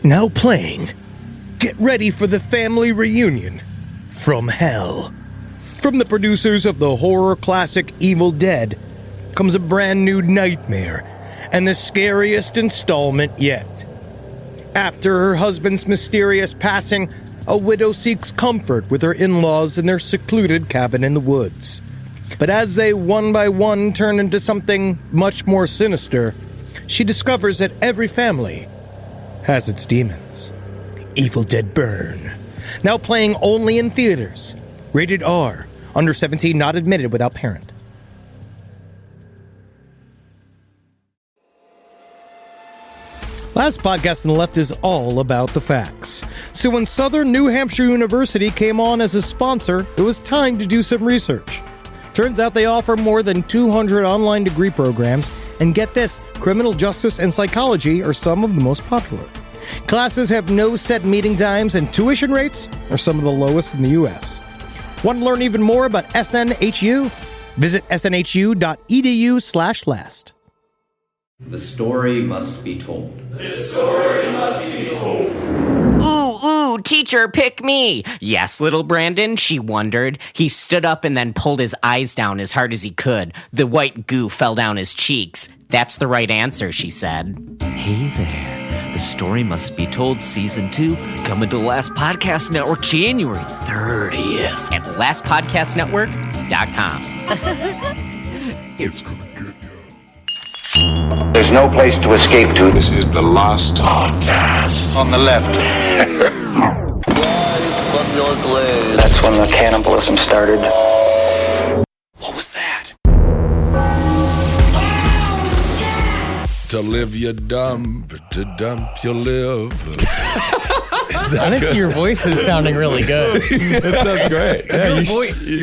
Now playing, get ready for the family reunion from hell. From the producers of the horror classic Evil Dead comes a brand new nightmare and the scariest installment yet. After her husband's mysterious passing, a widow seeks comfort with her in-laws in their secluded cabin in the woods. But as they one by one turn into something much more sinister, she discovers that every family has its demons. Evil Dead Burn. Now playing only in theaters. Rated R. Under 17, not admitted without parent. Last podcast on the left is all about the facts. So when Southern New Hampshire University came on as a sponsor, it was time to do some research. Turns out they offer more than 200 online degree programs, and get this, criminal justice and psychology are some of the most popular. Classes have no set meeting times, and tuition rates are some of the lowest in the U.S. Want to learn even more about SNHU? Visit snhu.edu/last. The story must be told. The story must be told. Ooh, teacher, pick me. Yes, little Brandon, she wondered. He stood up and then pulled his eyes down as hard as he could. The white goo fell down his cheeks. That's the right answer, she said. Hey there. The Story Must Be Told Season 2 coming to Last Podcast Network January 30th. At lastpodcastnetwork.com. It's gonna get you. There's no place to escape to. This is the last podcast. On the left. That's when the cannibalism started. What was that? To live you dump, to dump you live. Honestly, your voice is sounding really good. That sounds great. Yeah,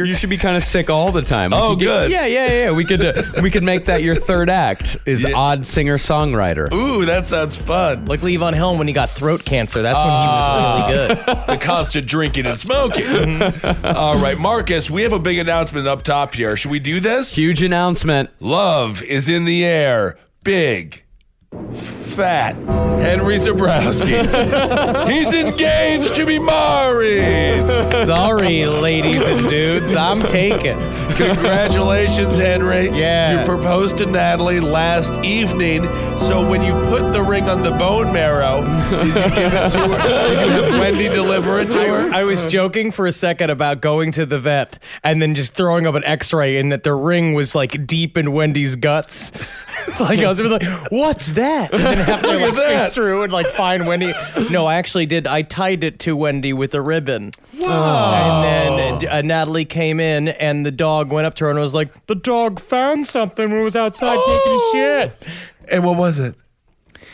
you should be kind of sick all the time. Oh, good. Yeah. We could make that your third act. Is odd singer songwriter. Ooh, that sounds fun. Like Levon Helm when he got throat cancer. That's when he was really good. The constant drinking and smoking. All right, Marcus, we have a big announcement up top here. Should we do this? Huge announcement. Love is in the air. Big. Fat Henry Zabrowski. He's engaged to be married. Sorry, ladies and dudes, I'm taken. Congratulations, Henry. Yeah. You proposed to Natalie last evening. So when you put the ring on the bone marrow, did you give it to her? Did you have Wendy deliver it to her? I was joking for a second about going to the vet and then just throwing up an x-ray and that the ring was like deep in Wendy's guts. Like I was really like, what's that? And then have to like fish through and like find Wendy. No, I actually did. I tied it to Wendy with a ribbon. Wow. And then Natalie came in and the dog went up to her and was like, the dog found something when it was outside taking a shit. And what was it?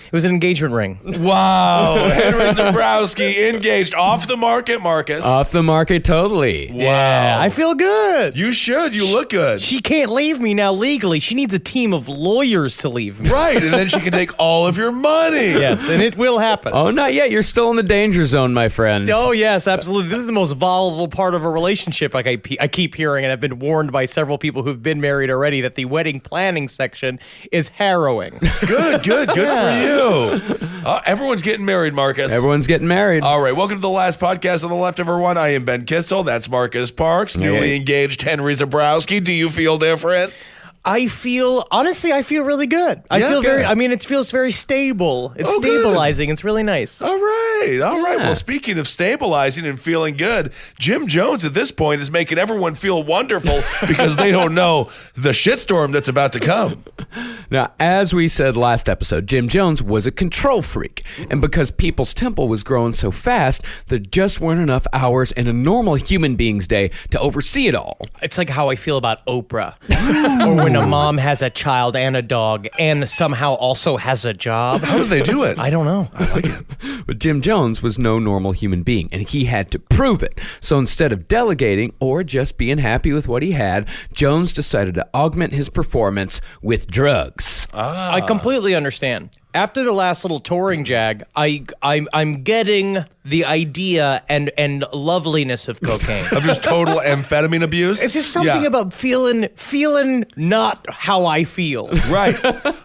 It was an engagement ring. Wow. Henry Zabrowski engaged. Off the market, Marcus. Off the market, totally. Wow. Yeah, I feel good. You should. You look good. She can't leave me now legally. She needs a team of lawyers to leave me. Right, and then she can take all of your money. Yes, and it will happen. Oh, not yet. You're still in the danger zone, my friend. Oh, yes, absolutely. This is the most volatile part of a relationship. Like I keep hearing, and I've been warned by several people who've been married already that the wedding planning section is harrowing. Good for you. Everyone's getting married, Marcus. Everyone's getting married. All right, welcome to the last podcast on the left, everyone. I am Ben Kissel. That's Marcus Parks. Newly engaged Henry Zabrowski. Do you feel different? I feel really good. It feels very stable. It's stabilizing. It's really nice. All right. Well, speaking of stabilizing and feeling good, Jim Jones at this point is making everyone feel wonderful because they don't know the shitstorm that's about to come. Now, as we said last episode, Jim Jones was a control freak. And because People's Temple was growing so fast, there just weren't enough hours in a normal human being's day to oversee it all. It's like how I feel about Oprah. Or when a mom has a child and a dog and somehow also has a job. How do they do it? I don't know. I like it. But Jim Jones was no normal human being, and he had to prove it. So instead of delegating or just being happy with what he had, Jones decided to augment his performance with drugs. I completely understand. After the last little touring jag, I'm getting the idea and loveliness of cocaine. Of just total amphetamine abuse? It's just something about feeling not how I feel. Right.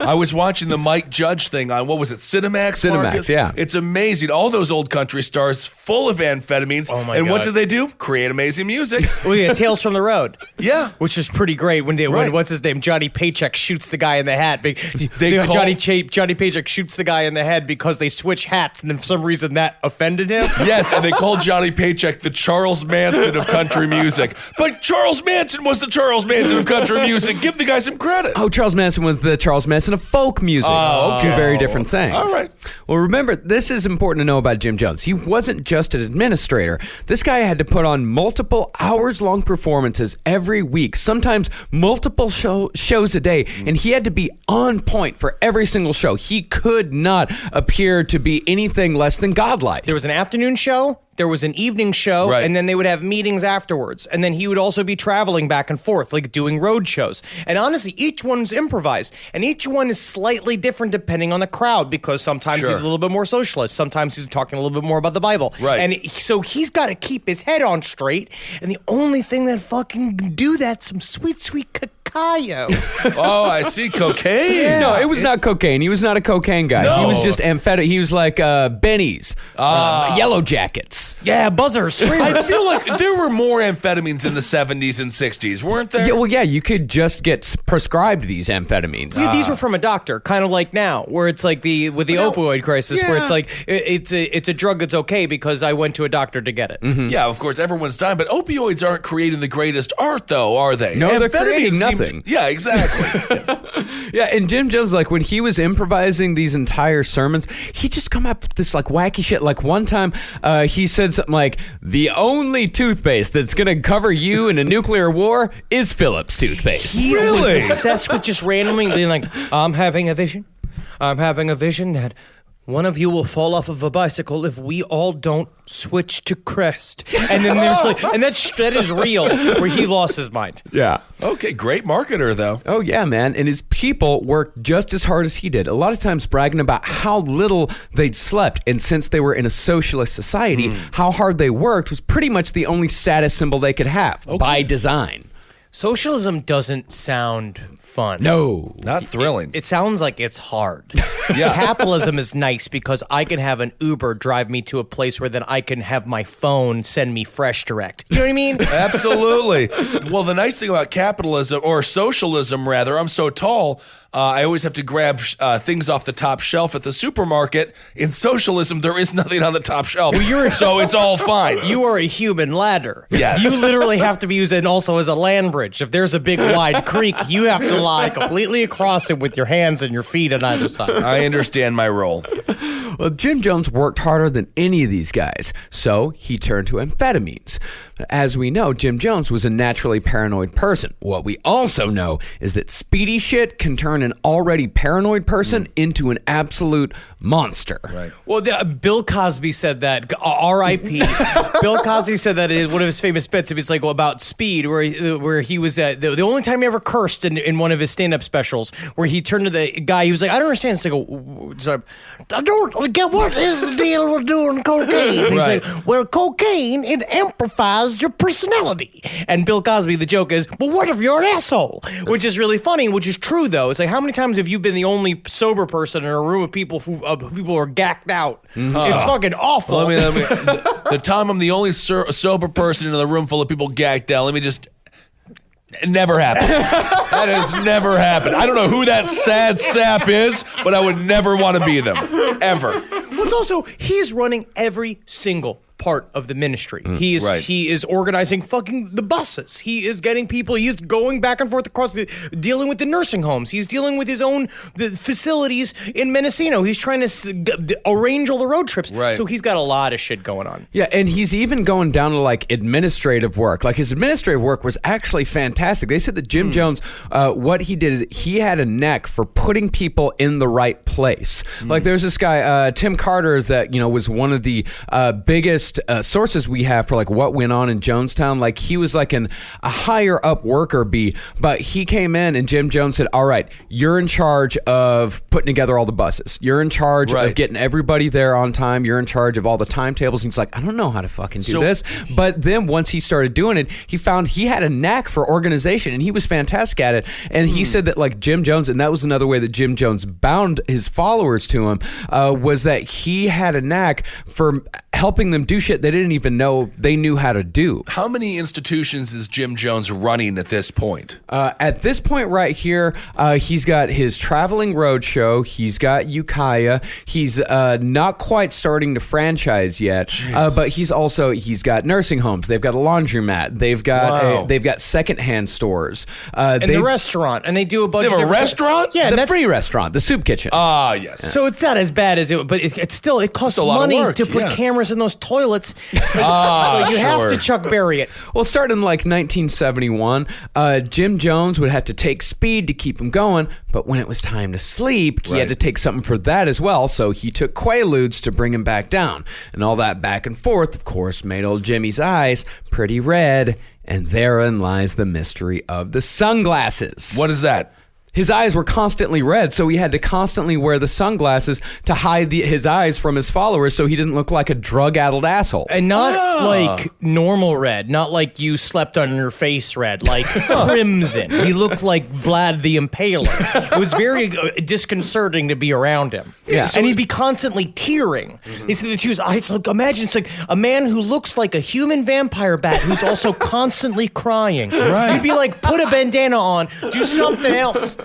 I was watching the Mike Judge thing on, what was it, Cinemax? Marcus? Yeah. It's amazing. All those old country stars full of amphetamines. Oh my and what God. do they do? Create amazing music. Oh yeah, Tales from the Road. Yeah. Which is pretty great when Right. what's his name, Johnny Paycheck shoots the guy in the hat. Johnny Paycheck shoots the guy in the head because they switch hats, and then for some reason that offended him. Yes, and they called Johnny Paycheck the Charles Manson of country music. But Charles Manson was the Charles Manson of country music. Give the guy some credit. Oh, Charles Manson was the Charles Manson of folk music. Oh, okay. Two very different things. All right. Well, remember, this is important to know about Jim Jones. He wasn't just an administrator. This guy had to put on multiple hours-long performances every week, sometimes multiple shows a day, and he had to be on point for every single show. He could not appear to be anything less than godlike. There was an afternoon show, there was an evening show, Right. and then they would have meetings afterwards. And then he would also be traveling back and forth, like doing road shows. And honestly, each one's improvised, and each one is slightly different depending on the crowd, because sometimes Sure. he's a little bit more socialist, sometimes he's talking a little bit more about the Bible. Right. And so he's got to keep his head on straight, and the only thing that fucking do that's some sweet, sweet cacao. Oh, I see. Cocaine. No, it was not cocaine. He was not a cocaine guy. No. He was just amphetamine. He was like Benny's, Yellow Jackets. Yeah, buzzers. I feel like there were more amphetamines in the 70s and 60s, weren't there? Yeah, well, yeah, you could just get prescribed these amphetamines. These were from a doctor, kind of like now, where it's like the opioid crisis, where it's like it's a drug that's okay because I went to a doctor to get it. Mm-hmm. Yeah, of course, everyone's dying, but opioids aren't creating the greatest art, though, are they? No, they're creating Amphetamines seem nothing. yeah, exactly. Yeah, and Jim Jones, like when he was improvising these entire sermons, he just come up with this like wacky shit. Like one time, he said something like, "The only toothpaste that's gonna cover you in a nuclear war is Phillips toothpaste." He Really? was obsessed with just randomly being like, I'm having a vision. I'm having a vision that one of you will fall off of a bicycle if we all don't switch to crest. And then there's like, and that is real, where he lost his mind. Yeah. Okay, great marketer, though. Oh, yeah, man. And his people worked just as hard as he did, a lot of times bragging about how little they'd slept. And since they were in a socialist society, how hard they worked was pretty much the only status symbol they could have by design. Socialism doesn't sound fun. No. Not thrilling. It sounds like it's hard. Yeah. Capitalism is nice because I can have an Uber drive me to a place where then I can have my phone send me Fresh Direct. You know what I mean? Absolutely. Well, the nice thing about capitalism, or socialism rather, I'm so tall, I always have to grab things off the top shelf at the supermarket. In socialism, there is nothing on the top shelf, so it's all fine. You are a human ladder. Yes. You literally have to be used and also as a land bridge. If there's a big wide creek, you have to lie completely across it with your hands and your feet on either side. I understand my role. Well, Jim Jones worked harder than any of these guys, so he turned to amphetamines. As we know, Jim Jones was a naturally paranoid person. What we also know is that speedy shit can turn an already paranoid person into an absolute monster. Right. Well, Bill Cosby said that. R.I.P. Bill Cosby said that in one of his famous bits. It was like about speed, where he was the only time he ever cursed in one of his stand-up specials, where he turned to the guy. He was like, "I don't understand." It's like, I don't get what is the deal with doing cocaine. And Right. He's like, well, cocaine, it amplifies your personality. And Bill Cosby, the joke is, well, what if you're an asshole? Which is really funny, which is true, though. It's like, how many times have you been the only sober person in a room of people who are gacked out? It's fucking awful. Let me the time I'm the only sober person in the room full of people gacked out, let me just... It never happened. That has never happened. I don't know who that sad sap is, but I would never want to be them. Ever. Well, it's also, he's running every single part of the ministry. He is organizing fucking the buses. He is getting people. He's going back and forth across dealing with the nursing homes. He's dealing with his own the facilities in Mendocino. He's trying to arrange all the road trips. Right. So he's got a lot of shit going on. Yeah, and he's even going down to like administrative work. Like his administrative work was actually fantastic. They said that Jim Jones, what he did is he had a knack for putting people in the right place. Like there's this guy, Tim Carter, that was one of the biggest latest sources we have for like what went on in Jonestown, like he was like a higher up worker bee, but he came in and Jim Jones said, all right, you're in charge of putting together all the buses. You're in charge of getting everybody there on time. You're in charge of all the timetables. And he's like, I don't know how to fucking do this. But then once he started doing it, he found he had a knack for organization and he was fantastic at it. And he said that like Jim Jones, and that was another way that Jim Jones bound his followers to him, was that he had a knack for helping them do shit they didn't even know they knew how to do. How many institutions is Jim Jones running at this point? At this point right here, he's got his traveling road show. He's got Ukiah. He's not quite starting to franchise yet, but he's got nursing homes. They've got a laundromat. They've got secondhand stores. And the restaurant. And they do a bunch of restaurant? Yeah, the free restaurant, the soup kitchen. Ah, yes. So it's not as bad as it, but it's still, it costs money to put cameras in those toilets. You have to Chuck Berry it. Well, starting in like 1971, Jim Jones would have to take speed to keep him going, but when it was time to sleep, he had to take something for that as well, so he took Quaaludes to bring him back down. And all that back and forth, of course, made old Jimmy's eyes pretty red, and therein lies the mystery of the sunglasses. What is that? His eyes were constantly red, so he had to constantly wear the sunglasses to hide his eyes from his followers so he didn't look like a drug-addled asshole. And not like normal red, not like you slept on your face red, like crimson. He looked like Vlad the Impaler. It was very disconcerting to be around him. Yeah. And he'd be constantly tearing. He said to his eyes, imagine it's like a man who looks like a human vampire bat who's also constantly crying. Right. You'd be like, put a bandana on, do something else.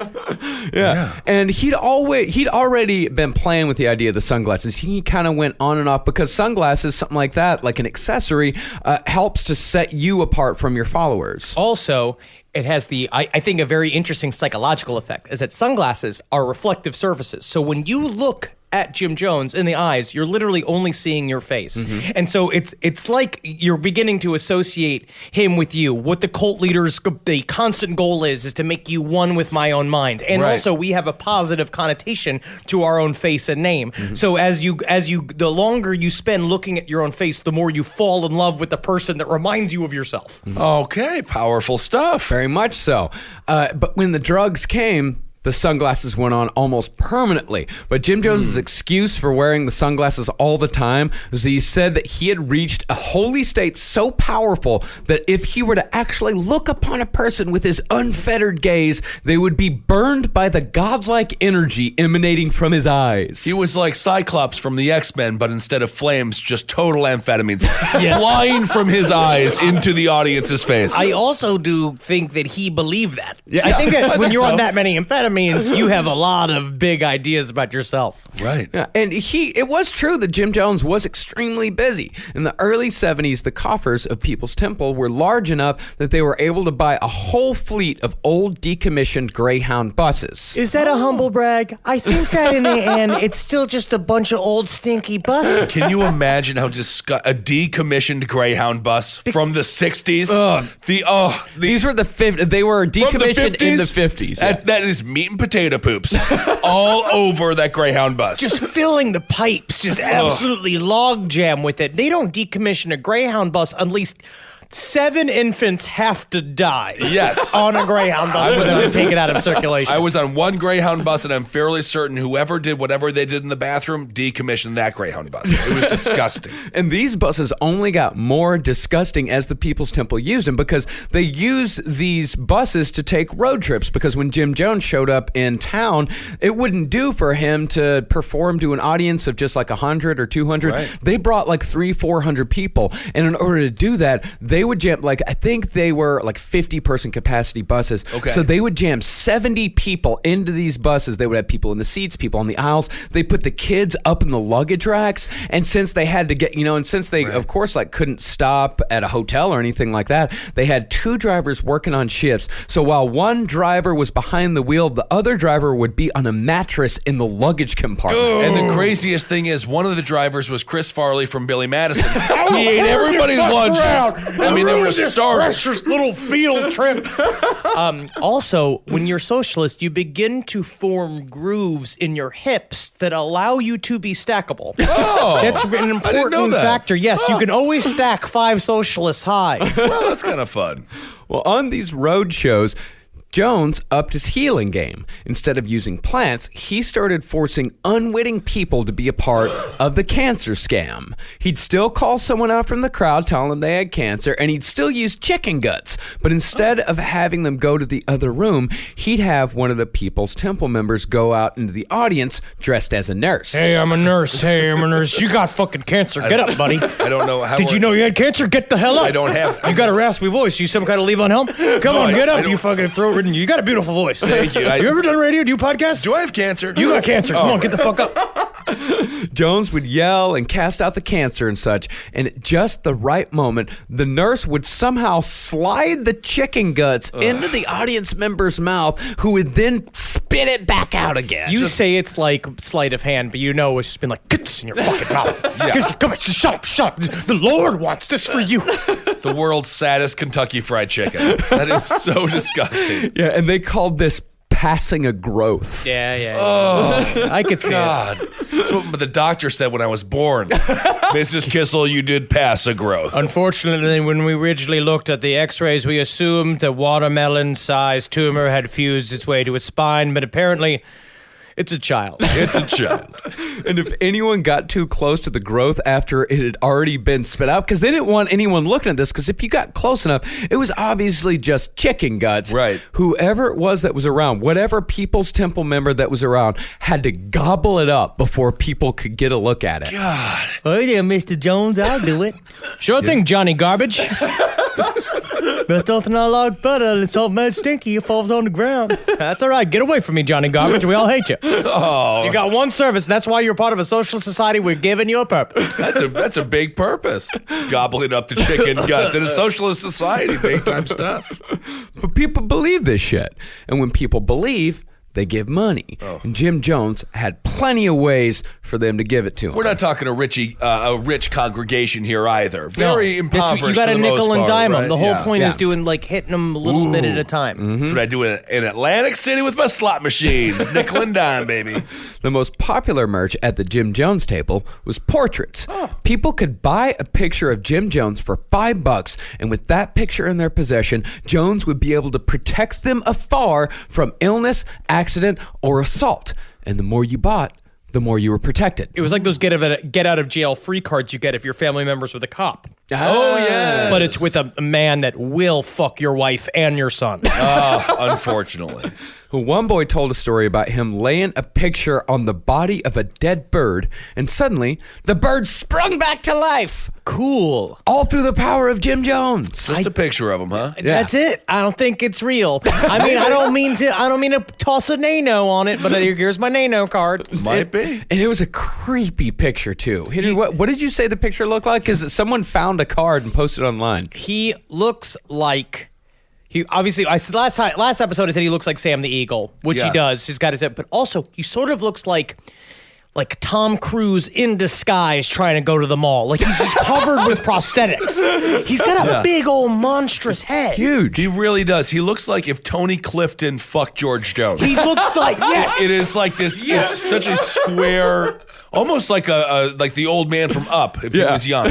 Yeah. And he'd already been playing with the idea of the sunglasses. He kind of went on and off because sunglasses, something like that, like an accessory, helps to set you apart from your followers. Also, it has I think a very interesting psychological effect is that sunglasses are reflective surfaces. So when you look at Jim Jones in the eyes, you're literally only seeing your face. Mm-hmm. And so it's like you're beginning to associate him with you. What the cult leaders, the constant goal is to make you one with my own mind. And also we have a positive connotation to our own face and name. Mm-hmm. So as you, the longer you spend looking at your own face, the more you fall in love with the person that reminds you of yourself. Mm-hmm. Okay, powerful stuff. Very much so. But when the drugs came, the sunglasses went on almost permanently. But Jim Jones' excuse for wearing the sunglasses all the time was that he said that he had reached a holy state so powerful that if he were to actually look upon a person with his unfettered gaze, they would be burned by the godlike energy emanating from his eyes. He was like Cyclops from the X-Men, but instead of flames, just total amphetamines flying from his eyes into the audience's face. I also do think that he believed that. Yeah, I think that when you're on that many amphetamines, you have a lot of big ideas about yourself. Right. Yeah, and it was true that Jim Jones was extremely busy. In the early 70s, the coffers of People's Temple were large enough that they were able to buy a whole fleet of old decommissioned Greyhound buses. Is that a humble brag? I think that in the end, it's still just a bunch of old stinky buses. Can you imagine how a decommissioned Greyhound bus from the 60s? These were they were decommissioned in the 50s. That is meat and potato poops all over that Greyhound bus. Just filling the pipes, just absolutely log jam with it. They don't decommission a Greyhound bus unless 7 infants have to die. Yes. On a Greyhound bus without take it out of circulation. I was on one Greyhound bus, and I'm fairly certain whoever did whatever they did in the bathroom decommissioned that Greyhound bus. It was disgusting. And these buses only got more disgusting as the People's Temple used them because they used these buses to take road trips because when Jim Jones showed up in town, it wouldn't do for him to perform to an audience of just like 100 or 200. Right. They brought like 300-400 people. And in order to do that, they would jam, like, I think they were like 50-person capacity buses. Okay. So they would jam 70 people into these buses. They would have people in the seats, people on the aisles. They put the kids up in the luggage racks. And since they had to get, and since they, of course, like couldn't stop at a hotel or anything like that, they had 2 drivers working on shifts. So while one driver was behind the wheel, the other driver would be on a mattress in the luggage compartment. Oh. And the craziest thing is one of the drivers was Chris Farley from Billy Madison. He ate everybody's lunches. I mean, they were starving. Precious little field trip. Also, when you're socialist, you begin to form grooves in your hips that allow you to be stackable. Oh, That's an I didn't know important that. factor. Yes, you can always stack 5 socialists high. Well, that's kind of fun. Well, on these road shows, Jones upped his healing game. Instead of using plants, he started forcing unwitting people to be a part of the cancer scam. He'd still call someone out from the crowd telling them they had cancer, and he'd still use chicken guts. But instead of having them go to the other room, he'd have one of the People's Temple members go out into the audience dressed as a nurse. Hey, I'm a nurse. You got fucking cancer. Get up, buddy. I don't know how. Did you know you had cancer? Get the hell up. I don't have. You got a raspy voice. You some kind of Levon Helm? Come on, get up, you fucking throat-ridden. You got a beautiful voice. Thank you. You ever done radio? Do you podcast? Do I have cancer? You got cancer. Come on, get the fuck up. Jones would yell and cast out the cancer and such, and at just the right moment, the nurse would somehow slide the chicken guts into the audience member's mouth, who would then spit it back out again. You say it's like sleight of hand, but you know it's just been like, get this in your fucking mouth. Come on, shut up. The Lord wants this for you. The world's saddest Kentucky Fried Chicken. That is so disgusting. Yeah, and they called this passing a growth. Yeah. Oh, I could see God. That's what the doctor said when I was born. Mrs. Kissel, you did pass a growth. Unfortunately, when we originally looked at the x-rays, we assumed a watermelon-sized tumor had fused its way to his spine, but apparently it's a child. It's a child. And if anyone got too close to the growth after it had already been spit out, because they didn't want anyone looking at this, because if you got close enough, it was obviously just chicken guts. Right. Whoever it was that was around, whatever People's Temple member that was around, had to gobble it up before people could get a look at it. God. Oh, yeah, Mr. Jones, I'll do it. Sure thing, Johnny Garbage. Best off not like butter. It's all mad stinky. It falls on the ground. That's all right. Get away from me, Johnny Garbage. We all hate you. Oh. You got one service. That's why you're part of a social society. We're giving you a purpose. That's a big purpose. Gobbling up the chicken guts in a socialist society. Big time stuff. But people believe this shit. And when people believe, they give money. And Jim Jones had plenty of ways for them to give it to him. We're not talking a rich congregation here either. Very impoverished. You got a for the nickel most and part, dime 'em. right? The whole point Yeah. is doing hitting them a little bit at a time. That's what I do in Atlantic City with my slot machines. Nickel and dime, baby. The most popular merch at the Jim Jones table was portraits. People could buy a picture of Jim Jones for $5, and with that picture in their possession, Jones would be able to protect them afar from illness, accident, or assault. And the more you bought, the more you were protected. It was like those get out of jail free cards you get if your family member's with a cop. Oh, yeah. But it's with a man that will fuck your wife and your son. Unfortunately. One boy told a story about him laying a picture on the body of a dead bird, and suddenly the bird sprung back to life. Cool. All through the power of Jim Jones. Just a picture of him, huh? That's it. I don't think it's real. I mean, I don't mean to toss a nano on it, but here's my nano card. Might be. And it was a creepy picture, too. What did you say the picture looked like? Because someone found a card and posted it online. He looks like... He obviously, I said last episode I said he looks like Sam the Eagle, which he does. He's got his, but also he sort of looks like Tom Cruise in disguise trying to go to the mall. Like he's just covered with prosthetics. He's got a big old monstrous head. Huge. He really does. He looks like if Tony Clifton fucked George Jones. He looks like It is like this. Yes. It's such a square, almost like like the old man from Up if he was young.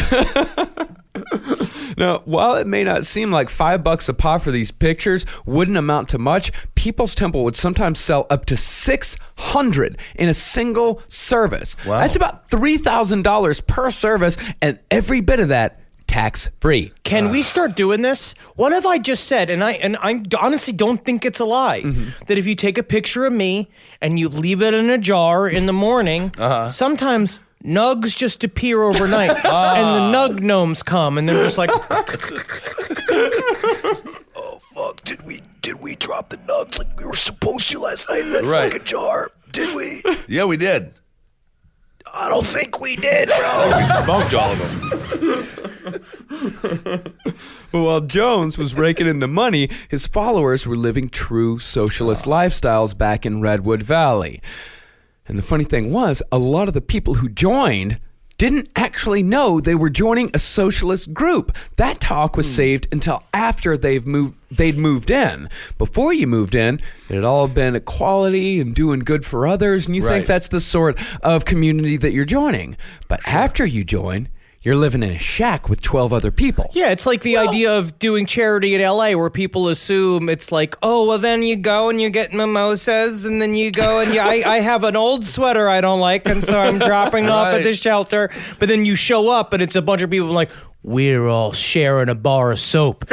Now, while it may not seem like $5 a pop for these pictures wouldn't amount to much, People's Temple would sometimes sell up to 600 in a single service. Wow. That's about $3,000 per service, and every bit of that tax-free. Can we start doing this? What have I just said? And I honestly don't think it's a lie. That if you take a picture of me and you leave it in a jar in the morning, sometimes nugs just appear overnight, and the nug gnomes come, and they're just like, "Oh fuck! Did we drop the nugs like we were supposed to last night in that fucking jar? Did we? Yeah, we did. I don't think we did, bro." We smoked all of them. But while Jones was raking in the money, his followers were living true socialist lifestyles back in Redwood Valley. And the funny thing was, a lot of the people who joined didn't actually know they were joining a socialist group. That talk was saved until after they'd moved in. Before you moved in, it had all been equality and doing good for others, and you think that's the sort of community that you're joining. But after you join, you're living in a shack with 12 other people. Yeah, it's like the idea of doing charity in LA where people assume it's like, oh, well, then you go and you get mimosas, and then you go and I have an old sweater I don't like, and so I'm dropping off at the shelter. But then you show up and it's a bunch of people like, we're all sharing a bar of soap.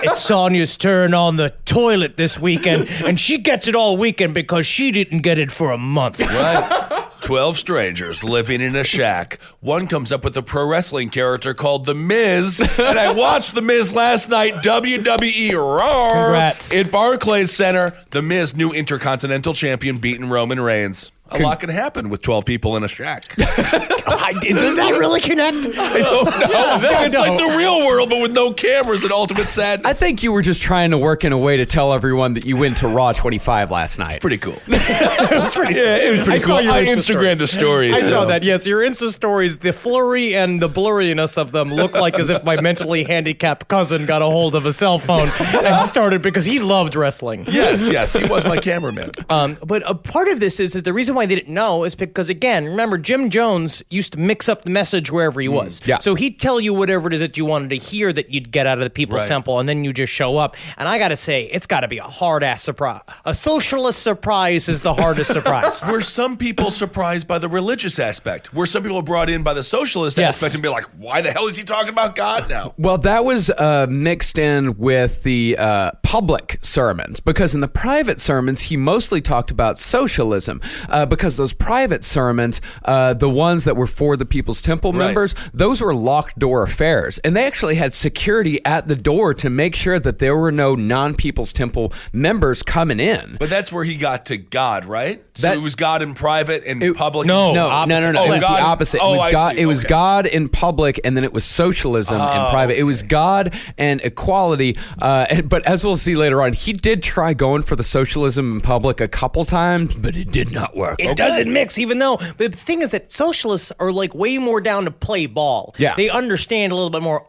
It's Sonia's turn on the toilet this weekend, and she gets it all weekend because she didn't get it for a month. Right. 12 strangers living in a shack. One comes up with a pro wrestling character called The Miz, and I watched The Miz last night, WWE Raw. Congrats. At Barclays Center. The Miz, new Intercontinental Champion, beating Roman Reigns. A lot can happen with 12 people in a shack. Does that really connect? I don't know. It's like the real world, but with no cameras and ultimate sadness. I think you were just trying to work in a way to tell everyone that you went to Raw 25 last night. Pretty cool. It was pretty cool. I Instagrammed the stories. I saw that, yes. Your Insta stories, the flurry and the blurriness of them look like as if my mentally handicapped cousin got a hold of a cell phone and started because he loved wrestling. Yes, he was my cameraman. But a part of this is the reason why they didn't know is because, again, remember, Jim Jones used to mix up the message wherever he was. Yeah. So he'd tell you whatever it is that you wanted to hear that you'd get out of the People's Temple, and then you just show up. And I got to say, it's got to be a hard-ass surprise. A socialist surprise is the hardest surprise. Were some people surprised by the religious aspect? Were some people brought in by the socialist aspect and be like, why the hell is he talking about God now? Well, that was mixed in with the public sermons, because in the private sermons, he mostly talked about socialism, because those private sermons, the ones that were for the People's Temple members, those were locked door affairs. And they actually had security at the door to make sure that there were no non-People's Temple members coming in. But that's where he got to God, right? So it was God in private and public? No. Oh, It was God, the opposite. It was God in public, and then it was socialism in private. It was God and equality. But as we'll see later on, he did try going for the socialism in public a couple times, but it did not work. It doesn't mix, even though. But the thing is that socialists are like way more down to play ball. Yeah. They understand a little bit more,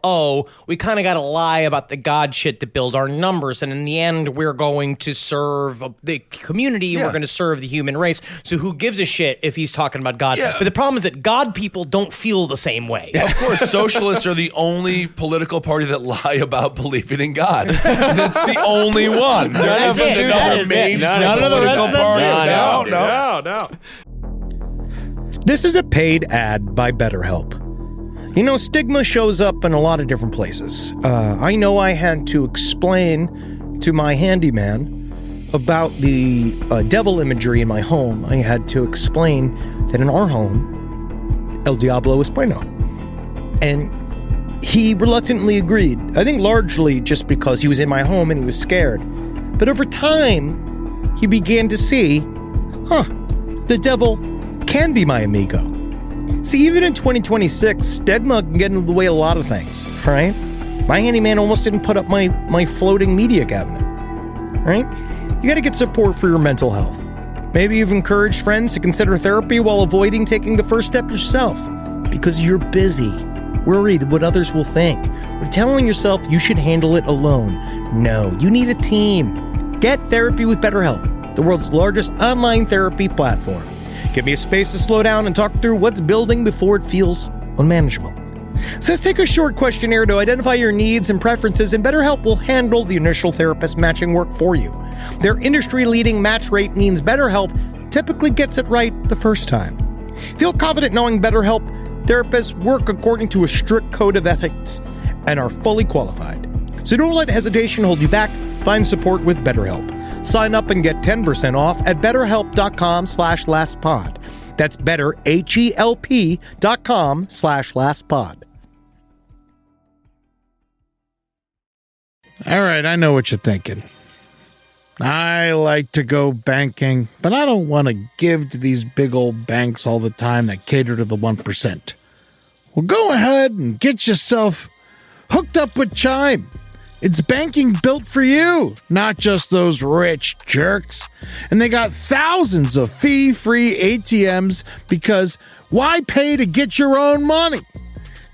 we kind of got to lie about the God shit to build our numbers. And in the end, we're going to serve the community and we're going to serve the human race. So who gives a shit if he's talking about God? Yeah. But the problem is that God people don't feel the same way. Yeah. Of course, socialists are the only political party that lie about believing in God. That's the only one. There isn't another mainstream political party. No. This is a paid ad by BetterHelp. You know, stigma shows up in a lot of different places. I know I had to explain to my handyman about the devil imagery in my home. I had to explain that in our home, El Diablo es bueno. And he reluctantly agreed. I think largely just because he was in my home and he was scared. But over time, he began to see, the devil can be my amigo. See, even in 2026, stigma can get in the way of a lot of things, right? My handyman almost didn't put up my floating media cabinet, right? You got to get support for your mental health. Maybe you've encouraged friends to consider therapy while avoiding taking the first step yourself because you're busy, worried what others will think, or telling yourself you should handle it alone. No, you need a team. Get therapy with BetterHelp, the world's largest online therapy platform. Give me a space to slow down and talk through what's building before it feels unmanageable. So let's take a short questionnaire to identify your needs and preferences, and BetterHelp will handle the initial therapist matching work for you. Their industry-leading match rate means BetterHelp typically gets it right the first time. Feel confident knowing BetterHelp therapists work according to a strict code of ethics and are fully qualified. So don't let hesitation hold you back. Find support with BetterHelp. Sign up and get 10% off at betterhelp.com/lastpod. That's betterhelp.com/lastpod. All right, I know what you're thinking. I like to go banking, but I don't want to give to these big old banks all the time that cater to the 1%. Well, go ahead and get yourself hooked up with Chime. It's banking built for you, not just those rich jerks. And they got thousands of fee-free ATMs because why pay to get your own money?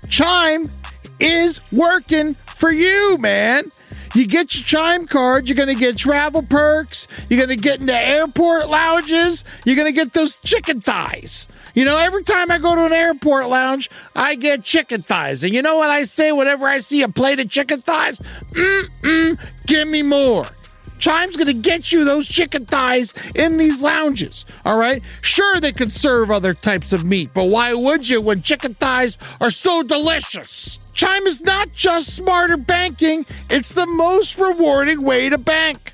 Chime is working for you, man. You get your Chime card, you're going to get travel perks, you're going to get into airport lounges, you're going to get those chicken thighs. You know, every time I go to an airport lounge, I get chicken thighs. And you know what I say whenever I see a plate of chicken thighs? Give me more. Chime's going to get you those chicken thighs in these lounges, all right? Sure, they can serve other types of meat, but why would you when chicken thighs are so delicious? Chime is not just smarter banking, it's the most rewarding way to bank.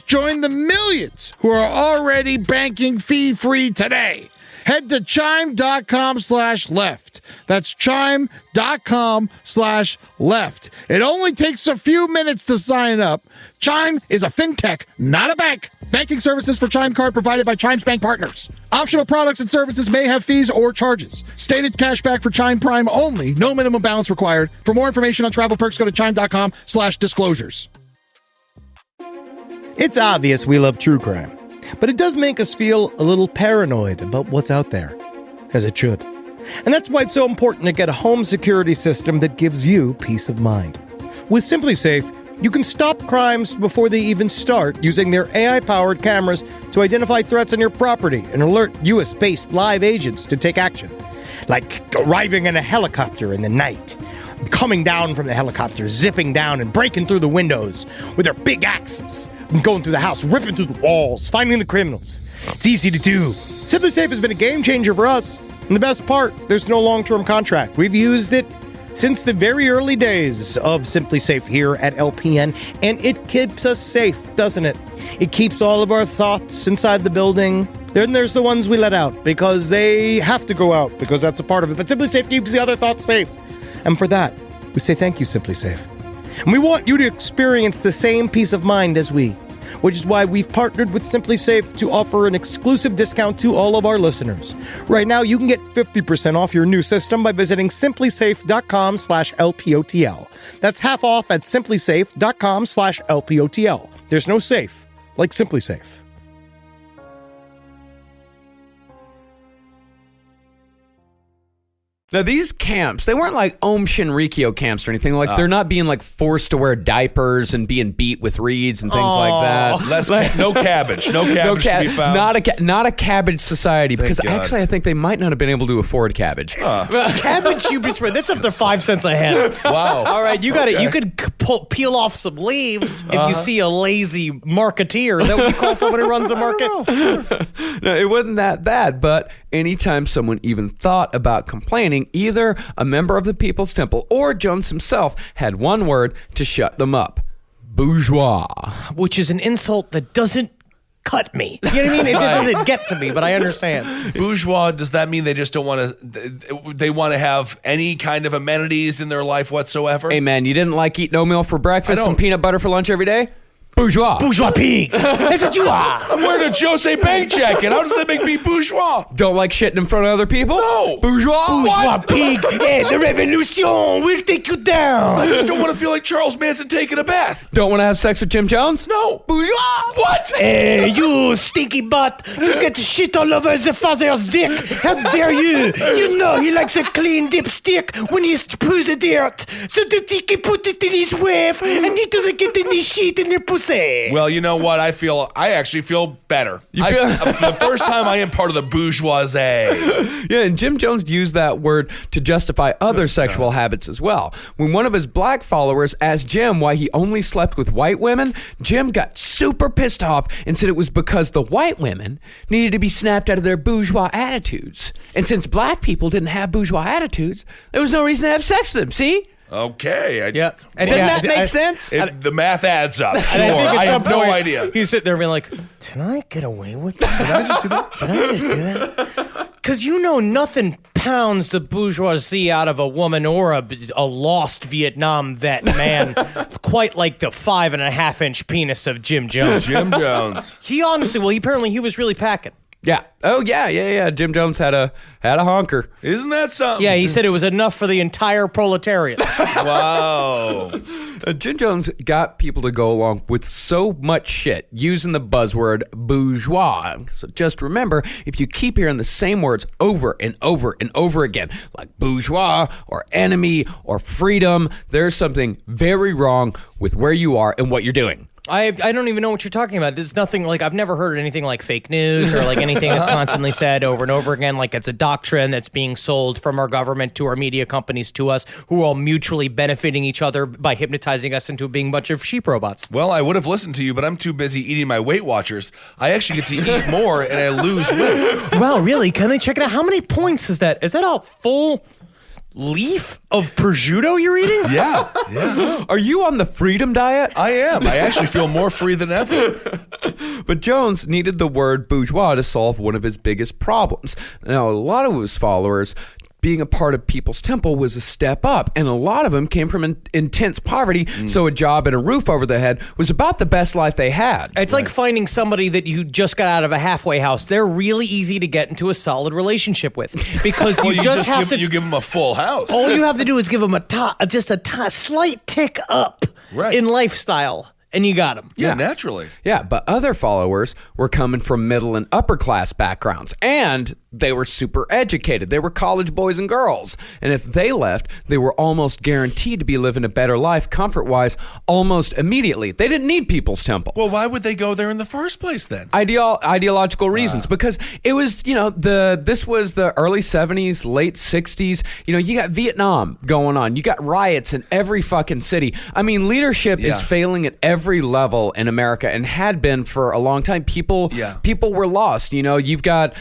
Join the millions who are already banking fee-free today. Head to chime.com/left. That's chime.com/left. It only takes a few minutes to sign up. Chime is a fintech, not a bank. Banking services for Chime Card provided by Chime's bank partners. Optional products and services may have fees or charges. Stated cashback for Chime Prime only. No minimum balance required. For more information on travel perks, go to chime.com/disclosures. It's obvious we love true crime, but it does make us feel a little paranoid about what's out there, as it should. And that's why it's so important to get a home security system that gives you peace of mind. With Simply Safe, you can stop crimes before they even start using their AI-powered cameras to identify threats on your property and alert US-based live agents to take action. Like arriving in a helicopter in the night, coming down from the helicopter, zipping down and breaking through the windows with their big axes, going through the house, ripping through the walls, finding the criminals. It's easy to do. Simply Safe has been a game changer for us. And the best part, there's no long-term contract. We've used it since the very early days of Simply Safe here at LPN, and it keeps us safe, doesn't it? It keeps all of our thoughts inside the building. Then there's the ones we let out because they have to go out because that's a part of it. But Simply Safe keeps the other thoughts safe. And for that, we say thank you, Simply Safe. And we want you to experience the same peace of mind as we, which is why we've partnered with Simply Safe to offer an exclusive discount to all of our listeners. Right now, you can get 50% off your new system by visiting simplysafe.com/LPOTL. That's half off at simplysafe.com/LPOTL. There's no safe like Simply Safe. Now, these camps, they weren't like Aum Shinrikyo camps or anything. Like, they're not being, like, forced to wear diapers and being beat with reeds and things like that. No cabbage. No cabbage to be found. Not a cabbage society, because actually I think they might not have been able to afford cabbage. Cabbage, you'd be spread. That's up to 5 cents a head. Wow. All right, you got it. You could peel off some leaves if you see a lazy marketeer. Is that what you call someone who runs a market? No, it wasn't that bad, but anytime someone even thought about complaining, either a member of the People's Temple or Jones himself had one word to shut them up: bourgeois. Which is an insult that doesn't cut me. You know what I mean? It just doesn't get to me, but I understand. Bourgeois, does that mean they just don't want to, they want to have any kind of amenities in their life whatsoever? Hey man, you didn't like eating oatmeal for breakfast and peanut butter for lunch every day? Bourgeois. Bourgeois pig. That's what you are. I'm wearing a Jose Bank jacket. How does that make me bourgeois? Don't like shitting in front of other people? No. Bourgeois? Bourgeois pig. Hey, the revolution will take you down. I just don't want to feel like Charles Manson taking a bath. Don't want to have sex with Jim Jones? No. Bourgeois? What? Hey, you stinky butt. You get shit all over the father's dick. How dare you? You know he likes a clean dipstick when he poos the dirt so that he can put it in his wife and he doesn't get any shit in the pussy. Well, you know what? I actually feel better. For the first time, I am part of the bourgeoisie. Yeah, and Jim Jones used that word to justify other sexual habits as well. When one of his black followers asked Jim why he only slept with white women, Jim got super pissed off and said it was because the white women needed to be snapped out of their bourgeois attitudes. And since black people didn't have bourgeois attitudes, there was no reason to have sex with them, see? Okay. And doesn't that make sense? The math adds up. Sure. I have no idea. He's sitting there being like, did I get away with that? Did I just do that? Did I just do that? Because you know nothing pounds the bourgeoisie out of a woman or a lost Vietnam vet man quite like the 5.5-inch penis of Jim Jones. Jim Jones. He honestly, apparently he was really packing. Yeah. Oh, yeah. Jim Jones had a honker. Isn't that something? Yeah, he said it was enough for the entire proletariat. Wow. Jim Jones got people to go along with so much shit using the buzzword bourgeois. So just remember, if you keep hearing the same words over and over and over again, like bourgeois or enemy or freedom, there's something very wrong with where you are and what you're doing. I don't even know what you're talking about. There's nothing like I've never heard anything like fake news or like anything that's constantly said over and over again. Like it's a doctrine that's being sold from our government to our media companies to us, who are all mutually benefiting each other by hypnotizing us into being a bunch of sheep robots. Well, I would have listened to you, but I'm too busy eating my Weight Watchers. I actually get to eat more and I lose weight. Wow, really? Can they check it out? How many points is that? Is that a full leaf of prosciutto you're eating? Yeah. Are you on the freedom diet? I am. I actually feel more free than ever. But Jones needed the word bourgeois to solve one of his biggest problems. Now, a lot of his followers, being a part of People's Temple was a step up, and a lot of them came from intense poverty, so a job and a roof over their head was about the best life they had. It's like finding somebody that you just got out of a halfway house. They're really easy to get into a solid relationship with because you just have to. You give them a full house. All you have to do is give them a slight tick up in lifestyle. And you got them. Yeah, naturally. Yeah, but other followers were coming from middle and upper class backgrounds, and they were super educated. They were college boys and girls. And if they left, they were almost guaranteed to be living a better life comfort-wise almost immediately. They didn't need People's Temple. Well, why would they go there in the first place then? Ideological reasons, because it was, this was the early 70s, late 60s. You got Vietnam going on. You got riots in every fucking city. I mean, leadership is failing at every level in America and had been for a long time. People were lost. You've got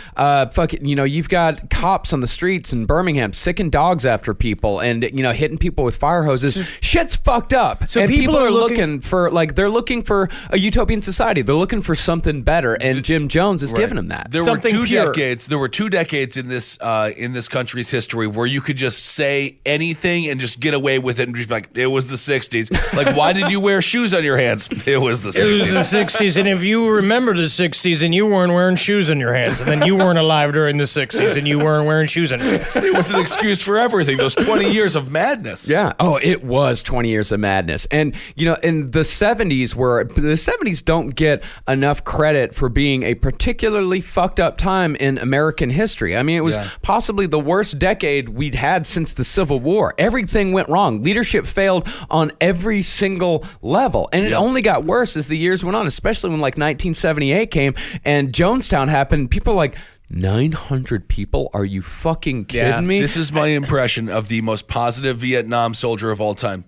you've got cops on the streets in Birmingham sicking dogs after people and hitting people with fire hoses. Shit's fucked up. So and people are looking for they're looking for a utopian society. They're looking for something better, and Jim Jones is giving them that. There were two decades in this country's history where you could just say anything and just get away with it and be like, it was the 60s. Like, why did you wear shoes on your hands? It was the 60s. It was the 60s, and if you remember the 60s and you weren't wearing shoes on your hands, and then you weren't alive during the 60s and you weren't wearing shoes on your hands. It was an excuse for everything. Those 20 years of madness. Yeah. Oh, it was 20 years of madness. And, in the 70s don't get enough credit for being a particularly fucked up time in American history. I mean, it was possibly the worst decade we'd had since the Civil War. Everything went wrong. Leadership failed on every single level. And it only got worse as the years went on, especially when 1978 came and Jonestown happened. People are like, 900 people? Are you fucking kidding me? This is my impression of the most positive Vietnam soldier of all time.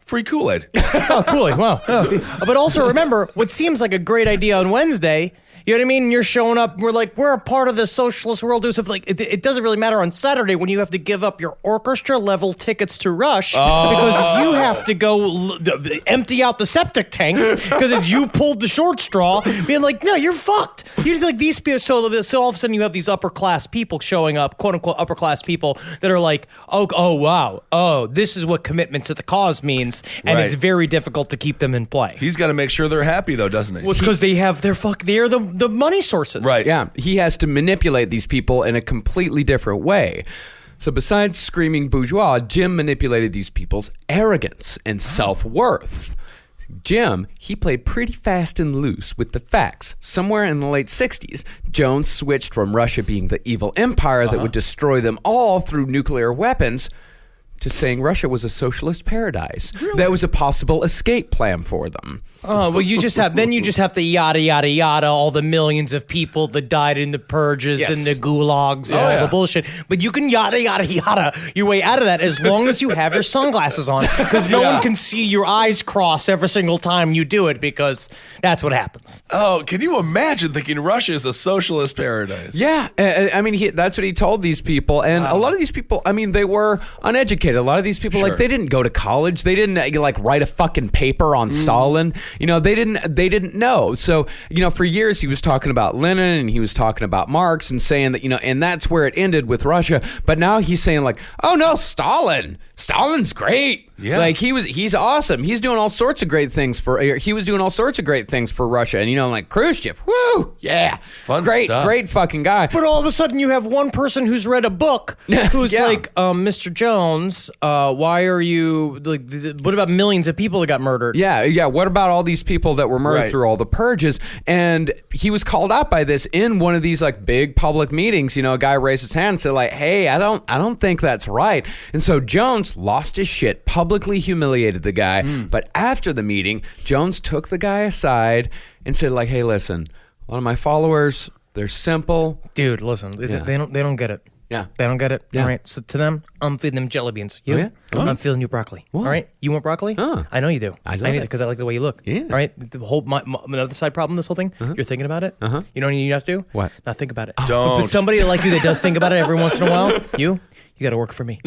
Free Kool-Aid. Oh, Kool-Aid, wow. But also remember, what seems like a great idea on Wednesday, you know what I mean? You're showing up, we're a part of the socialist world. It doesn't really matter on Saturday when you have to give up your orchestra level tickets to Rush because you have to go empty out the septic tanks because it's you pulled the short straw, being like, no, you're fucked. You're like these people. So all of a sudden you have these upper class people showing up, quote unquote upper class people that are like, oh wow, this is what commitment to the cause means, and it's very difficult to keep them in play. He's got to make sure they're happy though, doesn't he? Well, it's because they're the money sources. Right. Yeah. He has to manipulate these people in a completely different way. So besides screaming bourgeois, Jim manipulated these people's arrogance and self-worth. Jim, he played pretty fast and loose with the facts. Somewhere in the late 60s, Jones switched from Russia being the evil empire that would destroy them all through nuclear weapons to saying Russia was a socialist paradise. Really? That was a possible escape plan for them. Oh, well, you just have the yada, yada, yada, all the millions of people that died in the purges and the gulags and all the bullshit. But you can yada, yada, yada your way out of that as long as you have your sunglasses on because no one can see your eyes cross every single time you do it because that's what happens. Oh, can you imagine thinking Russia is a socialist paradise? Yeah. I mean, that's what he told these people. And a lot of these people, I mean, they were uneducated. A lot of these people, they didn't go to college. They didn't write a fucking paper on Stalin. They didn't know. So, for years he was talking about Lenin and he was talking about Marx and saying that, and that's where it ended with Russia. But now he's saying oh no, Stalin's great. Yeah. Like he's awesome. He was doing all sorts of great things for Russia. And like Khrushchev, woo, yeah. Fun great, stuff. Great fucking guy. But all of a sudden, you have one person who's read a book who's Yeah. like, Mr. Jones, why are you like? What about millions of people that got murdered? Yeah. What about all these people that were murdered Right. through all the purges? And he was called out by this in one of these like big public meetings. A guy raised his hand and said like, "Hey, I don't think that's right." And so Jones lost his shit, publicly humiliated the guy. But after the meeting, Jones took the guy aside and said like, "Hey, listen, a lot of my followers, they're simple." Dude, listen, they don't get it. Yeah. They don't get it. Yeah. All right. So to them, I'm feeding them jelly beans. You? Oh, yeah? I'm feeding you broccoli. What? All right. You want broccoli? Huh. I know you do. I love need it. because I like the way you look. Yeah. All right. The whole another side problem. This whole thing. You're thinking about it. You know what you have to do? What? Not think about it. Don't. But somebody like you that does think about it every once in a while. You got to work for me.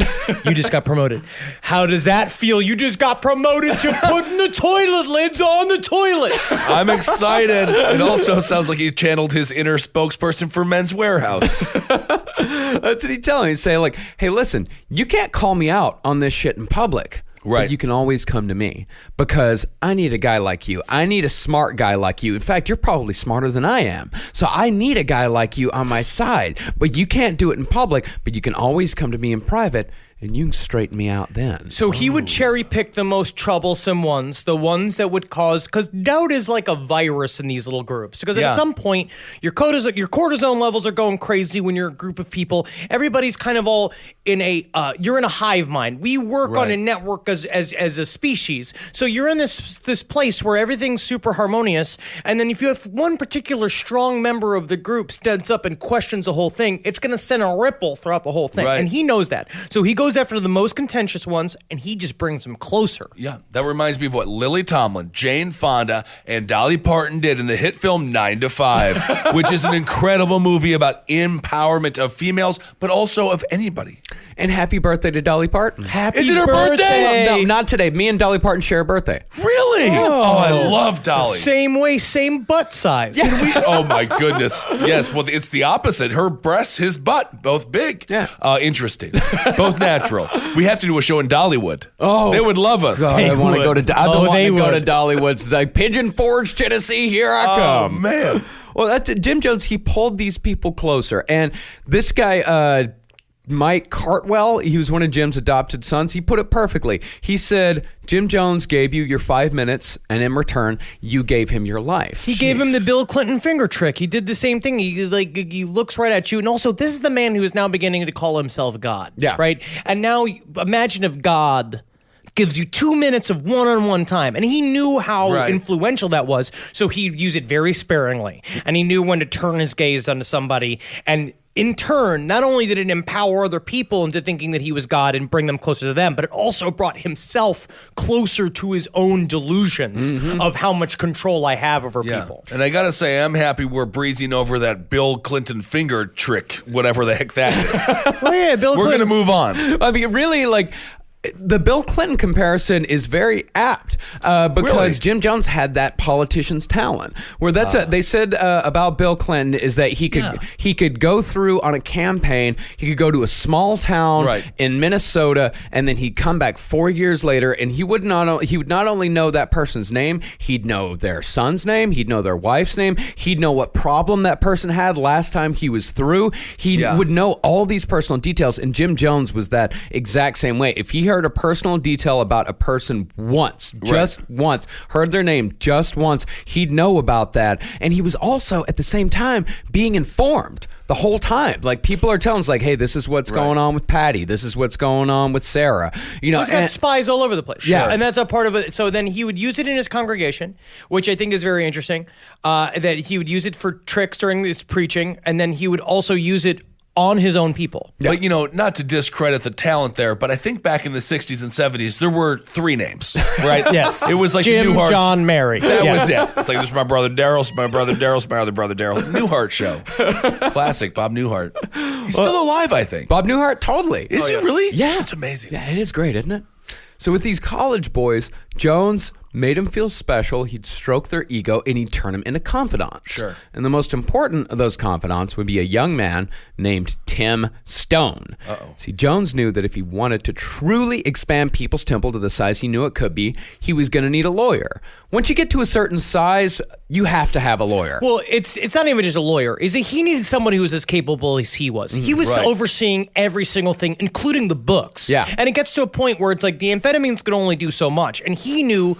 You just got promoted. How does that feel? You just got promoted to putting the toilet lids on the toilets. I'm excited. It also sounds like he channeled his inner spokesperson for Men's Warehouse. That's what he tell him. He'd say like, "Hey, listen, you can't call me out on this shit in public. Right. But you can always come to me because I need a guy like you. I need a smart guy like you. In fact, you're probably smarter than I am. So I need a guy like you on my side. But you can't do it in public, but you can always come to me in private and you can straighten me out then." So he would cherry pick the most troublesome ones, the ones that would cause, because doubt is like a virus in these little groups. Because Yeah. at some point, your cortisone levels are going crazy when you're a group of people. Everybody's kind of all in you're in a hive mind. We work on a network as a species. So you're in this place where everything's super harmonious. And then if you have one particular strong member of the group stands up and questions the whole thing, it's going to send a ripple throughout the whole thing. Right. And he knows that. So he goes after the most contentious ones, and he just brings them closer. Yeah, that reminds me of what Lily Tomlin, Jane Fonda, and Dolly Parton did in the hit film 9 to 5, which is an incredible movie about empowerment of females, but also of anybody. And happy birthday to Dolly Parton. Happy Is it her birthday? No, not today. Me and Dolly Parton share a birthday. Really? Oh, I love Dolly. Same way, same butt size. Oh my goodness. Yes, well, it's the opposite. Her breasts, his butt, both big. Yeah. Interesting. Both natural. We have to do a show in Dollywood. Oh. They would love us. God, I want to go to. I've been wanting they to go would. to Dollywood. It's like Pigeon Forge, Tennessee. Here I Oh, come. man. Well, Jim Jones, he pulled these people closer, and this guy, Mike Cartwell, he was one of Jim's adopted sons. He put it perfectly. He said, "Jim Jones gave you your 5 minutes, and in return, you gave him your life." He gave him the Bill Clinton finger trick. He did the same thing. He looks right at you. And also, this is the man who is now beginning to call himself God. Yeah. Right? And now, imagine if God gives you 2 minutes of one-on-one time. And he knew how Right. influential that was, so he'd use it very sparingly. And he knew when to turn his gaze onto somebody. And in turn, not only did it empower other people into thinking that he was God and bring them closer to them, but it also brought himself closer to his own delusions of how much control I have over people. And I got to say, I'm happy we're breezing over that Bill Clinton finger trick, whatever the heck that is. Well, yeah, Bill We're going to Clinton. move on. I mean, really, like. The Bill Clinton comparison is very apt because Really? Jim Jones had that politician's talent. Where they said about Bill Clinton is that he could go through on a campaign. He could go to a small town Right. in Minnesota, and then he'd come back 4 years later, and he would not only know that person's name, he'd know their son's name, he'd know their wife's name, he'd know what problem that person had last time he was through. He would know all these personal details, and Jim Jones was that exact same way. If he heard a personal detail about a person once, just once, heard their name just once, he'd know about that. And he was also at the same time being informed the whole time. Like people are telling us like, hey, this is what's going on with Patty. This is what's going on with Sarah. You know, He's got spies all over the place. Yeah. And that's a part of it. So then he would use it in his congregation, which I think is very interesting, that he would use it for tricks during his preaching, and then he would also use it on his own people. But, not to discredit the talent there, but I think back in the 60s and 70s, there were 3 names, right? Yes. It was like Jim, Newhart. John, Mary. That Yes. was it. It's like, this is my brother Daryl, this is my brother Daryl, this is my other brother Daryl. Newhart show. Classic, Bob Newhart. He's still alive, I think. Bob Newhart, totally. Is he really? Yeah. It's amazing. Yeah, it is great, isn't it? So with these college boys, Jones made them feel special, he'd stroke their ego, and he'd turn them into confidants. Sure. And the most important of those confidants would be a young man named Tim Stone. Uh-oh. See, Jones knew that if he wanted to truly expand People's Temple to the size he knew it could be, he was going to need a lawyer. Once you get to a certain size, you have to have a lawyer. Well, it's not even just a lawyer. Is that he needed someone who was as capable as he was. He was right. overseeing every single thing, including the books. Yeah. And it gets to a point where it's like the amphetamines could only do so much. And he knew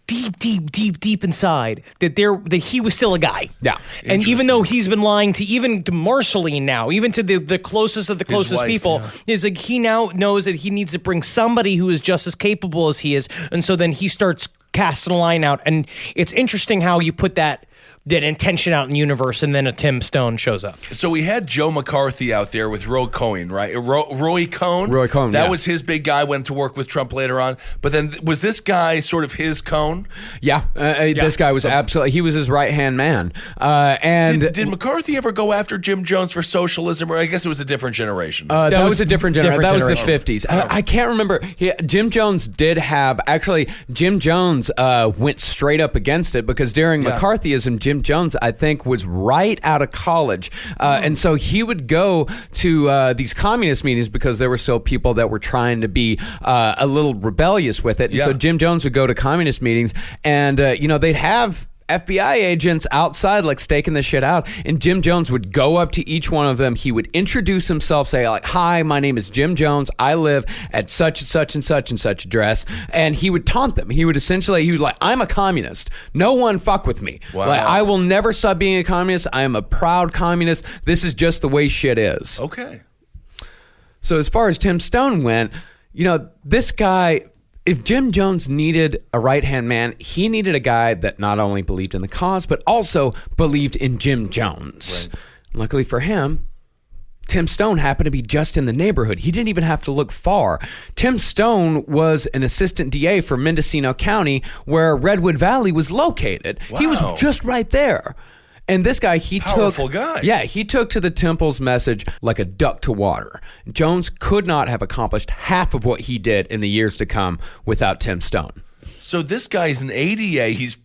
deep inside that he was still a guy. Yeah. And even though he's been lying to Marceline now, even to the closest of the closest wife, people, yeah. is like he now knows that he needs to bring somebody who is just as capable as he is. And so then he starts casting a line out. And it's interesting how you put that intention out in the universe, and then a Tim Stone shows up. So we had Joe McCarthy out there with Roy Cohn, right? Roy Cohn? Roy Cohn, That yeah. was his big guy, went to work with Trump later on. But then was this guy sort of his Cohn? Yeah, this guy was absolutely, he was his right-hand man. And Did McCarthy ever go after Jim Jones for socialism? Or I guess it was a different generation. that was a different generation. That was the generation. 50s. I can't remember. Jim Jones did have, actually, Jim Jones went straight up against it because during McCarthyism, Jim Jones, I think, was right out of college. And so he would go to these communist meetings because there were still people that were trying to be a little rebellious with it. And so Jim Jones would go to communist meetings and, they'd have FBI agents outside, like, staking this shit out. And Jim Jones would go up to each one of them. He would introduce himself, say, like, "Hi, my name is Jim Jones. I live at such and such and such and such address." And he would taunt them. He would like, "I'm a communist. No one fuck with me. Wow. Like, I will never stop being a communist. I am a proud communist. This is just the way shit is." Okay. So as far as Tim Stone went, this guy, if Jim Jones needed a right-hand man, he needed a guy that not only believed in the cause, but also believed in Jim Jones. Right. Luckily for him, Tim Stone happened to be just in the neighborhood. He didn't even have to look far. Tim Stone was an assistant DA for Mendocino County, where Redwood Valley was located. Wow. He was just right there. And this guy, Powerful guy. Yeah, he took to the temple's message like a duck to water. Jones could not have accomplished half of what he did in the years to come without Tim Stone. So this guy's an ADA. He's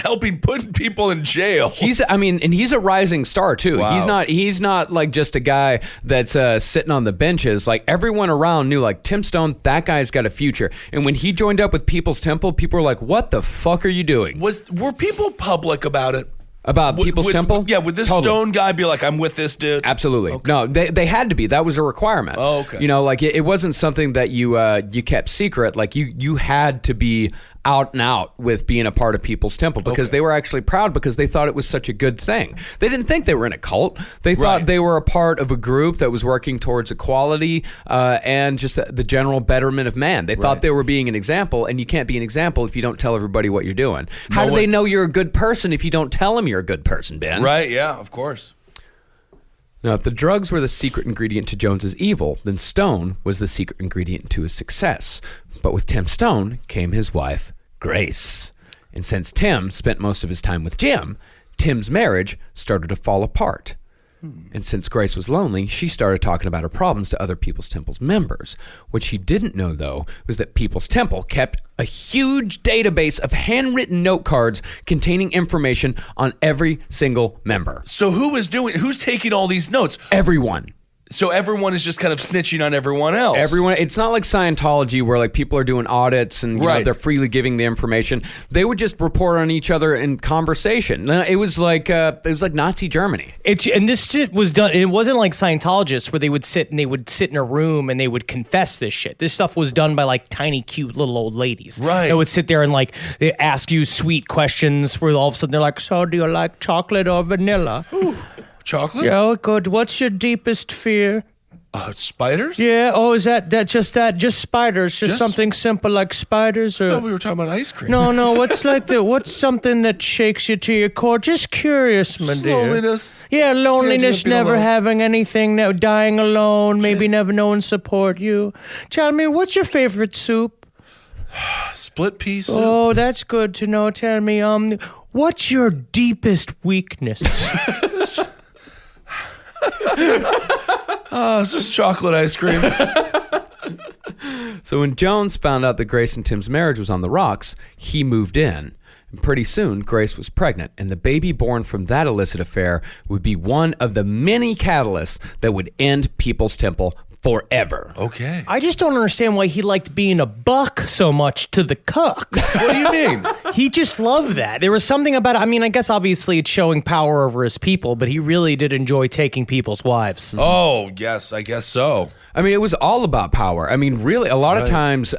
helping put people in jail. He's a rising star too. Wow. He's not like just a guy that's sitting on the benches. Like, everyone around knew, like, Tim Stone, that guy's got a future. And when he joined up with People's Temple, people were like, "What the fuck are you doing?" Were people public about it? About People's Temple? Yeah, would this Stone guy be like, "I'm with this dude"? Absolutely. Okay. No, they had to be. That was a requirement. Oh, okay. Like, it wasn't something that you kept secret. Like, you had to be out and out with being a part of People's Temple because they were actually proud because they thought it was such a good thing. They didn't think they were in a cult. They thought they were a part of a group that was working towards equality and just the general betterment of man. They thought they were being an example, and you can't be an example if you don't tell everybody what you're doing. How do they know you're a good person if you don't tell them you're a good person, Ben? Right, yeah, of course. Now, if the drugs were the secret ingredient to Jones's evil, then Stone was the secret ingredient to his success. But with Tim Stone came his wife, Grace. And since Tim spent most of his time with Jim, Tim's marriage started to fall apart. And since Grace was lonely, she started talking about her problems to other People's Temple's members. What she didn't know, though, was that People's Temple kept a huge database of handwritten note cards containing information on every single member. So who's taking all these notes? Everyone. So everyone is just kind of snitching on everyone else. Everyone. It's not like Scientology where, like, people are doing audits and you know, Right. they're freely giving the information. They would just report on each other in conversation. It was like Nazi Germany. And this shit was done. It wasn't like Scientologists where they would sit in a room and they would confess this shit. This stuff was done by, like, tiny, cute little old ladies. Right. They would sit there and, like, they ask you sweet questions where all of a sudden they're like, "So do you like chocolate or vanilla?" Chocolate? Yeah, good. What's your deepest fear? Spiders? Yeah. Oh, is that just spiders? Just something simple like spiders? I Or thought we were talking about ice cream. no. What's something that shakes you to your core? Just curious, my dear. Loneliness. Yeah, loneliness, Standing up, being never alone. having anything, dying alone, maybe never no one support you. Tell me, what's your favorite soup? Split pea soup. Oh, that's good to know. Tell me, what's your deepest weakness? It's just chocolate ice cream. So when Jones found out that Grace and Tim's marriage was on the rocks, he moved in. And pretty soon, Grace was pregnant, and the baby born from that illicit affair would be one of the many catalysts that would end People's Temple forever. Okay. I just don't understand why he liked being a buck so much to the cooks. What do you mean? He just loved that. There was something about it. I mean, I guess obviously it's showing power over his people, but he really did enjoy taking people's wives. Oh, yes, I guess so. I mean, it was all about power. I mean, really, a lot of times,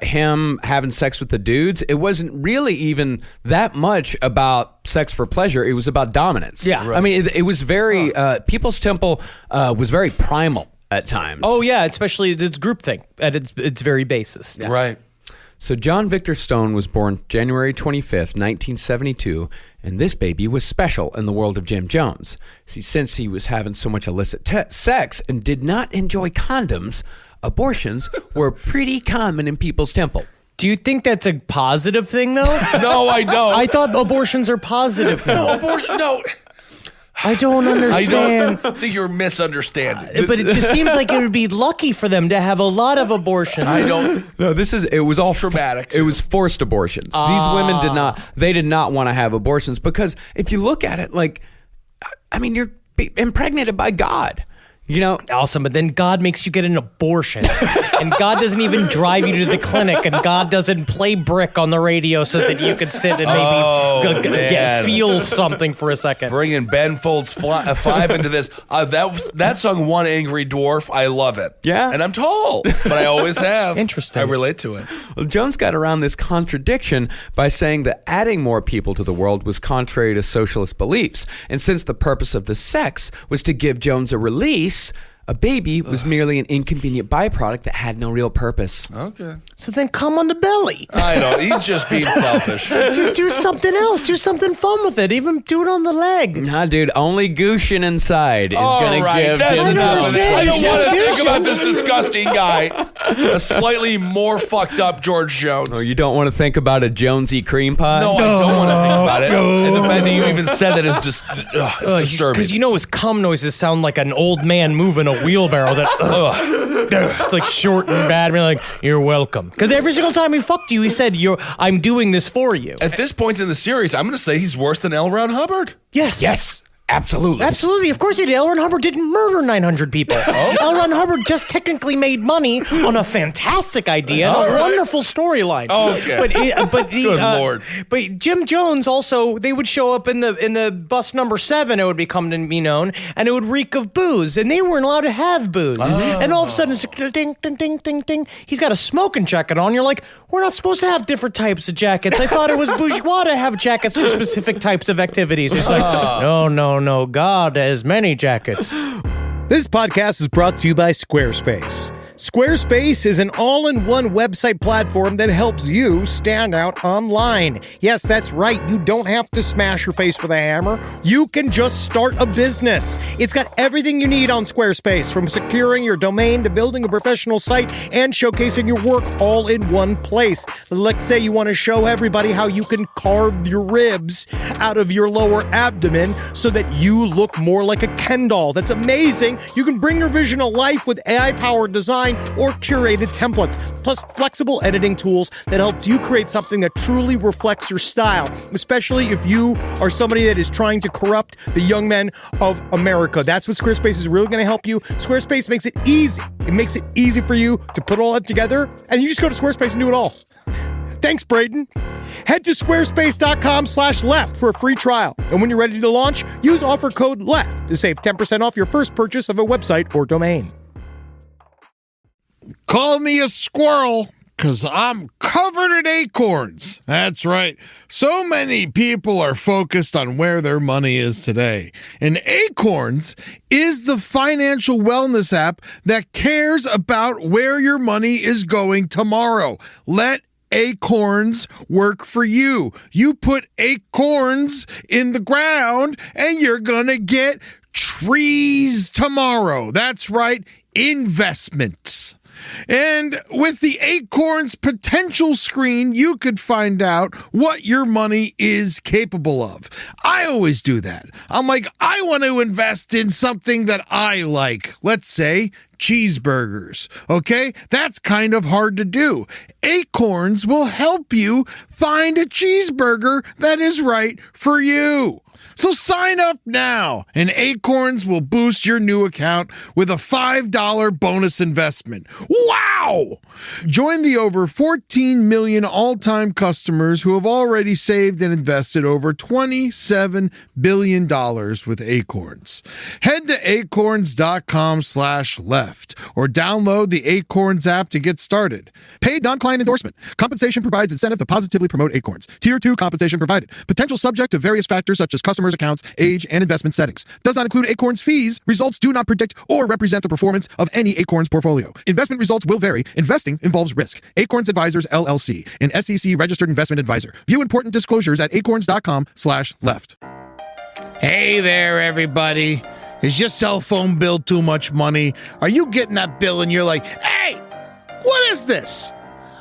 him having sex with the dudes, it wasn't really even that much about sex for pleasure. It was about dominance. Yeah. Right. I mean, it was very, People's Temple was very primal at times. Oh, yeah, especially its groupthink at its very basis. Yeah. Right. So John Victor Stone was born January 25th, 1972, and this baby was special in the world of Jim Jones. See, since he was having so much illicit sex and did not enjoy condoms, abortions were pretty common in People's Temple. Do you think that's a positive thing, though? No, I don't. I thought abortions are positive. No, abortion. No. I don't understand. I don't think you're misunderstanding. But it just seems like it would be lucky for them to have a lot of abortions. I don't. No, it was all traumatic. It was forced abortions. These women did not want to have abortions because if you look at it, like, I mean, you're impregnated by God. You know, awesome, but then God makes you get an abortion, and God doesn't even drive you to the clinic, and God doesn't play brick on the radio so that you could sit and maybe feel something for a second. Bringing Ben Folds 5 into this. That song "One Angry Dwarf," I love it. Yeah, and I'm tall, but I always have. Interesting. I relate to it. Well, Jones got around this contradiction by saying that adding more people to the world was contrary to socialist beliefs, and since the purpose of the sex was to give Jones a release, a baby was merely an inconvenient byproduct that had no real purpose. Okay. So then come on the belly. I know. He's just being selfish. Just do something else. Do something fun with it. Even do it on the leg. Nah, dude. Only Gushin inside is going to give That's him enough of this. I don't want to think Gushin. about this disgusting guy. A slightly more fucked up George Jones. Oh, you don't want to think about a Jonesy cream pie? No, I don't want to think about it. And the fact that you even said that is just it's disturbing. Because you know his cum noises sound like an old man moving a wheelbarrow that it's like short and bad. I mean, like, you're welcome. Because every single time he fucked you, he said, I'm doing this for you. At this point in the series, I'm going to say he's worse than L. Ron Hubbard. Yes. Yes. Absolutely. Absolutely. Of course he did. L. Ron Hubbard didn't murder 900 people. L. Ron Hubbard just technically made money on a fantastic idea and a wonderful storyline. Okay. Good Lord. But Jim Jones also, they would show up in the bus number 7, it would become to be known, and it would reek of booze, and they weren't allowed to have booze. And all of a sudden, it's like, ding, ding, ding, ding, ding. He's got a smoking jacket on. You're like, we're not supposed to have different types of jackets. I thought it was bourgeois to have jackets for specific types of activities. It's like, no, God has many jackets. This podcast is brought to you by Squarespace. Squarespace is an all-in-one website platform that helps you stand out online. Yes, that's right. You don't have to smash your face with a hammer. You can just start a business. It's got everything you need on Squarespace, from securing your domain to building a professional site and showcasing your work all in one place. Let's say you want to show everybody how you can carve your ribs out of your lower abdomen so that you look more like a Ken doll. That's amazing. You can bring your vision to life with AI-powered design or curated templates, plus flexible editing tools that helps you create something that truly reflects your style, especially if you are somebody that is trying to corrupt the young men of America. That's what Squarespace is really going to help you. Squarespace makes it easy. It makes it easy for you to put all that together, and you just go to Squarespace and do it all. Thanks, Braden. Head to squarespace.com/left for a free trial. And when you're ready to launch, use offer code LEFT to save 10% off your first purchase of a website or domain. Call me a squirrel, because I'm covered in acorns. That's right. So many people are focused on where their money is today. And Acorns is the financial wellness app that cares about where your money is going tomorrow. Let Acorns work for you. You put acorns in the ground and you're gonna get trees tomorrow. That's right, investments. And with the Acorns potential screen, you could find out what your money is capable of. I always do that. I'm like, I want to invest in something that I like. Let's say cheeseburgers. Okay? That's kind of hard to do. Acorns will help you find a cheeseburger that is right for you. So sign up now, and Acorns will boost your new account with a $5 bonus investment. Wow! Join the over 14 million all-time customers who have already saved and invested over $27 billion with Acorns. Head to acorns.com/left or download the Acorns app to get started. Paid non-client endorsement. Compensation provides incentive to positively promote Acorns. Tier 2 compensation provided. Potential subject to various factors such as customers' accounts, age, and investment settings. Does not include Acorns fees. Results do not predict or represent the performance of any Acorns portfolio. Investment results will vary. Investing involves risk. Acorns Advisors, LLC, an SEC registered investment advisor. View important disclosures at acorns.com/left. Hey there, everybody. Is your cell phone bill too much money? Are you getting that bill and you're like, hey, what is this?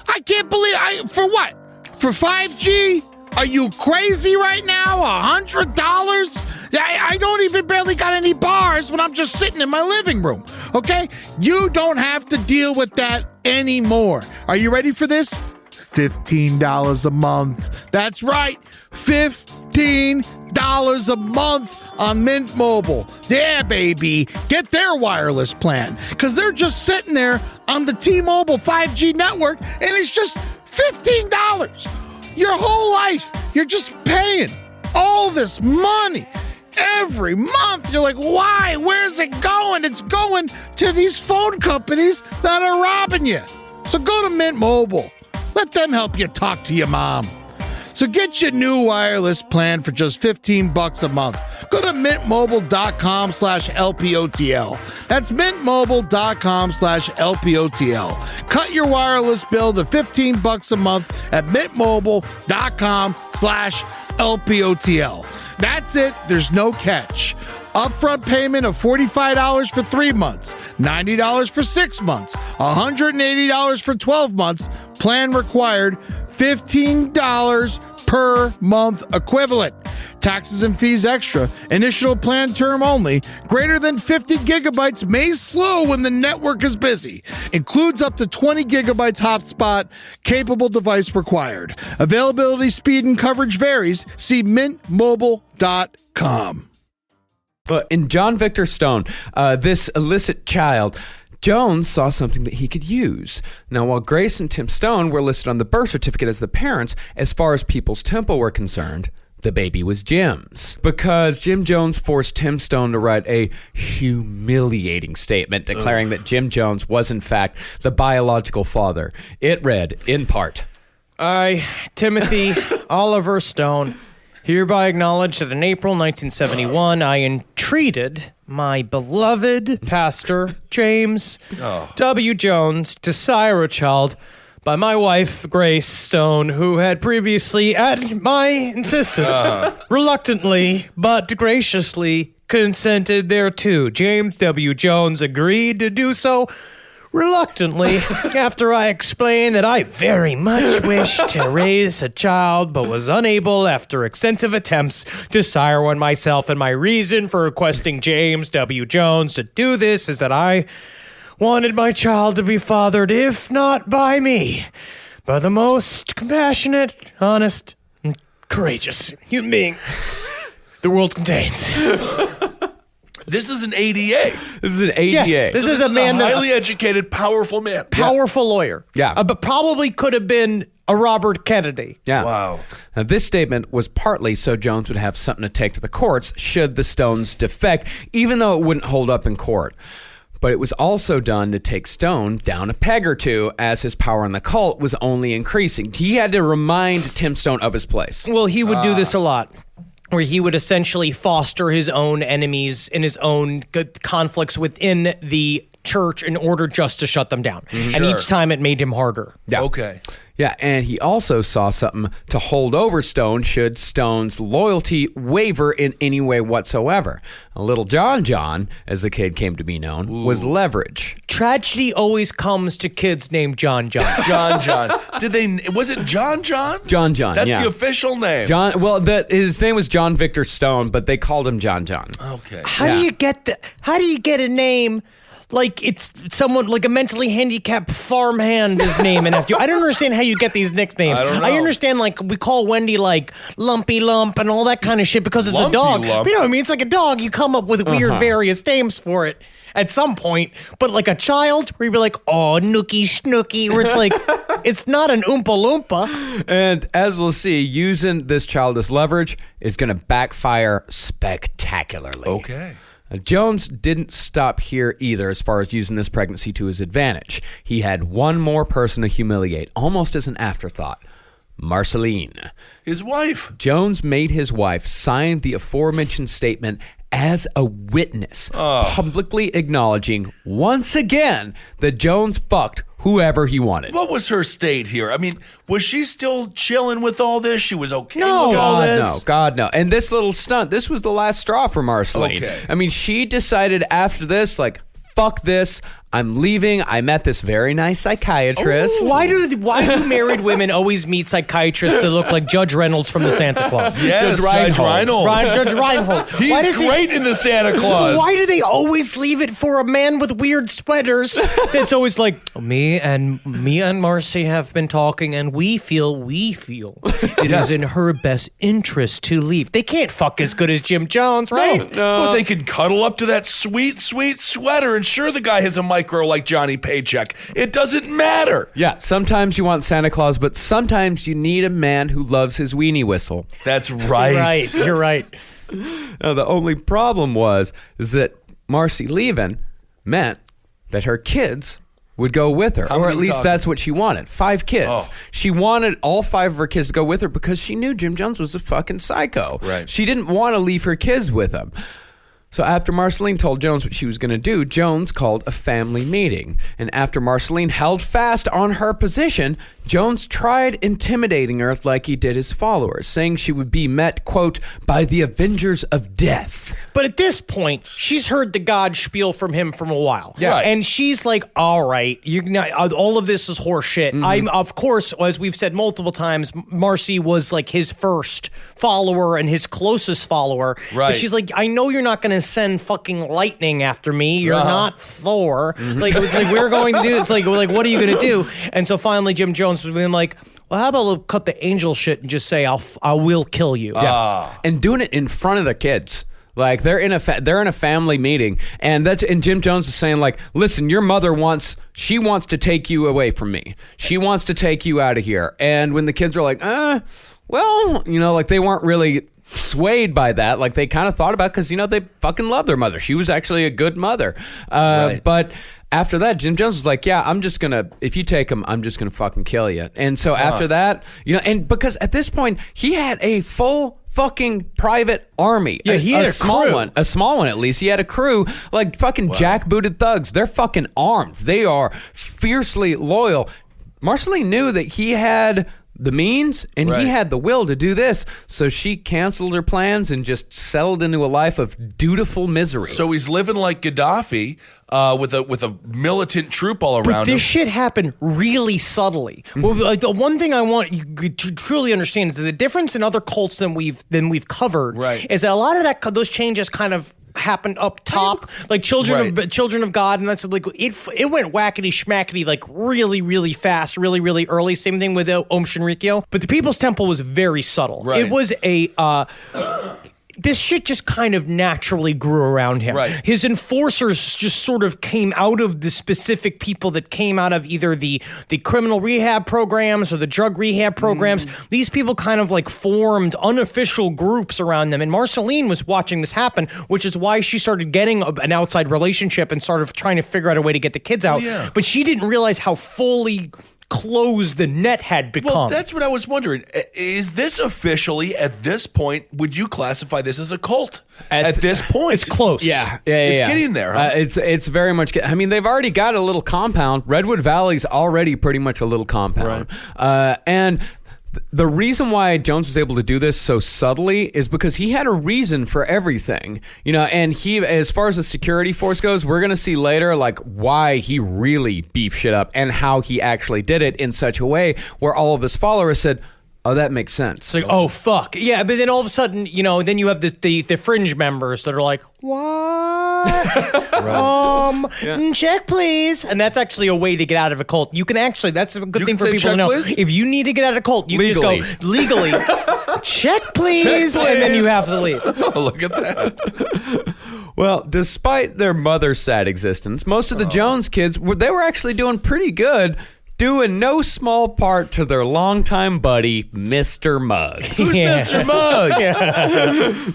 I can't believe for what? For 5G? Are you crazy right now? $100? I don't even barely got any bars when I'm just sitting in my living room, okay? You don't have to deal with that anymore. Are you ready for this? $15 a month. That's right, $15 a month on Mint Mobile. Yeah, baby. Get their wireless plan, because they're just sitting there on the T-Mobile 5G network, and it's just $15. Your whole life, you're just paying all this money every month. You're like, why? Where's it going? It's going to these phone companies that are robbing you. So go to Mint Mobile. Let them help you talk to your mom. So get your new wireless plan for just $15 a month. Go to mintmobile.com/LPOTL. That's mintmobile.com/LPOTL. Cut your wireless bill to $15 a month at mintmobile.com/LPOTL. That's it. There's no catch. Upfront payment of $45 for 3 months, $90 for 6 months, $180 for 12 months. Plan required, $15 per month equivalent. Taxes and fees extra. Initial plan term only. Greater than 50 gigabytes may slow when the network is busy. Includes up to 20 gigabytes hotspot. Capable device required. Availability, speed, and coverage varies. See mintmobile.com. In John Victor Stone, this illicit child, Jones saw something that he could use. Now, while Grace and Tim Stone were listed on the birth certificate as the parents, as far as People's Temple were concerned, the baby was Jim's. Because Jim Jones forced Tim Stone to write a humiliating statement declaring that Jim Jones was, in fact, the biological father. It read, in part, I, Timothy Oliver Stone, hereby acknowledge that in April 1971, I entreated my beloved pastor, James W. Jones, to sire a child by my wife, Grace Stone, who had previously, at my insistence, reluctantly but graciously consented thereto. James W. Jones agreed to do so reluctantly after I explained that I very much wished to raise a child but was unable after extensive attempts to sire one myself, and my reason for requesting James W. Jones to do this is that I wanted my child to be fathered, if not by me, by the most compassionate, honest, and courageous human being the world contains. This is an ADA. This is an ADA. Yes, this is a man, highly educated, powerful man. Powerful lawyer. Yeah. But probably could have been a Robert Kennedy. Yeah. Wow. Now, this statement was partly so Jones would have something to take to the courts should the Stones defect, even though it wouldn't hold up in court. But it was also done to take Stone down a peg or two, as his power in the cult was only increasing. He had to remind Tim Stone of his place. Well, he would do this a lot, where he would essentially foster his own enemies and his own conflicts within the church in order just to shut them down. And each time it made him harder. Yeah. Okay. Yeah, and he also saw something to hold over Stone should Stone's loyalty waver in any way whatsoever. Little John, as the kid came to be known, was leverage. Tragedy always comes to kids named John. John. Was it John? John, That's yeah. the official name. John, well, his name was John Victor Stone, but they called him John. Okay. How do you get a name like it's someone like a mentally handicapped farmhand is naming after you. I don't understand how you get these nicknames. I don't know. I understand like we call Wendy like Lumpy Lump and all that kind of shit because it's Lumpy a dog. Lump? But you know what I mean? It's like a dog. You come up with weird various names for it at some point. But like a child where you'd be like, oh, Nookie Snooky, where it's like, it's not an Oompa Loompa. And as we'll see, using this child as leverage is going to backfire spectacularly. Okay. Jones didn't stop here either as far as using this pregnancy to his advantage. He had one more person to humiliate, almost as an afterthought. Marceline. His wife. Jones made his wife sign the aforementioned statement as a witness, publicly acknowledging once again that Jones fucked whoever he wanted. What was her state here? I mean, was she still chilling with all this? She was okay No. with all God, this? no. God, no. And this little stunt, this was the last straw for Marceline. Okay. I mean, she decided after this, like, fuck this. I'm leaving. I met this very nice psychiatrist. Why do married women always meet psychiatrists that look like Judge Reynolds from the Santa Claus? Yes, Judge Reinhold. Judge Reinhold. He's great in the Santa Claus. Why do they always leave it for a man with weird sweaters? That's always like, me and Marcy have been talking, and we feel it is in her best interest to leave. They can't fuck as good as Jim Jones, right? No. Well, they can cuddle up to that sweet, sweet sweater, and sure, the guy has a micro like Johnny Paycheck. It doesn't matter. Yeah, sometimes you want Santa Claus, but sometimes you need a man who loves his weenie whistle. That's right. You're right. Now, the only problem is that Marcy leaving meant that her kids would go with her, or at least that's what she wanted. 5 kids. Oh. She wanted all 5 of her kids to go with her because she knew Jim Jones was a fucking psycho. Right. She didn't want to leave her kids with him. So after Marceline told Jones what she was going to do, Jones called a family meeting. And after Marceline held fast on her position, Jones tried intimidating her like he did his followers, saying she would be met, quote, by the Avengers of Death. But at this point, she's heard the God spiel from him from a while. Yeah. Right. And she's like, all right, all of this is horse shit. I'm, of course, as we've said multiple times, Marcy was like his first follower and his closest follower. Right. But she's like, I know you're not going to send fucking lightning after me. You're not Thor. Like, it's like, we're going to do, it's like, what are you going to do? And so finally, Jim Jones was being like, well, how about we'll cut the angel shit and just say, I will kill you. Yeah. And doing it in front of the kids. Like they're in a family meeting, and Jim Jones is saying like, listen, your mother wants to take you away from me. She wants to take you out of here. And when the kids are like, well, like they weren't really swayed by that. Like they kind of thought about, because they fucking love their mother. She was actually a good mother. Right. But after that, Jim Jones was like, yeah, if you take him, I'm just gonna fucking kill you. And so after that, and because at this point he had a full fucking private army. Yeah, he had a small crew. one. A small one, at least. He had a crew, like fucking jackbooted thugs. They're fucking armed. They are fiercely loyal. Marceline knew that he had the means and he had the will to do this, so she canceled her plans and just settled into a life of dutiful misery. So he's living like Gaddafi with a militant troop all around But this him. shit happened really subtly. Well, like, the one thing I want you to truly understand is that the difference in other cults than we've covered is that a lot of those changes kind of happened up top, like children of God, and that's like it went whackety schmackety like really, really fast, really, really early. Same thing with Om Shinrikyo. But the People's Temple was very subtle. Right. It was this shit just kind of naturally grew around him. Right. His enforcers just sort of came out of the specific people that came out of either the criminal rehab programs or the drug rehab programs. These people kind of like formed unofficial groups around them. And Marceline was watching this happen, which is why she started getting an outside relationship and started trying to figure out a way to get the kids out. Yeah. But she didn't realize how fully closed the net had become. Well, that's what I was wondering. Is this officially, at this point, would you classify this as a cult? At this point? It's close. Yeah. It's getting there, huh? It's very much. I mean, they've already got a little compound. Redwood Valley's already pretty much a little compound, and the reason why Jones was able to do this so subtly is because he had a reason for everything, and he, as far as the security force goes, we're going to see later, like, why he really beefed shit up and how he actually did it in such a way where all of his followers said, Oh, that makes sense. It's like, oh, fuck. Yeah, but then all of a sudden, then you have the fringe members that are like, what? Check, please. And that's actually a way to get out of a cult. You can actually, that's a good thing for people to know. Please? If you need to get out of a cult, you can just go, legally, check, please. And then you have to leave. Oh, look at that. Well, despite their mother's sad existence, most of the Jones kids, they were actually doing pretty good, due in no small part to their longtime buddy, Mr. Muggs. Who's Mr. Muggs?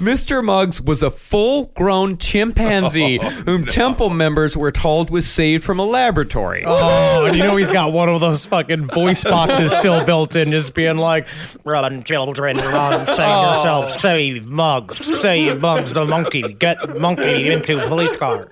Mr. Muggs was a full-grown chimpanzee whom temple members were told was saved from a laboratory. Oh, and he's got one of those fucking voice boxes still built in, just being like, run, children, run, save yourselves, save Muggs, the monkey, get monkey into police car.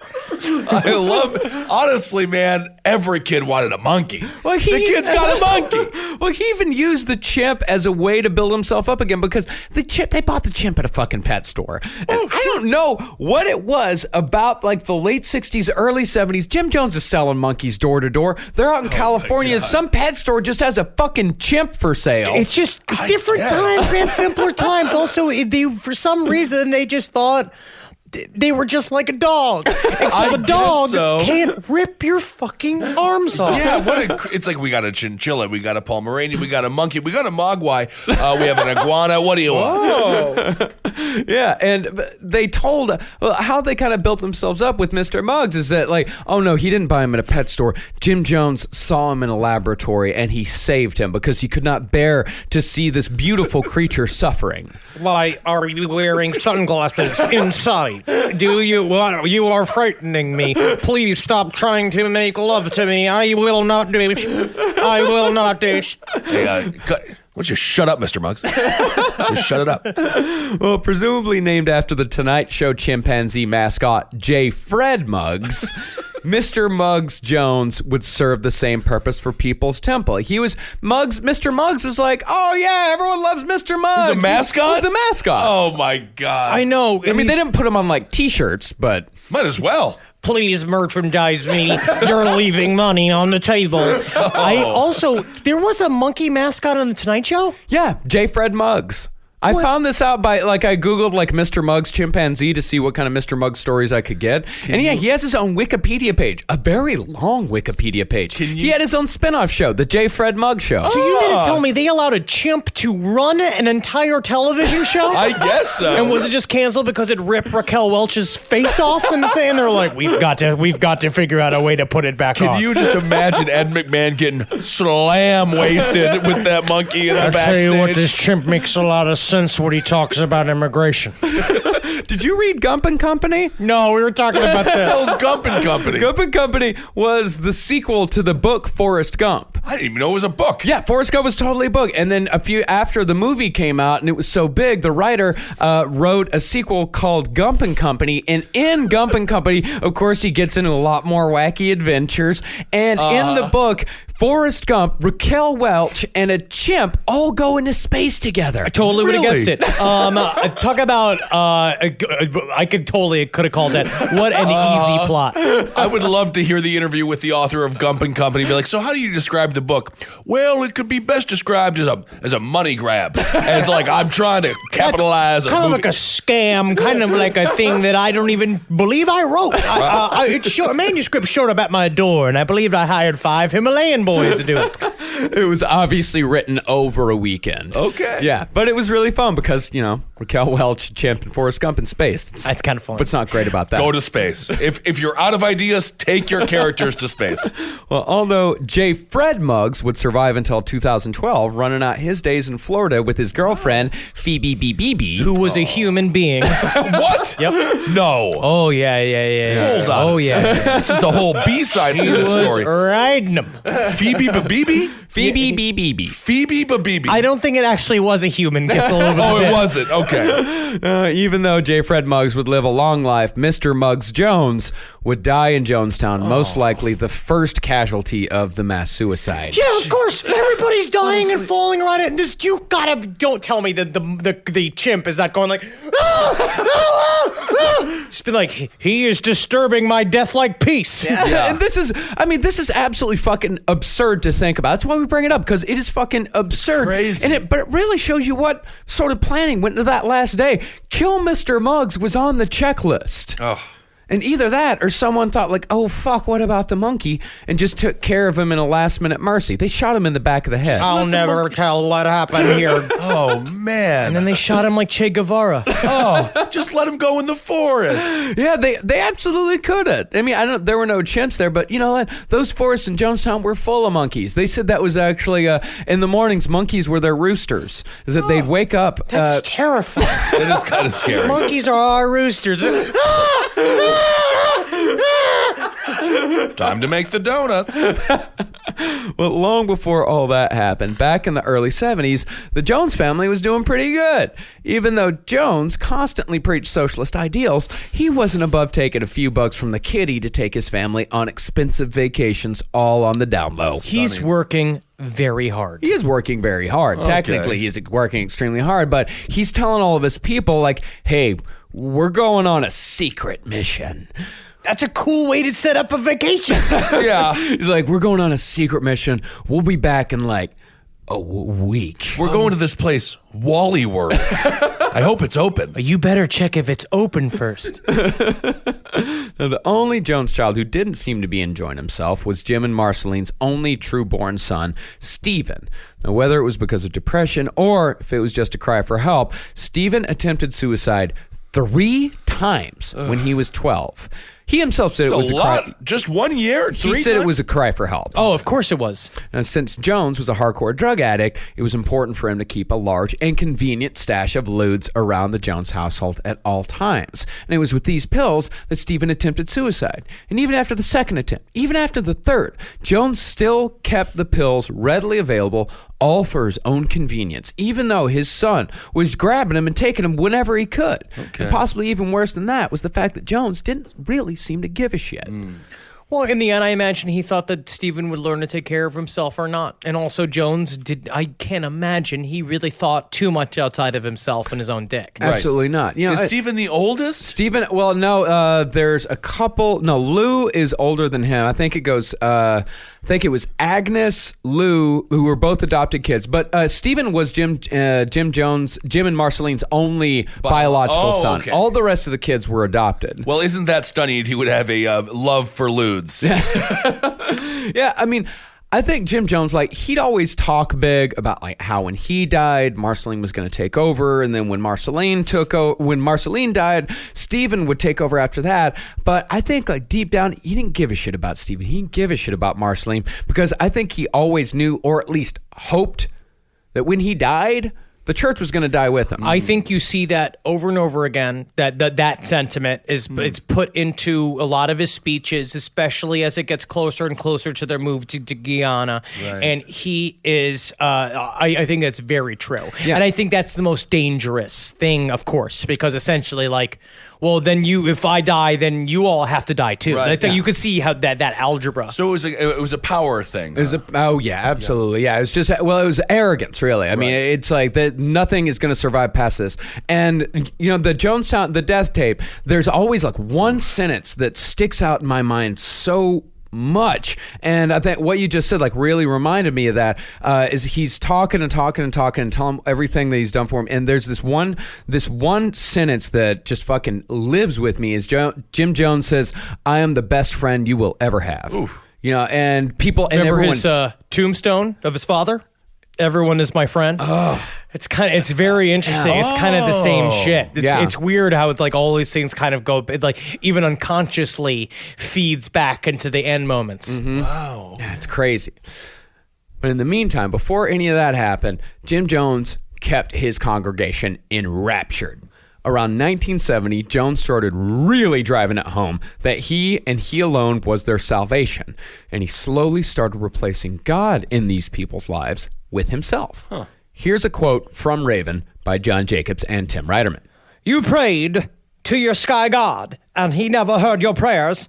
I love, honestly, man, every kid wanted a monkey. Well, the kid's got a monkey. Well, he even used the chimp as a way to build himself up again because they bought the chimp at a fucking pet store. And I don't know what it was about like the late 60s, early 70s. Jim Jones is selling monkeys door to door. They're out in California. Some pet store just has a fucking chimp for sale. It's just different times, man, simpler times. Also, for some reason, they just thought they were just like a dog. Except a dog can't rip your fucking arms off. Yeah, it's like we got a chinchilla, we got a Pomeranian, we got a monkey, we got a mogwai, we have an iguana. What do you want? Yeah, and they told how they kind of built themselves up with Mr. Muggs is that like, oh no, he didn't buy him at a pet store. Jim Jones saw him in a laboratory and he saved him because he could not bear to see this beautiful creature suffering. Why are you wearing sunglasses inside? You are frightening me. Please stop trying to make love to me. I will not do it. I will not do it. Hey, why don't you shut up, Mr. Muggs? Just shut it up. Well, presumably named after the Tonight Show chimpanzee mascot, J. Fred Muggs, Mr. Muggs Jones would serve the same purpose for People's Temple. Mr. Muggs was like, oh yeah, everyone loves Mr. Muggs. He's a mascot? He's the mascot. Oh my God. I know. I mean, they didn't put him on like t-shirts, but... Might as well. Please merchandise me. You're leaving money on the table. There was a monkey mascot on the Tonight Show? Yeah, J. Fred Muggs. I found this out by, I Googled, Mr. Muggs chimpanzee to see what kind of Mr. Muggs stories I could get. And yeah, he has his own Wikipedia page, a very long Wikipedia page. He had his own spinoff show, the J. Fred Muggs Show. So you mean to tell me they allowed a chimp to run an entire television show? I guess so. And was it just canceled because it ripped Raquel Welch's face off in the thing? They're like, we've got to figure out a way to put it back on. Can you just imagine Ed McMahon getting slam wasted with that monkey in the backstage? I tell you what, this chimp makes a lot of sense when he talks about immigration. Did you read Gump and Company? No, we were talking about this. What the hell's Gump and Company? Gump and Company was the sequel to the book Forrest Gump. I didn't even know it was a book. Yeah, Forrest Gump was totally a book. And then after the movie came out and it was so big, the writer wrote a sequel called Gump and Company. And in Gump and Company, of course, he gets into a lot more wacky adventures. And in the book, Forrest Gump, Raquel Welch, and a chimp all go into space together. I totally would have guessed it. Talk about, I could have called that. What an easy plot. I would love to hear the interview with the author of Gump and Company. Be like, so how do you describe the book? Well, it could be best described as a money grab. As like, I'm trying to capitalize kind of like a scam, kind of like a thing that I don't even believe I wrote. A manuscript showed up at my door, and I believed I hired 5 Himalayan boys to do it. It was obviously written over a weekend. Okay. Yeah, but it was really fun because, Raquel Welch, Chimp, and Forrest Gump in space. That's kind of fun. What's not great about that? Go to space. If you're out of ideas, take your characters to space. Well, although J. Fred Muggs would survive until 2012, running out his days in Florida with his girlfriend, Phoebe BBB. Who was a human being. What? Yep. No. Oh, yeah. Hold on. Oh, yeah. This is a whole B-side to this story. Riding him. Phoebe BBB? Phoebe BBB. Phoebe BBB. I don't think it actually was a human. Guess a little bit. Oh, it wasn't. Okay. Even though J. Fred Muggs would live a long life, Mr. Muggs Jones would die in Jonestown, most likely the first casualty of the mass suicide. Yeah, of course. Everybody's dying and falling around it. And don't tell me that the chimp is not going like, It's been like, he is disturbing my death-like peace. Yeah. And this is absolutely fucking absurd to think about. That's why we bring it up because it is fucking absurd. Crazy. But it really shows you what sort of planning went into that last day. Kill Mr. Muggs was on the checklist. Oh. And either that or someone thought like, oh, fuck, what about the monkey? And just took care of him in a last-minute mercy. They shot him in the back of the head. I'll never tell what happened here. Oh, man. And then they shot him like Che Guevara. Oh, just let him go in the forest. Yeah, they absolutely could have. I mean, there were no chimps there, but you know what? Those forests in Jonestown were full of monkeys. They said that was actually, in the mornings, monkeys were their roosters. Is that they'd wake up. That's terrifying. It is kind of scary. Monkeys are our roosters. Time to make the donuts. Well, long before all that happened, back in the early 70s, the Jones family was doing pretty good. Even though Jones constantly preached socialist ideals, he wasn't above taking a few bucks from the kitty to take his family on expensive vacations all on the down low. He's working very hard. He is working very hard. Okay. Technically, he's working extremely hard, but he's telling all of his people, like, hey, we're going on a secret mission. That's a cool way to set up a vacation. Yeah. He's like, we're going on a secret mission. We'll be back in like a week. We're going to this place, Wally World. I hope it's open. You better check if it's open first. Now, the only Jones child who didn't seem to be enjoying himself was Jim and Marceline's only true-born son, Stephen. Now, whether it was because of depression or if it was just a cry for help, Stephen attempted suicide 3 times when he was 12. He himself said it was a lot. cry. Just 1 year? He said it was a cry for help. Oh, of course it was. Now, since Jones was a hardcore drug addict, it was important for him to keep a large and convenient stash of lewds around the Jones household at all times. And it was with these pills that Stephen attempted suicide. And even after the second attempt, even after the third, Jones still kept the pills readily available, all for his own convenience, even though his son was grabbing him and taking him whenever he could. Okay. And possibly even worse than that was the fact that Jones didn't really seem to give a shit. Well, in the end, I imagine he thought that Stephen would learn to take care of himself or not. And also Jones I can't imagine he really thought too much outside of himself and his own dick. Absolutely not. You know, Is Stephen the oldest? Stephen, well, no, there's a couple. No, Lou is older than him. I think it goes, I think it was Agnes, Lou, who were both adopted kids. But Stephen was Jim and Marceline's only biological son. Okay. All the rest of the kids were adopted. Well, isn't that stunning? He would have a love for lewds. Yeah, I mean, I think Jim Jones, like, he'd always talk big about like how when he died, Marceline was going to take over, and then when Marceline died, Stephen would take over after that. But I think like deep down, he didn't give a shit about Stephen. He didn't give a shit about Marceline because I think he always knew, or at least hoped, that when he died, the church was going to die with him. I think you see that over and over again. That sentiment is it's put into a lot of his speeches, especially as it gets closer and closer to their move to Guyana. Right. And he is. I think that's very true. Yeah. And I think that's the most dangerous thing, of course, because essentially, like, well, then if I die, then you all have to die too. Right. You could see how that algebra. So it was a power thing. Absolutely. Yeah. It was just, well, it was arrogance, really. I mean, it's like that nothing is going to survive past this. And, you know, the Jonestown, the death tape, there's always like one sentence that sticks out in my mind so much. And I think what you just said like really reminded me of that, is he's talking and telling him everything that he's done for him. And there's this one sentence that just fucking lives with me is Jim Jones says, "I am the best friend you will ever have." Oof. You know, and people and Remember everyone, his tombstone of his father? Everyone is my friend. Oh. It's very interesting. It's kind of the same shit. It's weird how it's like all these things kind of go, it like even unconsciously feeds back into the end moments. Mm-hmm. Wow. Yeah, it's crazy. But in the meantime, before any of that happened, Jim Jones kept his congregation enraptured. Around 1970, Jones started really driving it home that he and he alone was their salvation. And he slowly started replacing God in these people's lives with himself. Huh. Here's a quote from Raven by John Jacobs and Tim Reiterman. "You prayed to your sky god, and he never heard your prayers.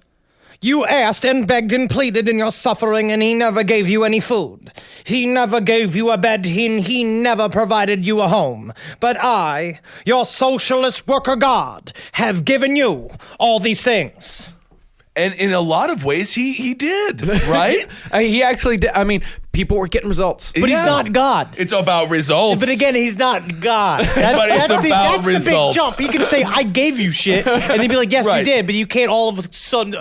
You asked and begged and pleaded in your suffering, and he never gave you any food. He never gave you a bed, he never provided you a home. But I, your socialist worker god, have given you all these things." And in a lot of ways, he did, right? He actually did. I mean, people were getting results. But he's not God. It's about results. But again, he's not God. But it's about that's the big results. jump. He can say, I gave you shit, and they'd be like, yes, Right. you did, but you can't all of a sudden.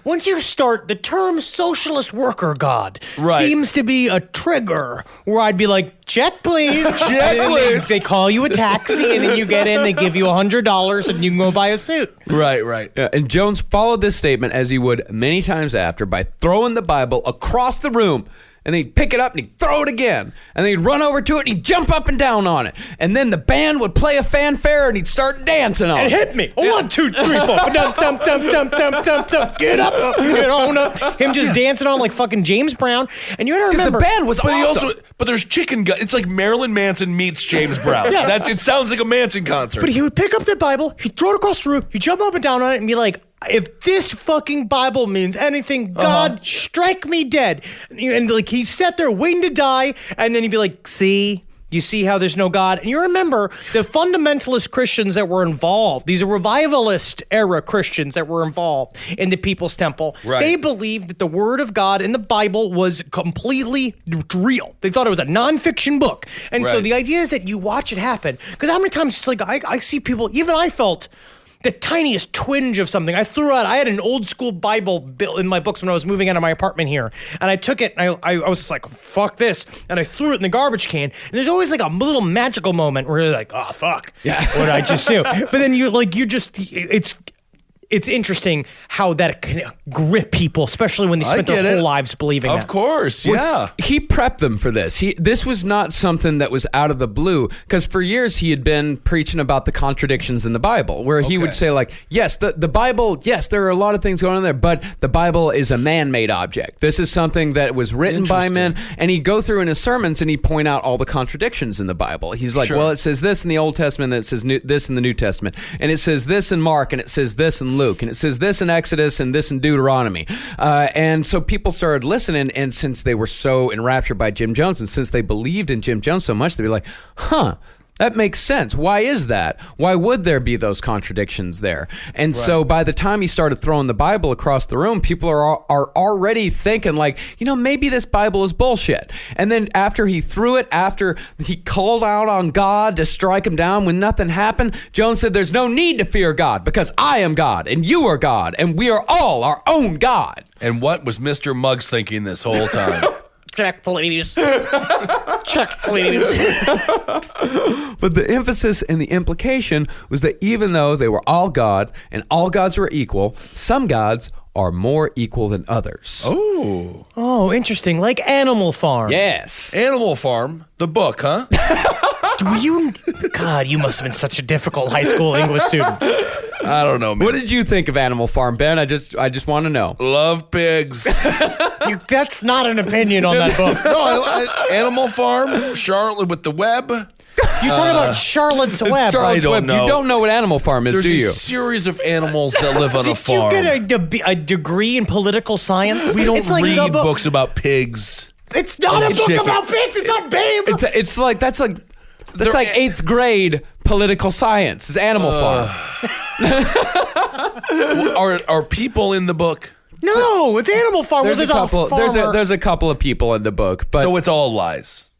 Once you start, the term socialist worker God Right. seems to be a trigger where I'd be like, check, please. Check, And then please. They call you a taxi, and then you get in, they give you $100, and you can go buy a suit. Right. Yeah, and Jones followed this statement as he would many times after by throwing the Bible across the room. And then he'd pick it up and he'd throw it again. And then he'd run over to it and he'd jump up and down on it. And then the band would play a fanfare and he'd start dancing on And it. hit me. 1, 2, 3, 4. Dum, dum, dum, dum, dum, dum, dum. Get up, get on up. Him just dancing on like fucking James Brown. And you gotta Because remember, the band was But awesome. but there's chicken gut. It's like Marilyn Manson meets James Brown. Yes. It sounds like a Manson concert. but he would pick up the Bible, he'd throw it across the room, he'd jump up and down on it and be like, if this fucking Bible means anything, God, strike me dead. And like he sat there waiting to die, and then he'd be like, see? You see how there's no God? And you remember the fundamentalist Christians that were involved, these are revivalist era Christians that were involved in the People's Temple. Right. They believed that the Word of God in the Bible was completely real. They thought it was a nonfiction book. And so Right. the idea is that you watch it happen. Because how many times it's like I see people, even I felt the tiniest twinge of something. I had an old school Bible built in my books when I was moving out of my apartment here. And I took it and I was just like, fuck this. And I threw it in the garbage can. And there's always like a little magical moment where you're like, oh, fuck. Yeah. What did I just do? But then it's interesting how that can grip people, especially when they spent their whole lives believing Of that. course, yeah. He prepped them for this. This was not something that was out of the blue, because for years he had been preaching about the contradictions in the Bible, where he would say like, yes, the Bible, yes, there are a lot of things going on there, but the Bible is a man-made object. This is something that was written by men, and he'd go through in his sermons and he'd point out all the contradictions in the Bible. He's like, well, it says this in the Old Testament, and it says this in the New Testament, and it says this in Mark, and it says this in Luke, and it says this in Exodus and this in Deuteronomy. And so people started listening, and since they were so enraptured by Jim Jones, and since they believed in Jim Jones so much, they'd be like, that makes sense. Why is that? Why would there be those contradictions there? And so by the time he started throwing the Bible across the room, people are already thinking like, maybe this Bible is bullshit. And then after he threw it, after he called out on God to strike him down when nothing happened, Jones said, there's no need to fear God because I am God and you are God and we are all our own God. And what was Mr. Muggs thinking this whole time? Check, please. Check, please. But the emphasis and the implication was that even though they were all God and all gods were equal, some gods are more equal than others. Oh, interesting. Like Animal Farm. Yes. Animal Farm, the book, huh? God, you must have been such a difficult high school English student. I don't know, man. What did you think of Animal Farm, Ben? I just want to know. Love pigs. That's not an opinion on that book. No, Animal Farm, Charlotte with the web. You're talking about Charlotte's Web. I don't know. You don't know what Animal Farm is, There's do you? a series of animals that live on a farm. Did you get a degree in political science? We don't It's like read the book. books about pigs. It's not a book chicken. about pigs. It's not Babe. It's like that's like 8th grade political science. It's Animal Farm. Are people in the book? No, it's Animal Farm. There's a couple. There's a couple of people in the book, but So it's all lies.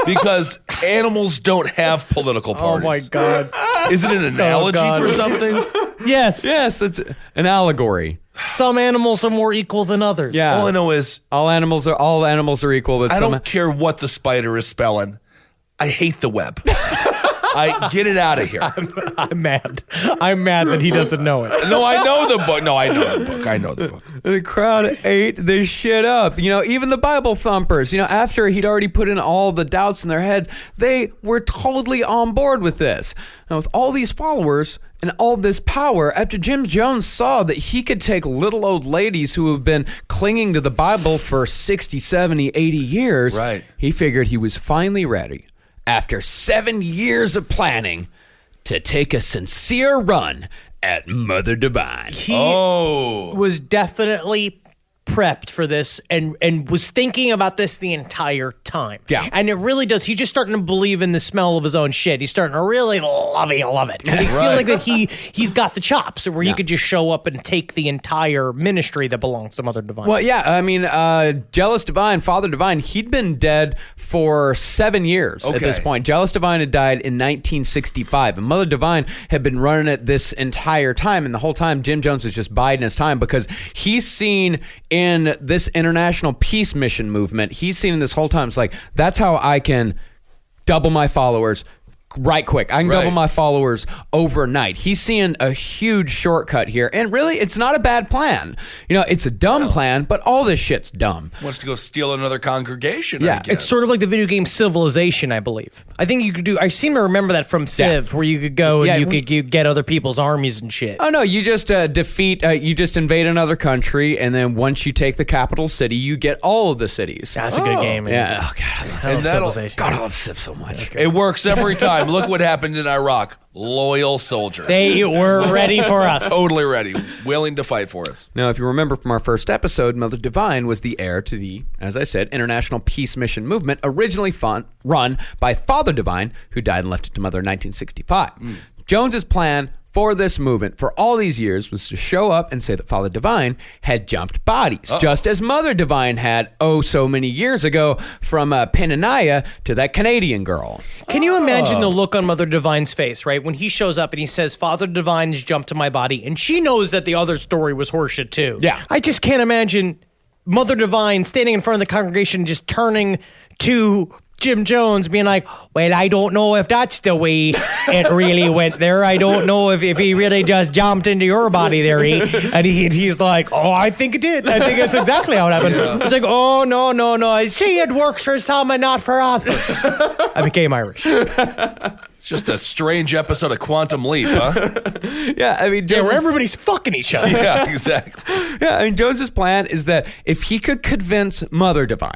Because animals don't have political Oh parties. my God. Is it an analogy God. for something? Yes. yes, it's an allegory. Some animals are more equal than others. Yeah. All I know is All animals are equal, but I some. don't care what the spider is spelling. I hate the web. I get it out of here. I'm mad. I'm mad that he doesn't know it. No, I know the book. No, I know the book. I know the book. The crowd ate this shit up. Even the Bible thumpers, after he'd already put in all the doubts in their heads, they were totally on board with this. Now, with all these followers and all this power, after Jim Jones saw that he could take little old ladies who have been clinging to the Bible for 60, 70, 80 years, Right. he figured he was finally ready, after 7 years of planning, to take a sincere run at Mother Divine. He was definitely prepped for this and was thinking about this the entire time. Yeah. And it really does. He's just starting to believe in the smell of his own shit. He's starting to really love it. And I feel like that he's got the chops where he could just show up and take the entire ministry that belongs to Mother Divine. Well, yeah, I mean, Jealous Divine, Father Divine, he'd been dead for 7 years at this point. Jealous Divine had died in 1965, and Mother Divine had been running it this entire time, and the whole time Jim Jones is just biding his time because he's seen in this international peace mission movement, he's seen in this whole time, it's like, that's how I can double my followers right quick. I can double my followers overnight. He's seeing a huge shortcut here, and really, it's not a bad plan. You know, it's a dumb plan, but all this shit's dumb. Wants to go steal another congregation. Yeah, I guess. It's sort of like the video game Civilization, I believe. I think you could do. I seem to remember that from Civ, where you could go and you could get other people's armies and shit. Oh no, you just you just invade another country, and then once you take the capital city, you get all of the cities. That's a good game. Man. Yeah. Oh god, I love Civilization. God, I love Civ so much. It works every time. Look what happened in Iraq. Loyal soldiers. They were ready for us. Totally ready. Willing to fight for us. Now, if you remember from our first episode, Mother Divine was the heir to the, as I said, International Peace Mission movement, originally run by Father Divine, who died and left it to Mother in 1965. Jones's plan for this movement for all these years was to show up and say that Father Divine had jumped bodies, just as Mother Divine had so many years ago from Penania to that Canadian girl. Can you imagine the look on Mother Divine's face, right? When he shows up and he says, Father Divine's jumped to my body, and she knows that the other story was horseshit too. Yeah. I just can't imagine Mother Divine standing in front of the congregation just turning to Jim Jones being like, well, I don't know if that's the way it really went there. I don't know if he really just jumped into your body there. And he's like, oh, I think it did. I think that's exactly how it happened. It's like, oh, no. See, it works for some and not for others. I became Irish. It's just a strange episode of Quantum Leap, huh? Yeah, I mean, where everybody's fucking each other. Yeah, exactly. Yeah, I mean, Jones's plan is that if he could convince Mother Divine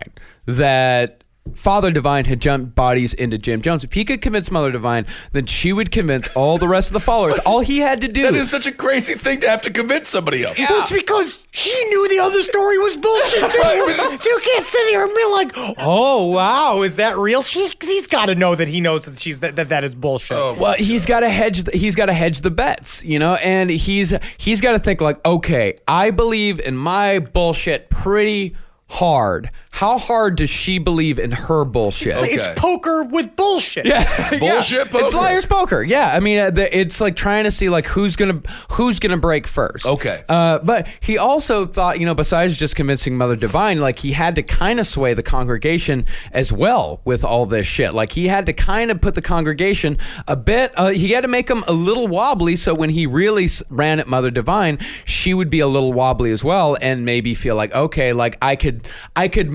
that Father Divine had jumped bodies into Jim Jones, if he could convince Mother Divine, then she would convince all the rest of the followers. All he had to do. That is such a crazy thing to have to convince somebody of. Yeah. Well, it's because she knew the other story was bullshit too. So you can't sit here and be like, oh wow, is that real? He's got to know that he knows that that is bullshit. Oh, well, he's got to hedge. He's got to hedge the bets, you know, and he's got to think like, okay, I believe in my bullshit pretty hard. How hard does she believe in her bullshit? It's poker with bullshit. Yeah, bullshit poker. It's liar's poker. Yeah, I mean, it's like trying to see like who's gonna break first. Okay. But he also thought, you know, besides just convincing Mother Divine, like he had to kind of sway the congregation as well with all this shit. Like he had to kind of put the congregation a bit. He had to make them a little wobbly, so when he really ran at Mother Divine, she would be a little wobbly as well, and maybe feel like, okay, like I could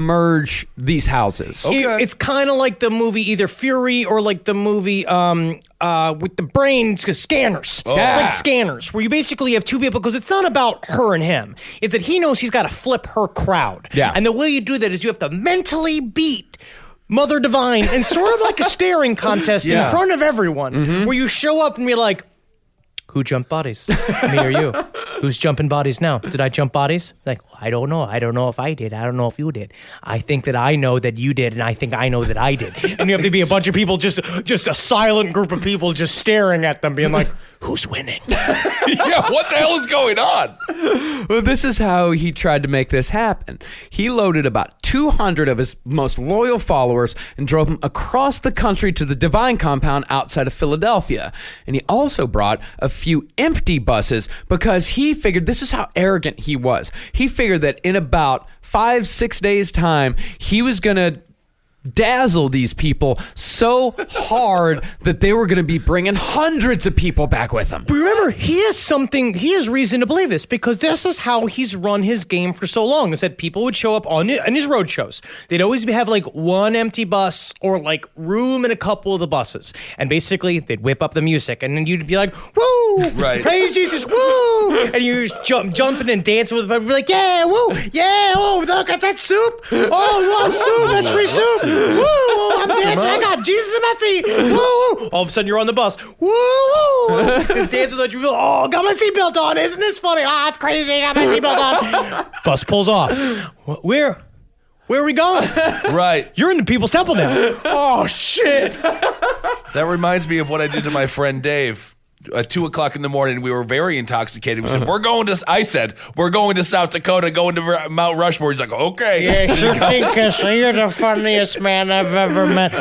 merge these houses. Okay. It's kind of like the movie either Fury or like the movie with the brain scanners. Oh. It's like Scanners, where you basically have two people, because it's not about her and him. It's that he knows he's got to flip her crowd. Yeah. And the way you do that is you have to mentally beat Mother Divine in sort of like a staring contest in front of everyone, where you show up and be like, who jumped bodies? Me or you? Who's jumping bodies now? Did I jump bodies? Like, well, I don't know. I don't know if I did. I don't know if you did. I think that I know that you did, and I think I know that I did. And you have to be a bunch of people, just a silent group of people just staring at them, being like, who's winning? Yeah, what the hell is going on? Well, this is how he tried to make this happen. He loaded about 200 of his most loyal followers and drove them across the country to the Divine compound outside of Philadelphia. And he also brought a few empty buses because he figured, this is how arrogant he was. He figured that in about 5-6 days' time, he was going to dazzle these people so hard that they were going to be bringing hundreds of people back with him. But remember, he has reason to believe this, because this is how he's run his game for so long, is that people would show up on his road shows. They'd always have like one empty bus or like room in a couple of the buses. And basically they'd whip up the music and then you'd be like, woo, right. Praise Jesus, woo. And you're jumping and dancing with them. Be like, yeah, woo, yeah, oh, look at that soup. Oh, wow, soup, that's free soup. Woo! I'm dancing. I got Jesus in my feet. Woo! All of a sudden, you're on the bus. Woo! This dance without you. Oh, got my seatbelt on. Isn't this funny? Ah, it's crazy. Got my seatbelt on. Bus pulls off. Where are we going? Right. You're in the People's Temple now. Oh, shit. That reminds me of what I did to my friend Dave. At 2 o'clock in the morning, we were very intoxicated. We said, we're going to South Dakota, going to Mount Rushmore. He's like, okay. Yes, you think you're the funniest man I've ever met.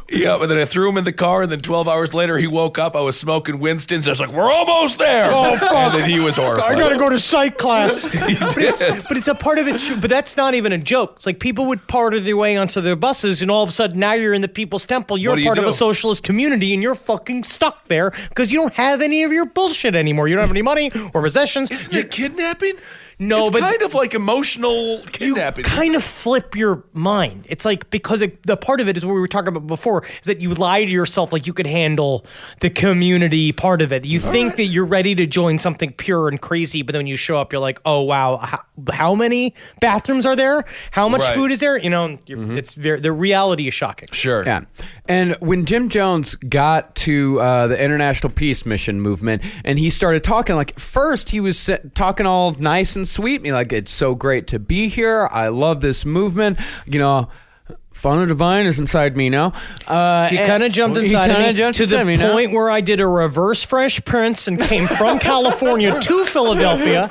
Yeah, but then I threw him in the car, and then 12 hours later, he woke up. I was smoking Winston's. I was like, we're almost there. Oh, fuck. And then he was horrified. I got to go to psych class. But But it's a part of it, but that's not even a joke. It's like people would part of their way onto their buses, and all of a sudden, now you're in the People's Temple. You're What do you part of do? a socialist community, and you're fucking stuck there because you don't have any of your bullshit anymore. You don't have any money or possessions. Isn't it kidnapping? No, it's but kind of like emotional kidnapping. You kind of flip your mind. It's like because the part of it is what we were talking about before is that you lie to yourself like you could handle the community part of it. You think that you're ready to join something pure and crazy, but then when you show up, you're like, oh wow, how many bathrooms are there? How much food is there? You know, it's the reality is shocking. Sure. Yeah. And when Jim Jones got to the International Peace Mission movement and he started talking, like first he was talking all nice and sweet, me like, it's so great to be here. I love this movement. You know, Father Divine is inside me now. He kind of jumped inside of me to the point where I did a reverse Fresh Prince and came from California to Philadelphia.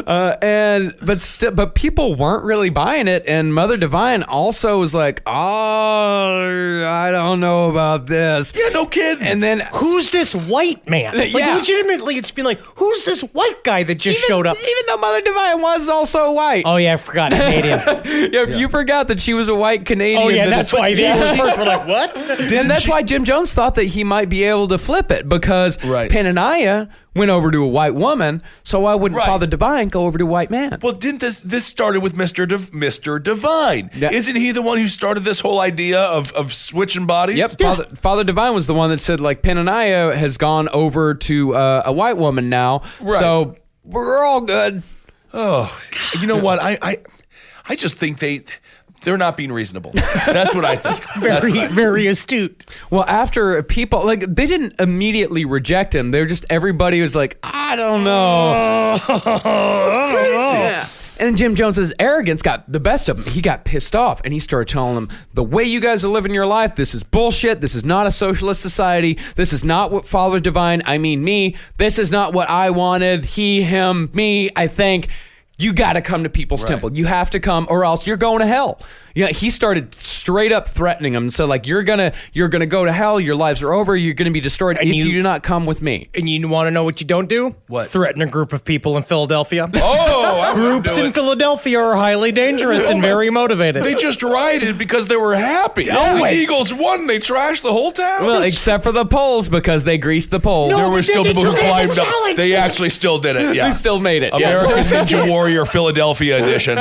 But people weren't really buying it, and Mother Divine also was like, "Oh, I don't know about this." Yeah, no kidding. And then who's this white man? Like, legitimately, it's been like, who's this white guy that just showed up? Even though Mother Divine was also white. Oh yeah, I forgot Canadian. You forgot that she was a white Canadian. Oh yeah, that's why the first were like, what? And that's why Jim Jones thought that he might be able to flip it because Penaniah went over to a white woman, so why wouldn't Father Divine go over to a white man? Well, didn't this started with Mr. Divine? Yeah. Isn't he the one who started this whole idea of switching bodies? Yep. Yeah. Father Divine was the one that said, like, Penaniah has gone over to a white woman now, so we're all good. Oh, you know what? I just think they're not being reasonable. That's what I think. Very astute. Well, after people, like, they didn't immediately reject him. They were just, everybody was like, I don't know. That's crazy. Yeah. And Jim Jones's arrogance got the best of him. He got pissed off, and he started telling them, the way you guys are living your life, this is bullshit. This is not a socialist society. This is not what Father Divine, I mean me. This is not what I wanted. He, him, me, I think. You got to come to People's Temple. You have to come, or else you're going to hell. Yeah, he started straight up threatening him. So, like, you're gonna go to hell. Your lives are over. You're gonna be destroyed if you do not come with me. And you want to know what you don't do? What? Threaten a group of people in Philadelphia. Oh, groups in Philadelphia are highly dangerous and very motivated. They just rioted because they were happy. Oh, the Eagles won. They trashed the whole town. Well, except for the polls, because they greased the polls. There were still people who climbed up. They actually still did it. Yeah, they still made it. American Ninja Warrior Philadelphia edition.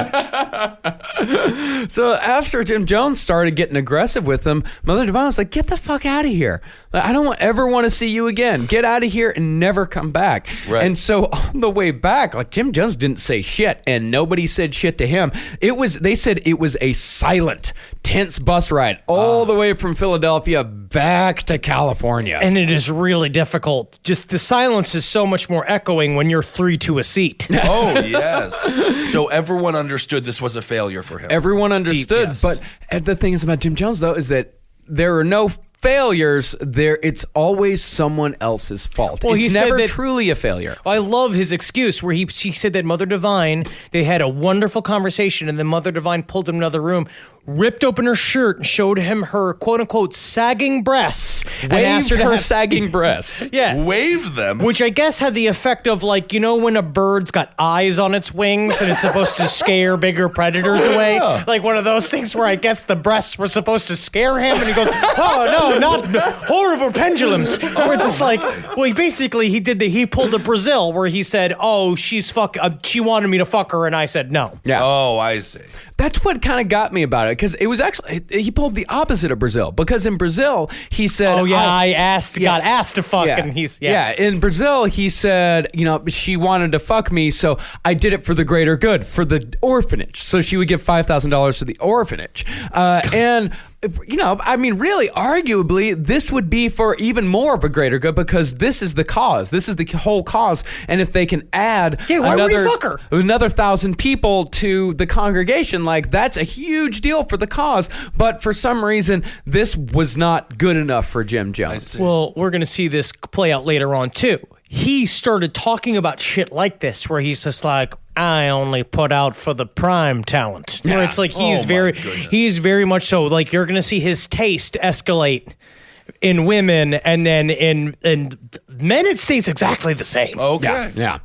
So after Jim Jones started getting aggressive with him, Mother Divine was like, get the fuck out of here. I don't ever want to see you again. Get out of here and never come back. Right. And so on the way back, like, Jim Jones didn't say shit, and nobody said shit to him. They said it was a silent, tense bus ride all the way from Philadelphia back to California. And it is really difficult. Just the silence is so much more echoing when you're 3 to a seat. Oh, yes. So everyone understood this was a failure for him. Everyone understood. Yes. But the thing is about Jim Jones, though, is that there are no failures. It's always someone else's fault. Well, he it's said never that- truly a failure. I love his excuse where she said that Mother Divine, they had a wonderful conversation, and then Mother Divine pulled him in another room, ripped open her shirt, and showed him her quote-unquote sagging breasts. And asked Waved her to her have- sagging breasts. Yeah. Waved them. Which I guess had the effect of, like, you know when a bird's got eyes on its wings and it's supposed to scare bigger predators away? Like one of those things where I guess the breasts were supposed to scare him, and he goes, oh, no, not horrible pendulums. Where it's just like, well, he pulled a Brazil where he said, oh, she wanted me to fuck her, and I said no. Yeah. Oh, I see. That's what kind of got me about it. because it was actually, he pulled the opposite of Brazil. Because in Brazil, he said, I got asked to fuck, yeah. and he's in Brazil, he said, she wanted to fuck me, so I did it for the greater good, for the orphanage. So she would give $5,000 to the orphanage. Really, arguably, this would be for even more of a greater good because this is the cause. This is the whole cause. And if they can add another 1,000 people to the congregation, that's a huge deal for the cause. But for some reason, this was not good enough for Jim Jones. Well, we're going to see this play out later on, too. He started talking about shit like this, where he's just like, I only put out for the prime talent. Yeah. Where it's like he's very much so, you're going to see his taste escalate in women, and then in men it stays exactly the same. Okay. Yeah.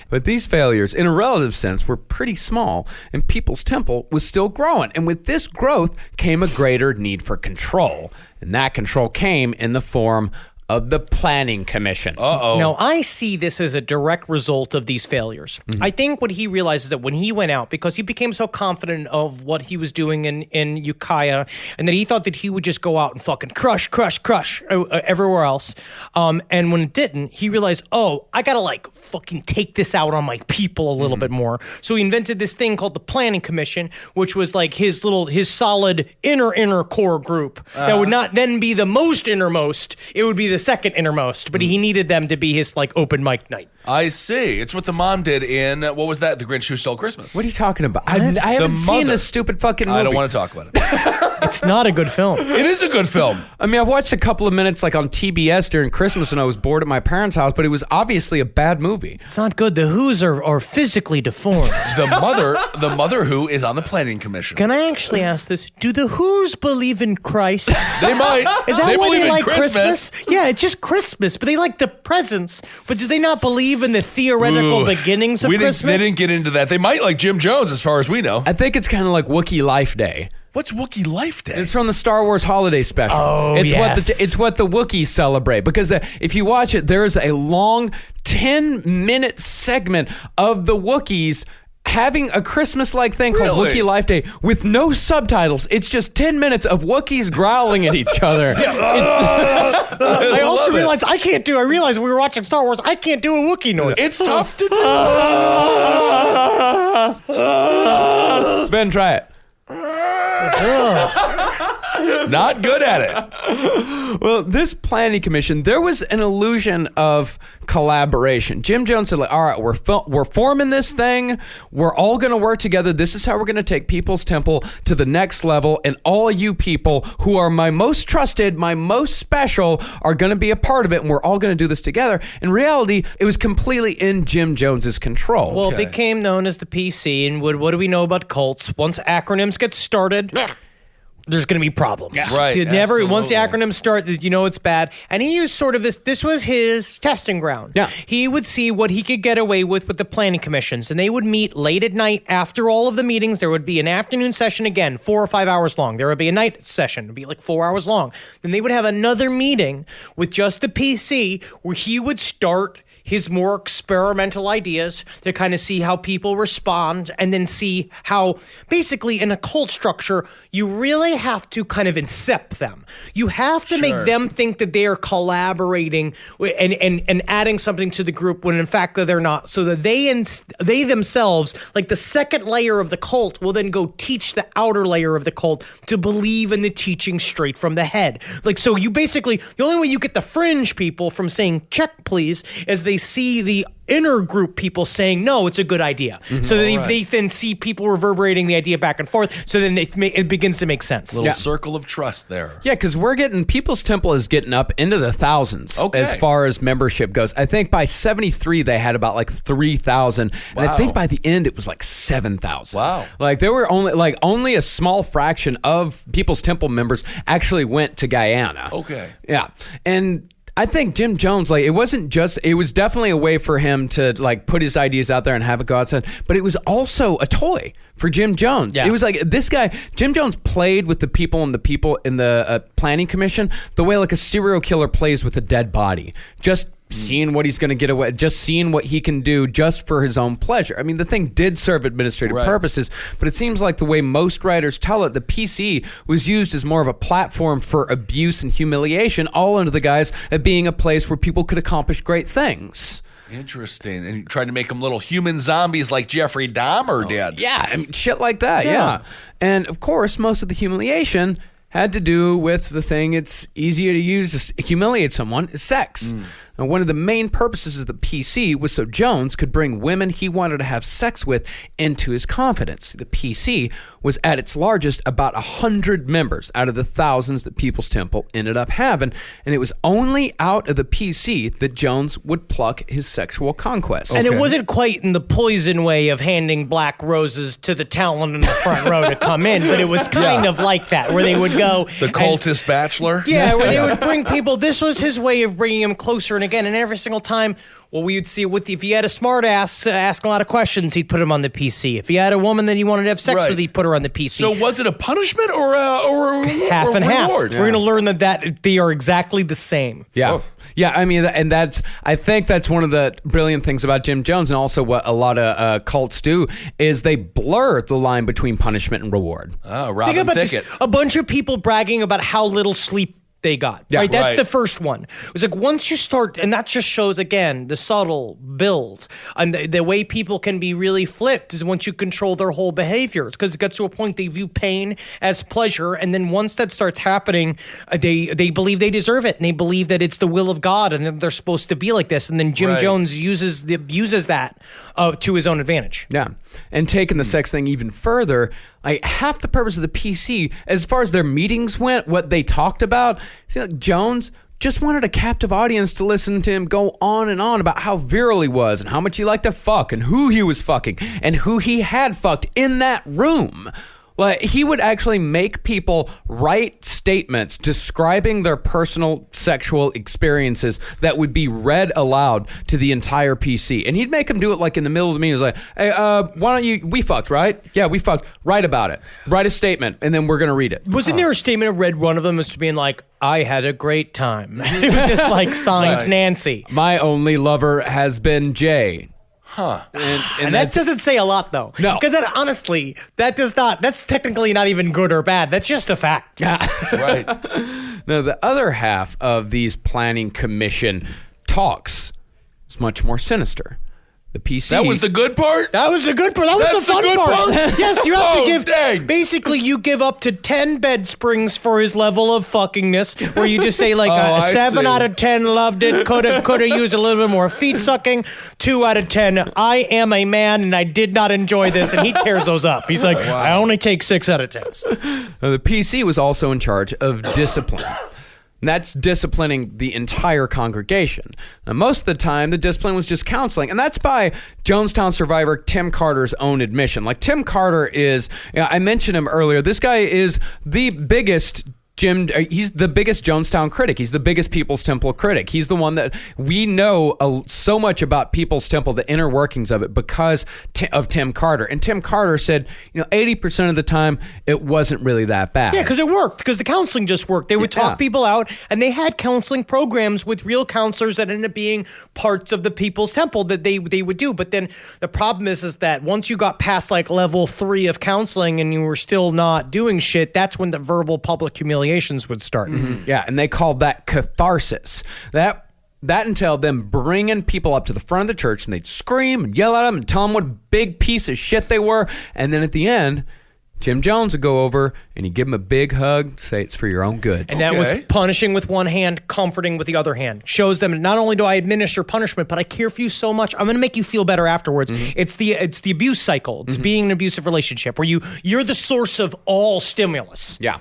But these failures, in a relative sense, were pretty small, and People's Temple was still growing. And with this growth came a greater need for control. And that control came in the form of the Planning Commission. Now, I see this as a direct result of these failures. Mm-hmm. I think what he realized is that when he went out, because he became so confident of what he was doing in Ukiah, and that he thought that he would just go out and fucking crush everywhere else. And when it didn't, he realized, I gotta fucking take this out on my people a little bit more. So he invented this thing called the Planning Commission, which was his solid inner core group that would not then be the most innermost. It would be the second innermost, but he needed them to be his open mic night. I see. It's what the mom did in, what was that? The Grinch Who Stole Christmas. What are you talking about? I haven't seen this stupid fucking movie. I don't want to talk about it. It's not a good film. It is a good film. I mean, I've watched a couple of minutes on TBS during Christmas when I was bored at my parents' house, but it was obviously a bad movie. It's not good. The Who's are physically deformed. The mother Who is on the Planning Commission. Can I actually ask this? Do the Who's believe in Christ? They might. Is that they why believe they in like Christmas? Yeah, it's just Christmas, but they like the presents. But do they not believe in the theoretical beginnings of Christmas? They didn't get into that. They might like Jim Jones, as far as we know. I think it's kind of like Wookiee Life Day. What's Wookiee Life Day? It's from the Star Wars Holiday Special. It's what the Wookiees celebrate. Because if you watch it, there is a long 10-minute segment of the Wookiees having a Christmas-like thing called Wookiee Life Day with no subtitles. It's just 10 minutes of Wookiees growling at each other. I also realized I realized we were watching Star Wars, I can't do a Wookiee noise. It's tough to do. Ben, try it. Not good at it. Well, this Planning Commission, there was an illusion of collaboration. Jim Jones said, all right, we're forming this thing. We're all going to work together. This is how we're going to take People's Temple to the next level. And all you people who are my most trusted, my most special, are going to be a part of it. And we're all going to do this together. In reality, it was completely in Jim Jones's control. Well, it became known as the PC. And what do we know about cults? Once acronyms get started, there's going to be problems. Yeah. Right. Once the acronyms start, it's bad. And he used sort of this was his testing ground. Yeah. He would see what he could get away with the planning commissions. And they would meet late at night after all of the meetings. There would be an afternoon session again, 4 or 5 hours long. There would be a night session. It would be 4 hours long. Then they would have another meeting with just the PC where he would start his more experimental ideas to kind of see how people respond, and then see how basically in a cult structure, you really have to kind of incept them. You have to make them think that they are collaborating and adding something to the group when in fact they're not. So that they themselves, like the second layer of the cult, will then go teach the outer layer of the cult to believe in the teaching straight from the head. So you basically, the only way you get the fringe people from saying check please is they see the inner group people saying no, it's a good idea. Mm-hmm. So they then see people reverberating the idea back and forth. So then it begins to make sense. Little circle of trust there. Yeah, because People's Temple is getting up into the thousands as far as membership goes. I think by 73 they had about 3,000, and I think by the end it was 7,000. Wow! There were only a small fraction of People's Temple members actually went to Guyana. Okay. Yeah, and I think Jim Jones, it was definitely a way for him to put his ideas out there and have it go outside, but it was also a toy for Jim Jones. Yeah. It was this guy, Jim Jones, played with the people in the Planning Commission the way a serial killer plays with a dead body. Just seeing what he's going to get away, just seeing what he can do just for his own pleasure. I mean, the thing did serve administrative purposes, but it seems like the way most writers tell it, the PC was used as more of a platform for abuse and humiliation, all under the guise of being a place where people could accomplish great things. Interesting. And tried to make them little human zombies like Jeffrey Dahmer did. Yeah, I mean, shit like that, yeah. And, of course, most of the humiliation had to do with the thing it's easier to use to humiliate someone is sex. And one of the main purposes of the PC was so Jones could bring women he wanted to have sex with into his confidence. The PC was at its largest about 100 members out of the thousands that People's Temple ended up having, and it was only out of the PC that Jones would pluck his sexual conquests. And it wasn't quite in the poison way of handing black roses to the talent in the front row to come in, but it was kind of like that, where they would go... The cultist bachelor? Yeah, where they would bring people... This was his way of bringing them closer, and again, and every single time... Well, we would see if he had a smart ass asking a lot of questions, he'd put him on the PC. If he had a woman that he wanted to have sex with, he'd put her on the PC. So was it a punishment or half and half? Reward? We're going to learn that they are exactly the same. Yeah. Oh. Yeah, I mean, and I think that's one of the brilliant things about Jim Jones, and also what a lot of cults do, is they blur the line between punishment and reward. Oh, Robin Thicke. A bunch of people bragging about how little sleep they got. Yeah, right? That's the first one. It was like once you start, and that just shows again the subtle build and the way people can be really flipped is once you control their whole behavior. It's because it gets to a point they view pain as pleasure, and then once that starts happening, they believe they deserve it, and they believe that it's the will of God, and that they're supposed to be like this. And then Jim Jones uses that to his own advantage. Yeah, and taking the sex thing even further. Like half the purpose of the PC, as far as their meetings went, what they talked about, Jones just wanted a captive audience to listen to him go on and on about how virile he was and how much he liked to fuck and who he was fucking and who he had fucked in that room. Like, he would actually make people write statements describing their personal sexual experiences that would be read aloud to the entire PC. And he'd make them do it like in the middle of the meeting. He was like, hey, why don't we fucked, right? Yeah, we fucked. Write about it. Write a statement, and then we're going to read it. Wasn't there a statement I read one of them as being like, I had a great time. It was just like signed Nancy. My only lover has been Jay. Huh. And that doesn't say a lot, though. No. Because honestly, that's technically not even good or bad. That's just a fact. Right. Now, the other half of these planning commission talks is much more sinister. The PC. That was the good part? That was the good part. That was the fun part. Yes, you have to give. Dang. Basically, you give up to 10 bed springs for his level of fuckingness, where you just say like a 7 out of 10 loved it, coulda used a little bit more feet sucking. 2 out of 10, I am a man and I did not enjoy this, and he tears those up. He's like, I only take 6 out of 10s. Now, the PC was also in charge of discipline. And that's disciplining the entire congregation. Now, most of the time, the discipline was just counseling. And that's by Jonestown survivor Tim Carter's own admission. Like, Tim Carter is, I mentioned him earlier, this guy is the biggest he's the biggest Jonestown critic. He's the biggest People's Temple critic. He's the one that we know so much about People's Temple, the inner workings of it, because of Tim Carter. And Tim Carter said, 80% of the time, it wasn't really that bad. Yeah, because it worked, because the counseling just worked. They would talk people out, and they had counseling programs with real counselors that ended up being parts of the People's Temple that they would do. But then the problem is that once you got past like level 3 of counseling and you were still not doing shit, that's when the verbal public humiliation would start. Mm-hmm. Yeah, and they called that catharsis. That entailed them bringing people up to the front of the church, and they'd scream and yell at them and tell them what a big piece of shit they were. And then at the end, Jim Jones would go over and he'd give him a big hug, say it's for your own good. And that was punishing with one hand, comforting with the other hand. Shows them not only do I administer punishment, but I care for you so much, I'm going to make you feel better afterwards. Mm-hmm. It's the abuse cycle. It's being in an abusive relationship where you're the source of all stimulus. Yeah.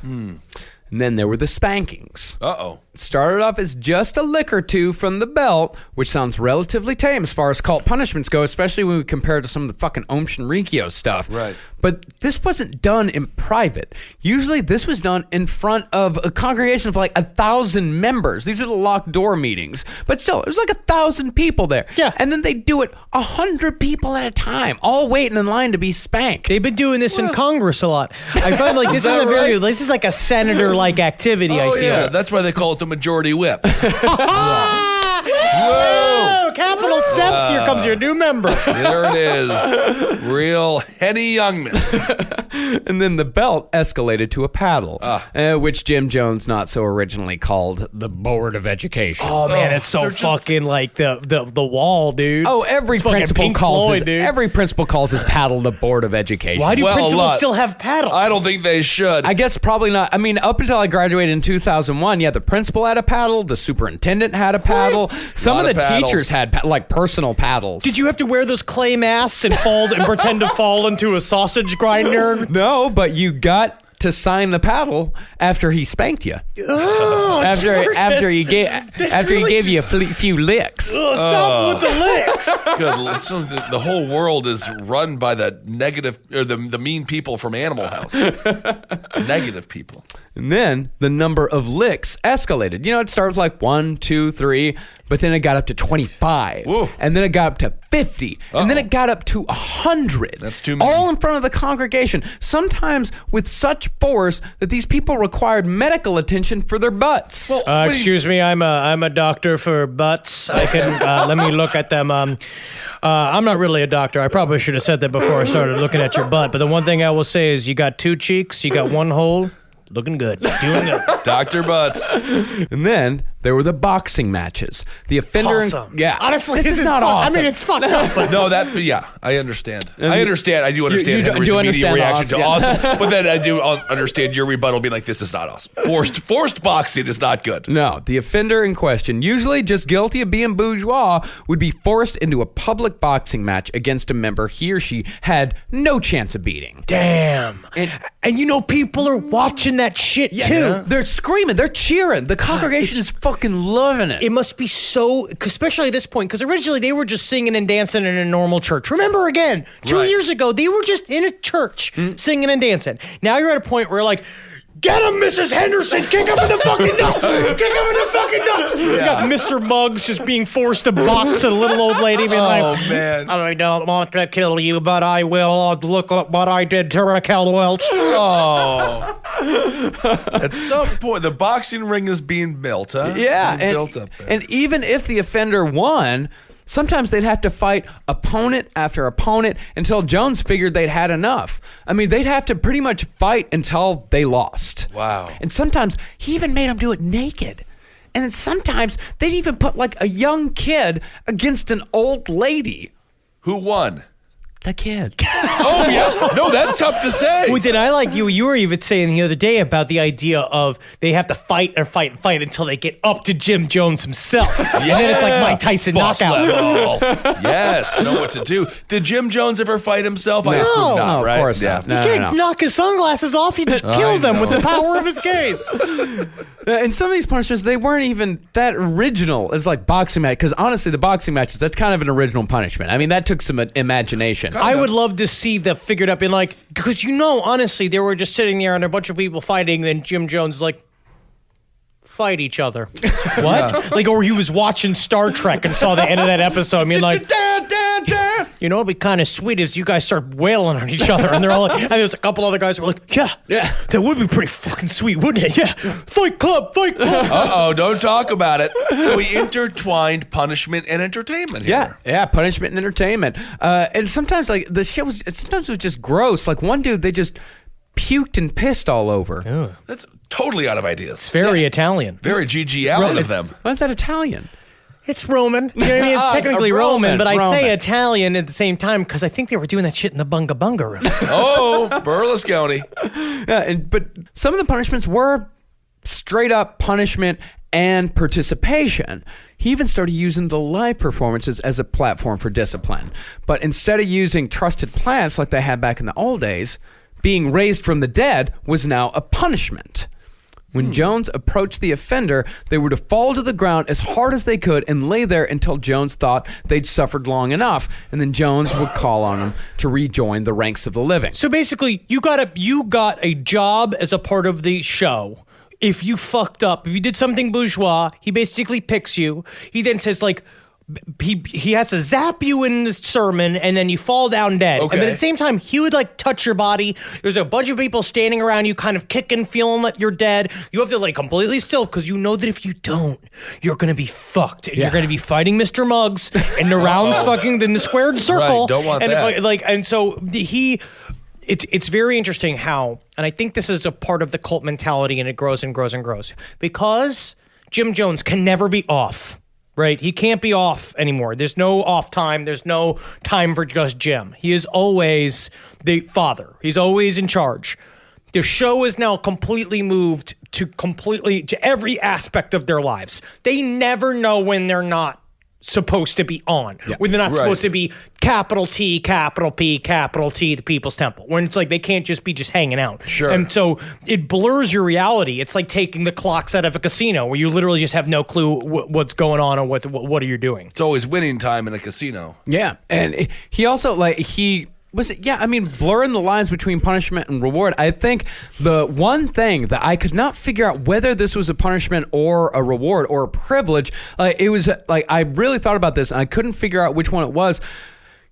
And then there were the spankings. Uh-oh. It started off as just a lick or two from the belt, which sounds relatively tame as far as cult punishments go, especially when we compare it to some of the fucking Om Shinrikyo stuff. Right. But this wasn't done in private. Usually this was done in front of a congregation of like 1,000 members. These are the locked door meetings. But still, it was like 1,000 people there. Yeah. And then they do it 100 people at a time, all waiting in line to be spanked. They've been doing this in Congress a lot. I find like this is like a senator-like activity, I feel. Yeah, that's why they call it the majority whip. Whoa! Capitol steps. Here comes your new member. There it is. Real Henny Youngman. And then the belt escalated to a paddle, which Jim Jones not so originally called the Board of Education. Oh man, it's so fucking like the wall, dude. Oh, every It's fucking principal Pink calls Floyd, his, dude. every principal calls his paddle the Board of Education. Why do Well, a principals lot. still have paddles? I don't think they should. I guess probably not. I mean, up until I graduated in 2001, yeah, the principal had a paddle, the superintendent had a paddle. Some of Lot the of paddles. teachers had like personal paddles. Did you have to wear those clay masks and fall and pretend to fall into a sausage grinder? No, but you got to sign the paddle after he spanked you. Oh, after he gave you a few licks. Stop with the licks. Good. So the whole world is run by the negative or the mean people from Animal House. Negative people. And then the number of licks escalated. You know, it started with like 1, 2, 3, but then it got up to 25. Whoa. And then it got up to 50. And then it got up to 100. That's too many. All in front of the congregation. Sometimes with such force that these people required medical attention for their butts. Well, Excuse me, I'm a doctor for butts. I can let me look at them. I'm not really a doctor. I probably should have said that before I started looking at your butt. But the one thing I will say is, you got 2 cheeks, you got 1 hole. Looking good. Doing good. Dr. Butts. And then there were the boxing matches. The offender... Awesome. Yeah. Honestly, this is not awesome. I mean, it's fucked up. But No, I understand. I do understand you Henry's do immediate understand reaction to awesome, awesome, but then I do understand your rebuttal being like, this is not awesome. Forced boxing is not good. No, the offender in question, usually just guilty of being bourgeois, would be forced into a public boxing match against a member he or she had no chance of beating. damn. And you know, people are watching that shit too. They're screaming, they're cheering. The congregation is fucking loving it. It must be so, especially at this point, because originally they were just singing and dancing in a normal church. Remember again, 2 Right. years ago, they were just in a church singing and dancing. Now you're at a point where like, get him, Mrs. Henderson! Kick him in the fucking nuts! Kick him in the fucking nuts! You got Mr. Muggs just being forced to box a little old lady being Oh, man. I don't want to kill you, but I will. Look at what I did to Raquel Welch. Oh. At some point, the boxing ring is being built, huh? Yeah, Being built up there. and even if the offender won, sometimes they'd have to fight opponent after opponent until Jones figured they'd had enough. I mean, they'd have to pretty much fight until they lost. Wow. And sometimes he even made them do it naked. And then sometimes they'd even put like a young kid against an old lady. Who won? The kid. Oh, yeah. No, that's tough to say. Well, then I like you. You were even saying the other day about the idea of they have to fight and fight and fight until they get up to Jim Jones himself. And then it's like Mike Tyson Boss knockout. level. Yes, know what to do. Did Jim Jones ever fight himself? I assume not, No, of right? course Yeah. not. No, You can't knock his sunglasses off. You just kill them with the power of his gaze. And some of these punishments, they weren't even that original as like boxing match. Because honestly, the boxing matches, that's kind of an original punishment. I mean, that took some imagination. I would love to see the figured up in like, because you know, honestly, they were just sitting there and a bunch of people fighting. Then Jim Jones is like, fight each other. What? Like, or he was watching Star Trek and saw the end of that episode. I mean, like, you know, it'd be kind of sweet if you guys start wailing on each other. And they're all like, and there's a couple other guys who were like, yeah, that would be pretty fucking sweet, wouldn't it? Yeah, fight club. Uh-oh, don't talk about it. So we intertwined punishment and entertainment here. Yeah, punishment and entertainment. And sometimes, like, the shit was, sometimes it was just gross. Like, one dude, they just puked and pissed all over. That's totally out of ideas. It's very Italian. Very G.G. Allen of them. Why is that Italian? It's Roman. You know what I mean? It's technically a Roman, Roman, but I say Roman. Italian at the same time because I think they were doing that shit in the Bunga Bunga rooms. Oh, Berlusconi. Yeah, but some of the punishments were straight up punishment and participation. He even started using the live performances as a platform for discipline. But instead of using trusted plants like they had back in the old days, being raised from the dead was now a punishment. When Jones approached the offender, they were to fall to the ground as hard as they could and lay there until Jones thought they'd suffered long enough, and then Jones would call on them to rejoin the ranks of the living. So basically, you got a job as a part of the show. If you fucked up, if you did something bourgeois, he basically picks you. He then says like, he has to zap you in the sermon, and then you fall down dead. Okay. And then at the same time, he would like touch your body. There's a bunch of people standing around you, kind of kicking, feeling like you're dead. You have to like completely still because you know that if you don't, you're gonna be fucked. And you're gonna be fighting Mr. Muggs in the round fucking in the squared circle. Right, don't want and that. And so It's very interesting how, and I think this is a part of the cult mentality, and it grows and grows and grows because Jim Jones can never be off. Right? He can't be off anymore. There's no off time. There's no time for just Jim. He is always the father. He's always in charge. The show is now completely moved to every aspect of their lives. They never know when they're not supposed to be on. Yeah. When they're not supposed to be capital T, capital P, capital T, the People's Temple. When it's like they can't just be hanging out. Sure. And so it blurs your reality. It's like taking the clocks out of a casino where you literally just have no clue what's going on or what are you doing. It's always winning time in a casino. Yeah. And he also, blurring the lines between punishment and reward. I think the one thing that I could not figure out whether this was a punishment or a reward or a privilege, it was like, I really thought about this and I couldn't figure out which one it was.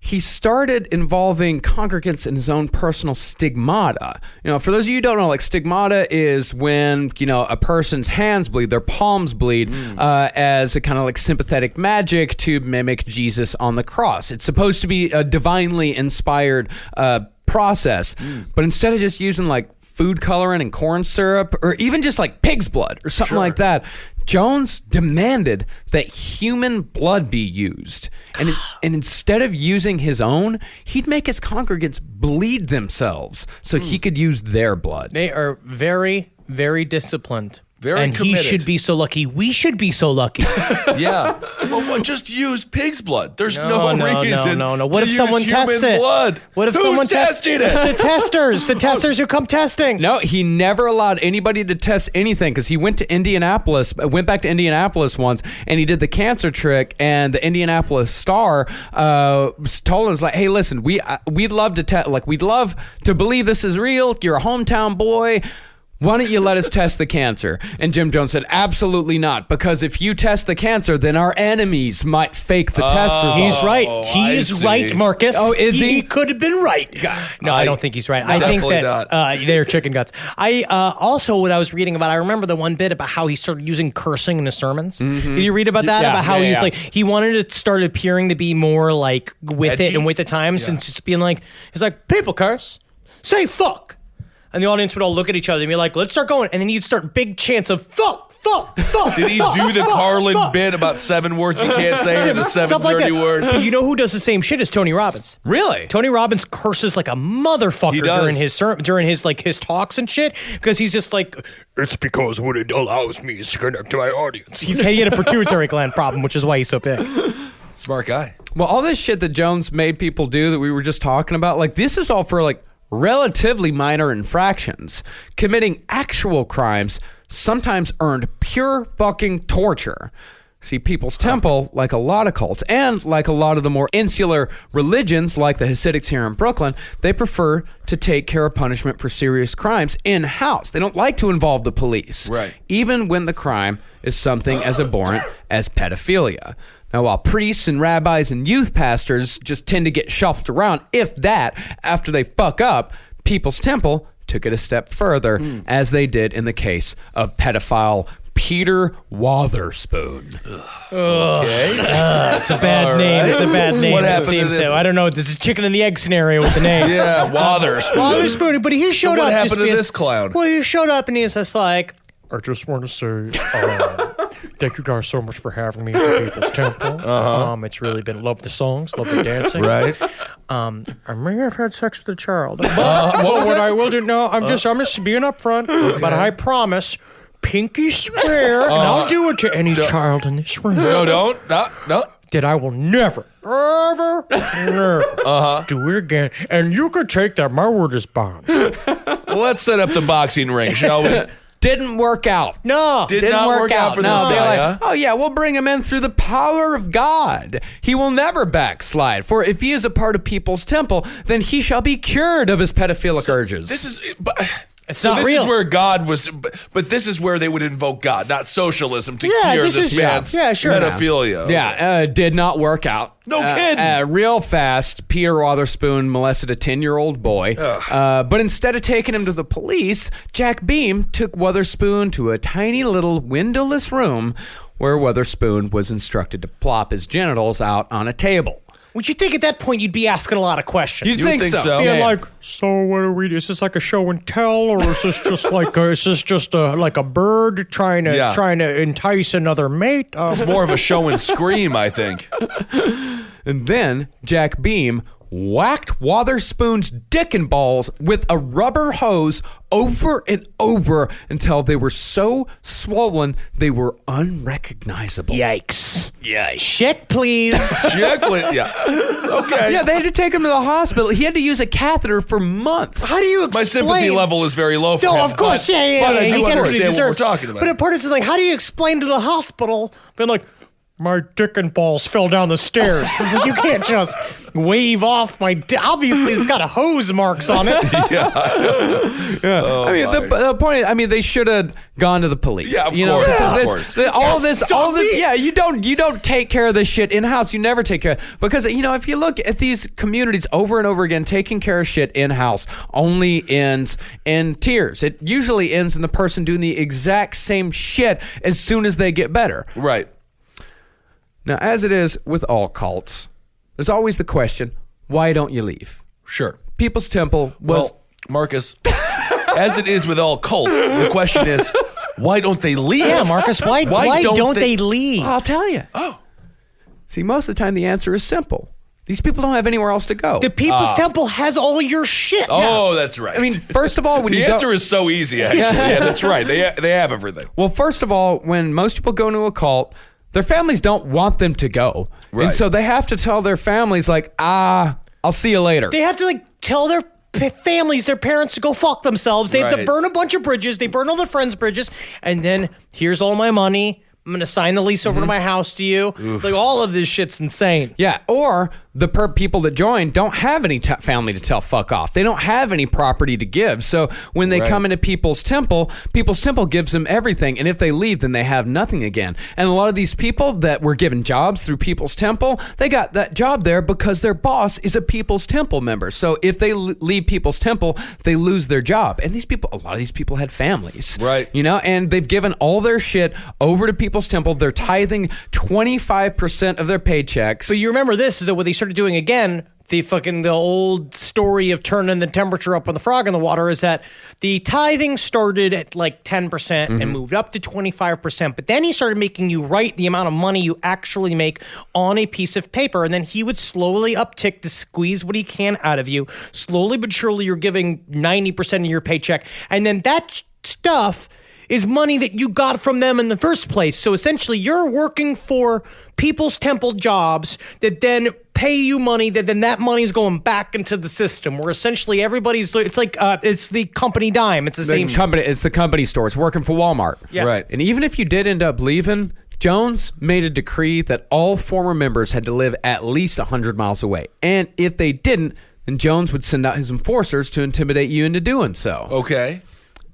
He started involving congregants in his own personal stigmata. For those of you who don't know, like stigmata is when, a person's hands bleed, their palms bleed as a kind of like sympathetic magic to mimic Jesus on the cross. It's supposed to be a divinely inspired process. But instead of just using like food coloring and corn syrup or even just like pig's blood or something like that, Jones demanded that human blood be used. And instead of using his own, he'd make his congregants bleed themselves so he could use their blood. They are very, very disciplined. And committed. He should be so lucky. We should be so lucky. Yeah. Well, just use pig's blood. There's no reason. No. What to if use someone tests human it? Blood? What if Who's someone testing it? The testers who come testing. No, he never allowed anybody to test anything because he went back to Indianapolis once, and he did the cancer trick, and the Indianapolis Star told us like, hey, listen, we'd love to test, like we'd love to believe this is real. You're a hometown boy. Why don't you let us test the cancer? And Jim Jones said, absolutely not, because if you test the cancer, then our enemies might fake the test results. He's right. He is right, Marcus. Oh, is he? He could have been right. No, I don't think he's right. I think that they're chicken guts. Also, what I was reading about, I remember the one bit about how he started using cursing in his sermons. Mm-hmm. Did you read about that? Yeah, about how he was like, he wanted to start appearing to be more like with edgy? it and with the times and just being like, he's like, people curse, say fuck. And the audience would all look at each other and be like, let's start going. And then you'd start big chants of fuck. Did he do the Carlin bit about 7 words you can't say or the 7 dirty words? You know who does the same shit as Tony Robbins? Really? Tony Robbins curses like a motherfucker during his talks and shit because he's just like, it's because what it allows me is to connect to my audience. He had a pituitary gland problem, which is why he's so big. Smart guy. Well, all this shit that Jones made people do that we were just talking about, like this is all for like relatively minor infractions. Committing actual crimes sometimes earned pure fucking torture. See, People's Temple, like a lot of cults, and like a lot of the more insular religions, like the Hasidics here in Brooklyn, they prefer to take care of punishment for serious crimes in-house. They don't like to involve the police. Right. Even when the crime is something as abhorrent as pedophilia. Now, while priests and rabbis and youth pastors just tend to get shuffled around, if that, after they fuck up, People's Temple took it a step further, as they did in the case of pedophile Peter Wotherspoon. Okay. It's a bad name. It's a bad name. What happened to this? I don't know. This is chicken and the egg scenario with the name. Yeah, Wotherspoon. But he showed up. What happened to this clown? Well, he showed up and he's just like, I just want to say, thank you guys so much for having me at People's Temple. It's really been, love the songs, love the dancing. Right. I may have had sex with a child. But what I will do, no, I'm just being upfront, but I promise, pinky swear, and I'll do it to any child in this room. No, don't. No. That I will never do it again. And you could take that. My word is bond. Well, let's set up the boxing ring, shall we? Didn't work out. No. Did not work out for this guy, they're like, huh? oh yeah, we'll bring him in through the power of God. He will never backslide. For if he is a part of People's Temple, then he shall be cured of his pedophilic urges. This is... But not this real. is where God was, but this is where they would invoke God, not socialism, to cure this man's pedophilia. Did not work out. No kidding. Real fast, Peter Wotherspoon molested a 10-year-old boy. But instead of taking him to the police, Jack Beam took Wotherspoon to a tiny little windowless room where Wotherspoon was instructed to plop his genitals out on a table. Would you think at that point you'd be asking a lot of questions? You'd think so. Being like, so what are we? Is this like a show and tell, or is this just like like a bird trying to entice another mate? It's more of a show and scream, I think. And then Jack Beam whacked Wotherspoon's dick and balls with a rubber hose over and over until they were so swollen they were unrecognizable. Yikes. Yeah. Shit, please. Yeah. Okay. Yeah, they had to take him to the hospital. He had to use a catheter for months. How do you explain? My sympathy level is very low for him. No, of course, but I do understand what we're talking about. But a part is like, how do you explain to the hospital, being like, my dick and balls fell down the stairs. It's like, you can't just wave off my dick. Obviously, it's got a hose marks on it. Oh, I mean, the point is, I mean, they should have gone to the police. Yeah, of course. All this. Yeah, you don't take care of this shit in house. You never take care of, because if you look at these communities over and over again, taking care of shit in house only ends in tears. It usually ends in the person doing the exact same shit as soon as they get better. Right. Now, as it is with all cults, there's always the question, why don't you leave? Sure. People's Temple was... Well, Marcus, as it is with all cults, the question is, why don't they leave? Yeah, Marcus, why don't they leave? I'll tell you. Oh. See, most of the time the answer is simple. These people don't have anywhere else to go. The People's Temple has all your shit. Oh, that's right. I mean, first of all, when the answer is so easy, actually. Yeah, that's right. They have everything. Well, first of all, when most people go into a cult, their families don't want them to go. Right. And so they have to tell their families, like, I'll see you later. They have to, tell their families, their parents, to go fuck themselves. They have to burn a bunch of bridges. They burn all their friends' bridges. And then, here's all my money. I'm going to sign the lease over to my house to you. Oof. Like, all of this shit's insane. Yeah, or the people that join don't have any family to tell fuck off. They don't have any property to give. So when they come into People's Temple gives them everything. And if they leave, then they have nothing again. And a lot of these people that were given jobs through People's Temple, they got that job there because their boss is a People's Temple member. So if they leave People's Temple, they lose their job. And a lot of these people had families. Right. And they've given all their shit over to People's Temple. They're tithing 25% of their paychecks. But you remember this, is that what they started doing again, the old story of turning the temperature up on the frog in the water, is that the tithing started at like 10% and moved up to 25%. But then he started making you write the amount of money you actually make on a piece of paper. And then he would slowly uptick to squeeze what he can out of you. Slowly but surely, you're giving 90% of your paycheck. And then that stuff is money that you got from them in the first place. So essentially, you're working for People's Temple jobs that then pay you money, that money is going back into the system, where essentially everybody's, it's like, it's the company dime. It's the same company. It's the company store. It's working for Walmart. Yeah. Right. And even if you did end up leaving, Jones made a decree that all former members had to live at least 100 miles away. And if they didn't, then Jones would send out his enforcers to intimidate you into doing so. Okay.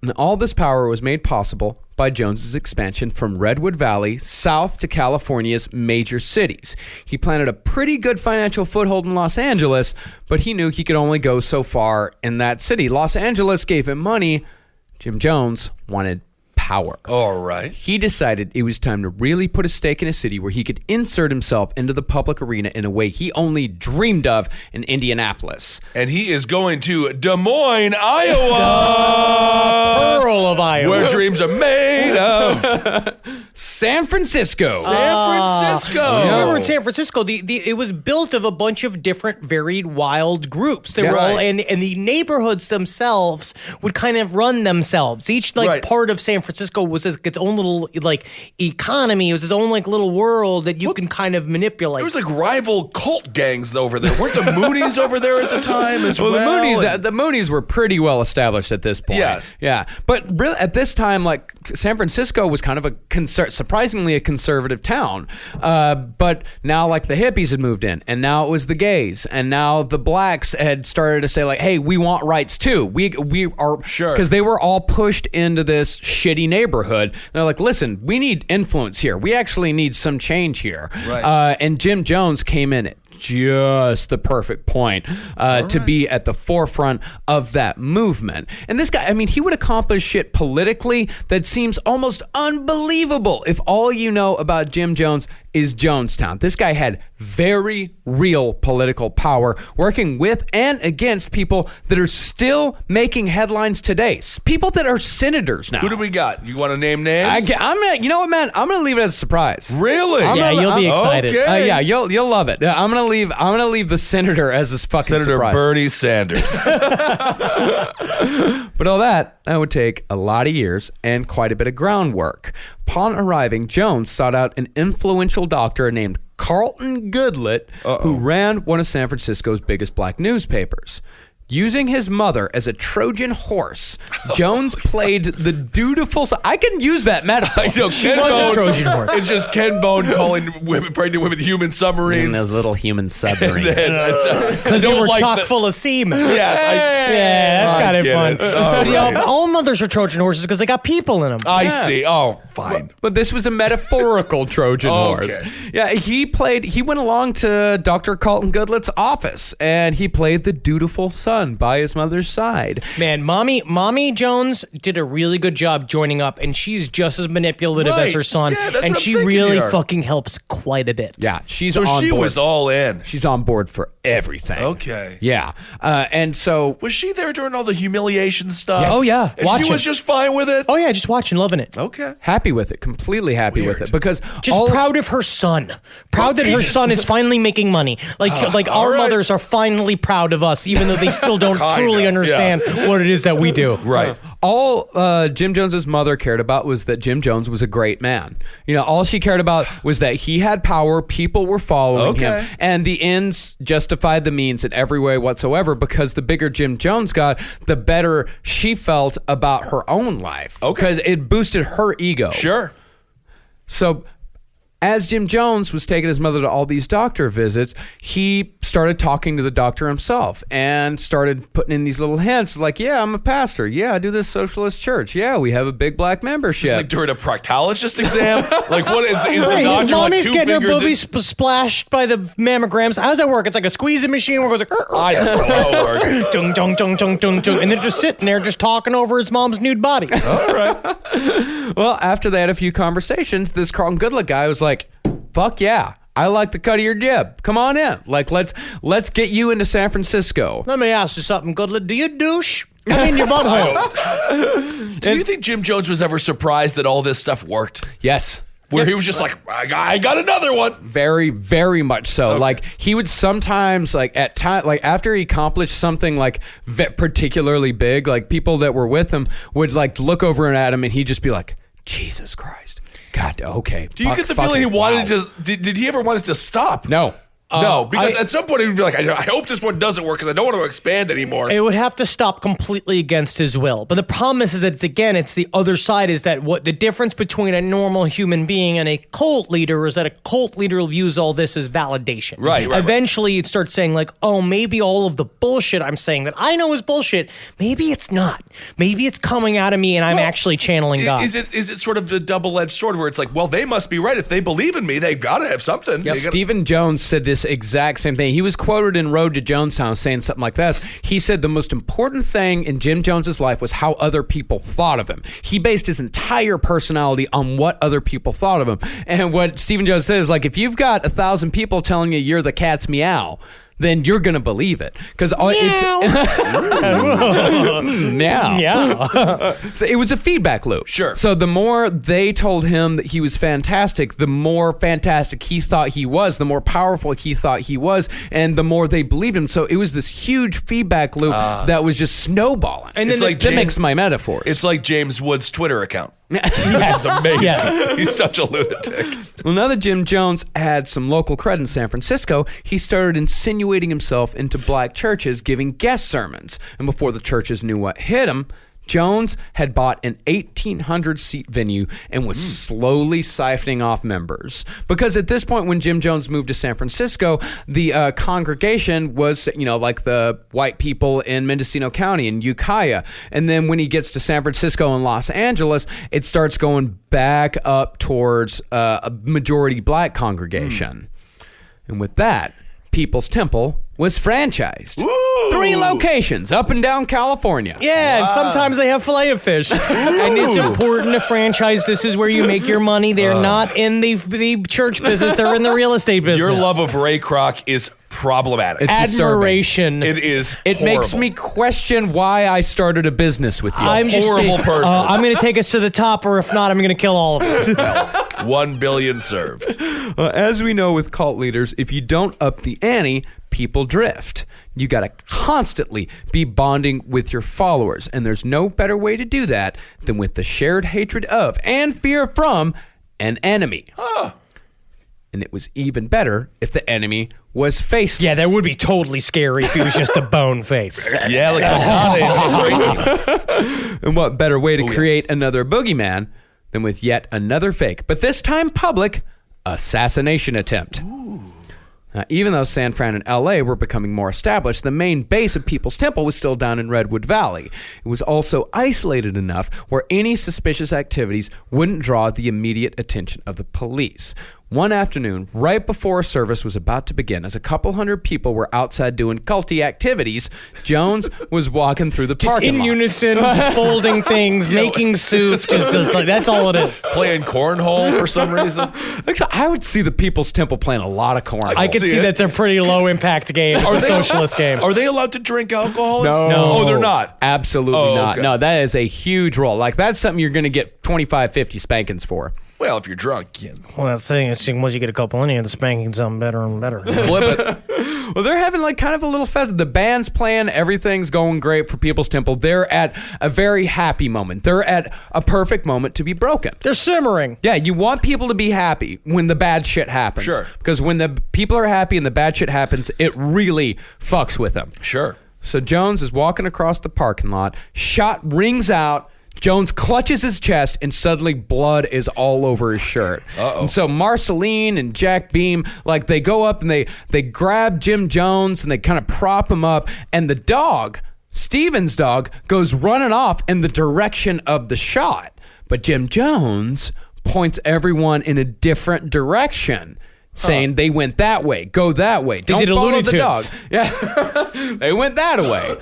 And all this power was made possible by Jones's expansion from Redwood Valley south to California's major cities. He planted a pretty good financial foothold in Los Angeles, but he knew he could only go so far in that city. Los Angeles gave him money. Jim Jones wanted power. All right. He decided it was time to really put a stake in a city where he could insert himself into the public arena in a way he only dreamed of in Indianapolis. And he is going to Des Moines, Iowa. Pearl of Iowa. Where dreams are made of. San Francisco. San Francisco. You remember in San Francisco, it was built of a bunch of different, varied, wild groups. They were all, and the neighborhoods themselves would kind of run themselves. Each part of San Francisco Francisco was its own little like economy. It was its own like little world that you can kind of manipulate. There was like rival cult gangs over there. Weren't the Moonies over there at the time as well? The Moonies were pretty well established at this point. Yes. Yeah. But really, at this time, like San Francisco was kind of a surprisingly a conservative town. But now like the hippies had moved in, and now it was the gays, and now the blacks had started to say like, hey, we want rights too. We are sure, because they were all pushed into this shitty neighborhood. And they're like, listen, we need influence here. We actually need some change here. Right. And Jim Jones came in at just the perfect point to be at the forefront of that movement. And this guy, I mean, he would accomplish shit politically that seems almost unbelievable if all you know about Jim Jones is Jonestown. This guy had very real political power, working with and against people that are still making headlines today. People that are senators now. Who do we got? You want to name names? You know what, man? I'm gonna leave it as a surprise. Really? You'll be excited. Okay. Yeah, you'll love it. I'm gonna leave the senator as a fucking Senator surprise. Bernie Sanders. But all that would take a lot of years and quite a bit of groundwork. Upon arriving, Jones sought out an influential doctor named Carlton Goodlett, who ran one of San Francisco's biggest black newspapers. Using his mother as a Trojan horse, Jones played the dutiful... I can use that metaphor. I know, She was a Trojan horse. It's just Ken Bone calling pregnant women human submarines. And those little human submarines. Because they were chock full of semen. Yes, that's kind of fun. Right. All mothers are Trojan horses because they got people in them. I see. Oh, fine. But this was a metaphorical Trojan horse. Yeah, he went along to Dr. Carlton Goodlett's office, and he played the dutiful son by his mother's side. Man, Mommy Jones did a really good job joining up, and she's just as manipulative as her son. Yeah, that's and what she I'm thinking really here. fucking helps quite a bit. Yeah, she's So on she board. was all in. She's on board for everything. Okay. Yeah. And so... Was she there during all the humiliation stuff? Yes. Oh, yeah. And Watch she was it. just fine with it? Oh yeah, just watching, loving it. Okay. Happy with it. Completely happy with it. Because... Just proud of her son. Proud that her son is finally making money. Like our mothers are finally proud of us, even though they still don't truly understand what it is that we do. Right. All Jim Jones's mother cared about was that Jim Jones was a great man. You know, all she cared about was that he had power, people were following him, and the ends justified the means in every way whatsoever, because the bigger Jim Jones got, the better she felt about her own life. Okay. Because it boosted her ego. Sure. So... as Jim Jones was taking his mother to all these doctor visits, he started talking to the doctor himself and started putting in these little hints like, yeah, I'm a pastor. Yeah, I do this socialist church. Yeah, we have a big black membership. It's like during a proctologist exam? Like, what is the His doctor mommy's like getting her fingers boobies splashed by the mammograms. How does that work? It's like a squeezing machine where it goes like, I don't know how it works. dung, dung, dung, dung, dung, dung, and they're just sitting there just talking over his mom's nude body. All right. Well, after they had a few conversations, this Carlton Goodlett guy was like, fuck yeah, I like the cut of your jib. Come on in. Like, let's get you into San Francisco. Let me ask you something, Goodlett. Do you douche? I mean, your butthole. Do you think Jim Jones was ever surprised that all this stuff worked? Yes. Where he was just like, I got another one. Very, very much so. Okay. Like, he would sometimes, like, at time, like, after he accomplished something, like, particularly big, like, people that were with him would, like, look over at him and he'd just be like, Jesus Christ. God, okay. Do you get the feeling he wanted to, did he ever want it to stop? No. No, because at some point he would be like, I hope this one doesn't work because I don't want to expand anymore. It would have to stop completely against his will. But the problem is that it's the other side is that what the difference between a normal human being and a cult leader is that a cult leader views all this as validation. Right. Eventually you'd start saying like, oh, maybe all of the bullshit I'm saying that I know is bullshit, maybe it's not. Maybe it's coming out of me and I'm actually channeling God. Is it sort of the double-edged sword where it's like, well, they must be right. If they believe in me, they've got to have something. Yep. Stephen Jones said this exact same thing. He was quoted in Road to Jonestown saying something like this. He said the most important thing in Jim Jones's life was how other people thought of him. He based his entire personality on what other people thought of him. And what Stephen Jones says, like, if you've got 1,000 people telling you you're the cat's meow, then you're going to believe it. Because it's... meow. Yeah. So it was a feedback loop. Sure. So the more they told him that he was fantastic, the more fantastic he thought he was, the more powerful he thought he was, and the more they believed him. So it was this huge feedback loop that was just snowballing. And then that makes my metaphors. It's like James Wood's Twitter account. That's amazing. Yes. He's such a lunatic. Well, now that Jim Jones had some local cred in San Francisco, he started insinuating himself into black churches giving guest sermons. And before the churches knew what hit him, Jones had bought an 1,800-seat venue and was slowly siphoning off members. Because at this point, when Jim Jones moved to San Francisco, the congregation was, like the white people in Mendocino County and Ukiah. And then when he gets to San Francisco and Los Angeles, it starts going back up towards a majority black congregation. And with that, People's Temple was franchised. Ooh. 3 locations up and down California. Yeah, and sometimes they have filet of fish. And it's important to franchise. This is where you make your money. They're not in the church business. They're in the real estate business. Your love of Ray Kroc is problematic. It's admiration. It is It horrible. makes me question why I started a business with you. I'm just horrible saying, person. I'm going to take us to the top, or if not, I'm going to kill all of us. 1 billion served. As we know with cult leaders, if you don't up the ante, people drift. You got to constantly be bonding with your followers, and there's no better way to do that than with the shared hatred of and fear from an enemy. And it was even better if the enemy was faceless. Yeah, that would be totally scary if he was just a bone face. Yeah, like crazy. And what better way to create another boogeyman than with yet another fake, but this time public, assassination attempt. Even though San Fran and LA were becoming more established, the main base of People's Temple was still down in Redwood Valley. It was also isolated enough where any suspicious activities wouldn't draw the immediate attention of the police. One afternoon, right before service was about to begin, as a couple hundred people were outside doing culty activities, Jones was walking through the parking lot. In unison, just folding things, making soup, just like, that's all it is. Playing cornhole for some reason. Actually, I would see the People's Temple playing a lot of cornhole. I could see it. that's a pretty low impact game. It's a socialist game. Are they allowed to drink alcohol? No. Oh, they're not. Absolutely not. Okay. No, that is a huge role. Like, that's something you're going to get 25, 50 spankings for. Well, if you're drunk, you Well, that's saying is once you get a couple in here, the spanking's something better and better. flip it. Well, they're having like kind of a little fest. The band's playing. Everything's going great for People's Temple. They're at a very happy moment. They're at a perfect moment to be broken. They're simmering. Yeah, you want people to be happy when the bad shit happens. Sure. Because when the people are happy and the bad shit happens, it really fucks with them. Sure. So Jones is walking across the parking lot. Shot rings out. Jones clutches his chest, and suddenly blood is all over his shirt. And so Marceline and Jack Beam, like, they go up and they grab Jim Jones and they kind of prop him up. And the dog, Steven's dog, goes running off in the direction of the shot. But Jim Jones points everyone in a different direction, saying they went that way, go that way. Don't did a follow Looney the Tunes. dog. Yeah, they went that way.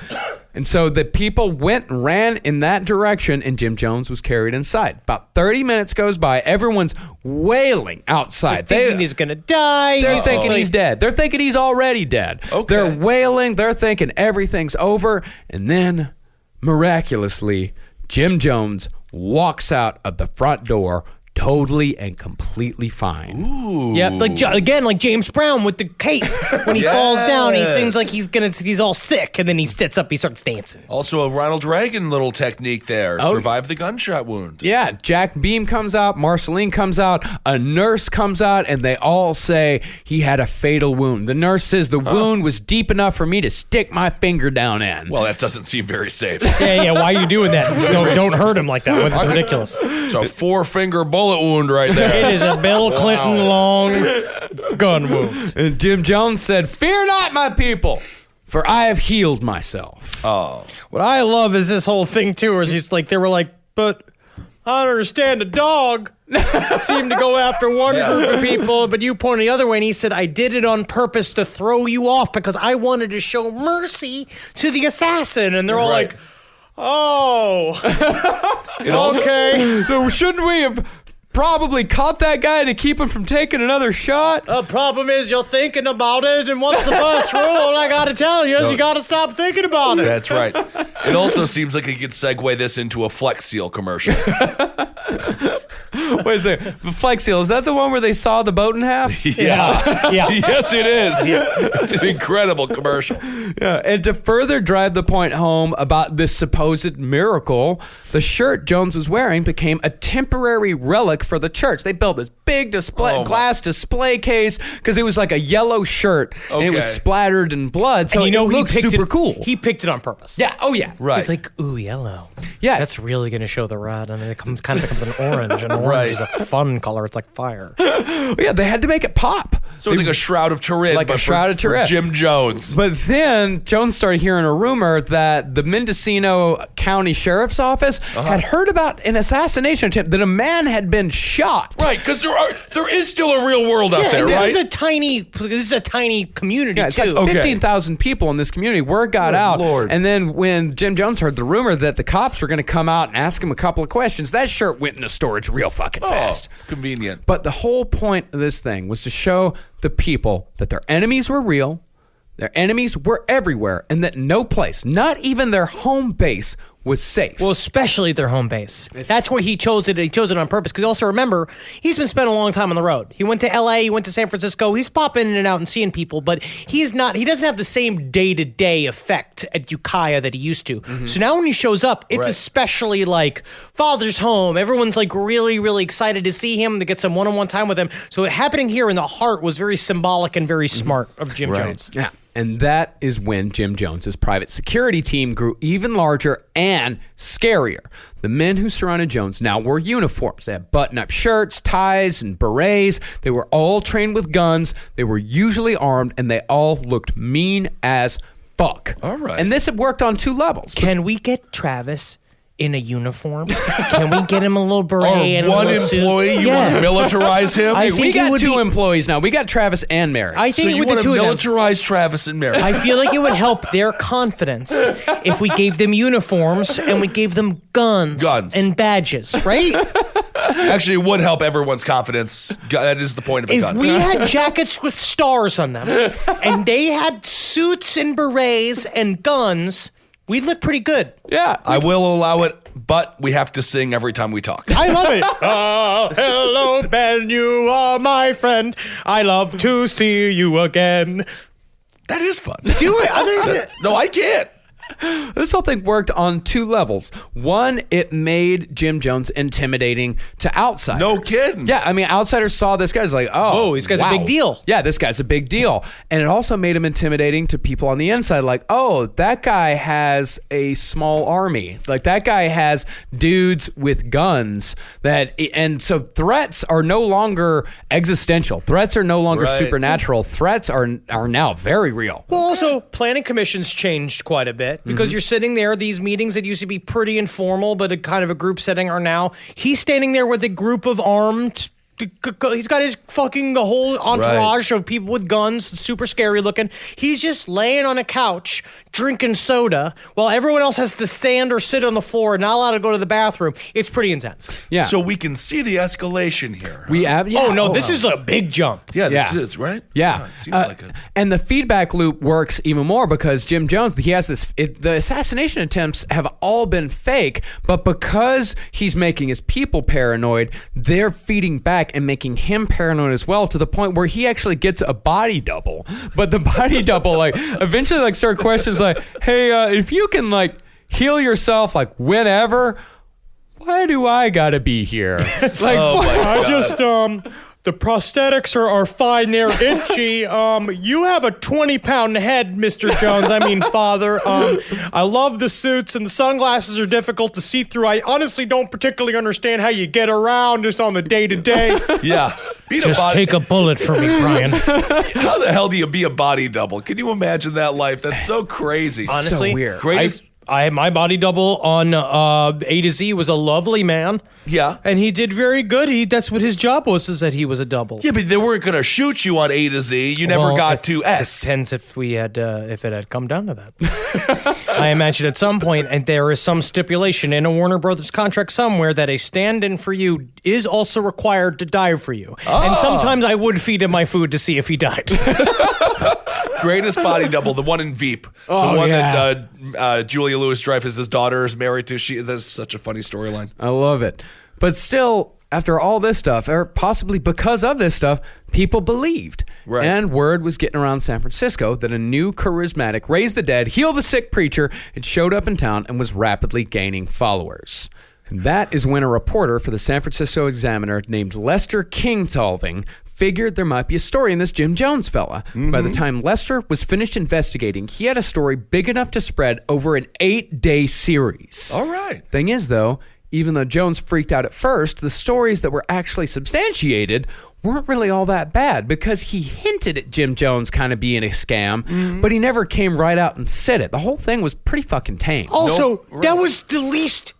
And so the people went and ran in that direction, and Jim Jones was carried inside. About 30 minutes goes by. Everyone's wailing outside. Thinking he's going to die. They're thinking he's dead. They're thinking he's already dead. Okay. They're wailing. They're thinking everything's over. And then, miraculously, Jim Jones walks out of the front door totally and completely fine. Yeah, like James Brown with the cape. When he falls down, he seems like he's all sick, and then he sits up, he starts dancing. Also, a Ronald Reagan little technique there. Survive the gunshot wound. Yeah, Jack Beam comes out, Marceline comes out, a nurse comes out, and they all say he had a fatal wound. The nurse says the wound was deep enough for me to stick my finger down in. Well, that doesn't seem very safe. Yeah, why are you doing that? Don't hurt him like that. It's ridiculous. So 4-finger bullet wound right there. It is a Bill Clinton long gun wound. And Jim Jones said, "Fear not, my people, for I have healed myself." What I love is this whole thing too, is he's like, they were like, but I don't understand, a dog seemed to go after one group of people, but you pointed the other way, and he said, I did it on purpose to throw you off because I wanted to show mercy to the assassin. And they're all Right. like, oh, okay. So shouldn't we have probably caught that guy to keep him from taking another shot. The problem is you're thinking about it, and what's the first rule I gotta tell you is you gotta stop thinking about it. That's right. It also seems like you could segue this into a Flex Seal commercial. Wait a second. Flex Seal, is that the one where they saw the boat in half? Yeah. Yeah. Yes, it is. It's an incredible commercial. Yeah. And to further drive the point home about this supposed miracle, the shirt Jones was wearing became a temporary relic for the church. They built this big glass display case because it was like a yellow shirt and it was splattered in blood. So and you know, it he looked picked super it, cool. He picked it on purpose. Yeah. Oh, yeah. Right. He's like, ooh, yellow. Yeah. That's really going to show the red. And then it kind of becomes an orange. And orange is a fun color. It's like fire. Yeah, they had to make it pop. So it's like a Shroud of Turin. Like but a Shroud of Turin. For Jim Jones. But then Jones started hearing a rumor that the Mendocino County Sheriff's Office had heard about an assassination attempt, that a man had been shot. Right, because there is still a real world out there, right? This is a tiny community, Yeah, it's too. like 15,000 people in this community. Word got out. Lord. And then when Jim Jones heard the rumor that the cops were going to come out and ask him a couple of questions, that shirt went into storage real fucking fast. Convenient. But the whole point of this thing was to show the people that their enemies were real, their enemies were everywhere, and that no place, not even their home base, was safe. Well, especially their home base. That's where he chose it. He chose it on purpose. Because also remember, he's been spending a long time on the road. He went to LA, he went to San Francisco. He's popping in and out and seeing people, but he doesn't have the same day-to-day effect at Ukiah that he used to. So now when he shows up, it's especially like father's home. Everyone's like really, really excited to see him, to get some one-on-one time with him. So it happening here in the heart was very symbolic and very smart of Jim Jones. Yeah. And that is when Jim Jones's private security team grew even larger and scarier. The men who surrounded Jones now wore uniforms. They had button-up shirts, ties, and berets. They were all trained with guns. They were usually armed, and they all looked mean as fuck. All right. And this had worked on two levels. Can we get Travis in a uniform? Can we get him a little beret and a one little suit? employee? You want to militarize him? I We think it got would two be- employees now. We got Travis and Mary. I So think you with want the to two of them, militarize Travis and Mary? I feel like it would help their confidence if we gave them uniforms and we gave them guns and badges, right? Actually, it would help everyone's confidence. That is the point of a If gun. we had jackets with stars on them and they had suits and berets and guns, we'd look pretty good. yeah. I will allow it, but we have to sing every time we talk. I love it. Oh, hello, Ben, you are my friend. I love to see you again. That is fun. Do it. No, I can't. This whole thing worked on two levels. One, it made Jim Jones intimidating to outsiders. No kidding. Yeah, I mean, outsiders saw this guy's like, oh, Whoa, this guy's a wow. big deal. Yeah, this guy's a big deal. And it also made him intimidating to people on the inside, like, oh, that guy has a small army. Like, that guy has dudes with guns. And so threats are no longer existential. Threats are no longer supernatural. Threats are now very real. Well, also, planning commissions changed quite a bit because you're sitting there. These meetings that used to be pretty informal, but a kind of a group setting are now. He's standing there with a group of armed. He's got his fucking the whole entourage of people with guns, super scary looking. He's just laying on a couch drinking soda while everyone else has to stand or sit on the floor and not allowed to go to the bathroom. It's pretty intense. Yeah. So we can see the escalation here. We have, yeah. Oh no, this is a big jump. Yeah, this Yeah. is, right? Yeah. It seems like it. And the feedback loop works even more because Jim Jones, he has this, the assassination attempts have all been fake, but because he's making his people paranoid, they're feeding back and making him paranoid as well, to the point where he actually gets a body double. But the body double, like, eventually, like, start questions like, hey, if you can, like, heal yourself, like, whenever, why do I gotta be here? Like, I just the prosthetics are fine. They're itchy. You have a 20-pound head, Mr. Jones. I mean, father. I love the suits and the sunglasses are difficult to see through. I honestly don't particularly understand how you get around just on the day-to-day. Yeah. Just take a bullet for me, Brian. How the hell do you be a body double? Can you imagine that life? That's so crazy. Honestly, so weird. Greatest. My body double on A to Z was a lovely man. Yeah. And he did very good. That's what his job was, is that he was a double. Yeah, but they weren't going to shoot you on A to Z. You never got to S. Depends if it had come down to that. I imagine at some point, and there is some stipulation in a Warner Brothers contract somewhere that a stand-in for you is also required to die for you. And sometimes I would feed him my food to see if he died. Greatest body double, the one in Veep. The one that Julia Louis-Dreyfus' daughter is married to. That's such a funny storyline. I love it. But still, after all this stuff, or possibly because of this stuff, people believed. Right. And word was getting around San Francisco that a new charismatic, raise the dead, heal the sick preacher had showed up in town and was rapidly gaining followers. And that is when a reporter for the San Francisco Examiner named Lester Kingsolving figured there might be a story in this Jim Jones fella. By the time Lester was finished investigating, he had a story big enough to spread over an 8-day series. All right. Thing is, though, even though Jones freaked out at first, the stories that were actually substantiated weren't really all that bad because he hinted at Jim Jones kind of being a scam, but he never came right out and said it. The whole thing was pretty fucking tame. Also, that was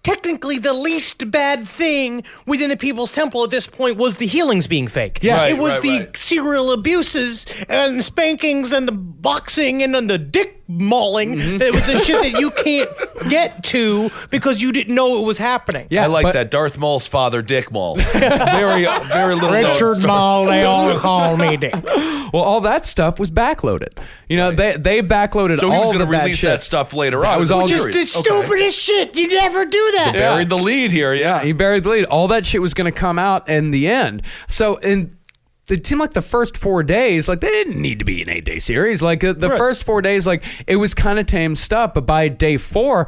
technically the least bad thing within the People's Temple at this point was the healings being fake. Yeah. It was the serial abuses and spankings and the boxing and the dick mauling. That was the shit that you can't get to because you didn't know it was happening. Yeah, I like but- that Darth Maul's father, Dick Maul. Very little known Richard story. Maul, they all call me Dick. Well, all that stuff was backloaded. You know, they backloaded So he all was the going to bad release shit. that stuff later That on. was in the all Just series. the stupidest shit. You never do that. Buried the lead here, yeah. He buried the lead. All that shit was going to come out in the end. So, it seemed like the first 4 days, like they didn't need to be an 8-day series. Like the first 4 days, like it was kind of tame stuff. But by day 4,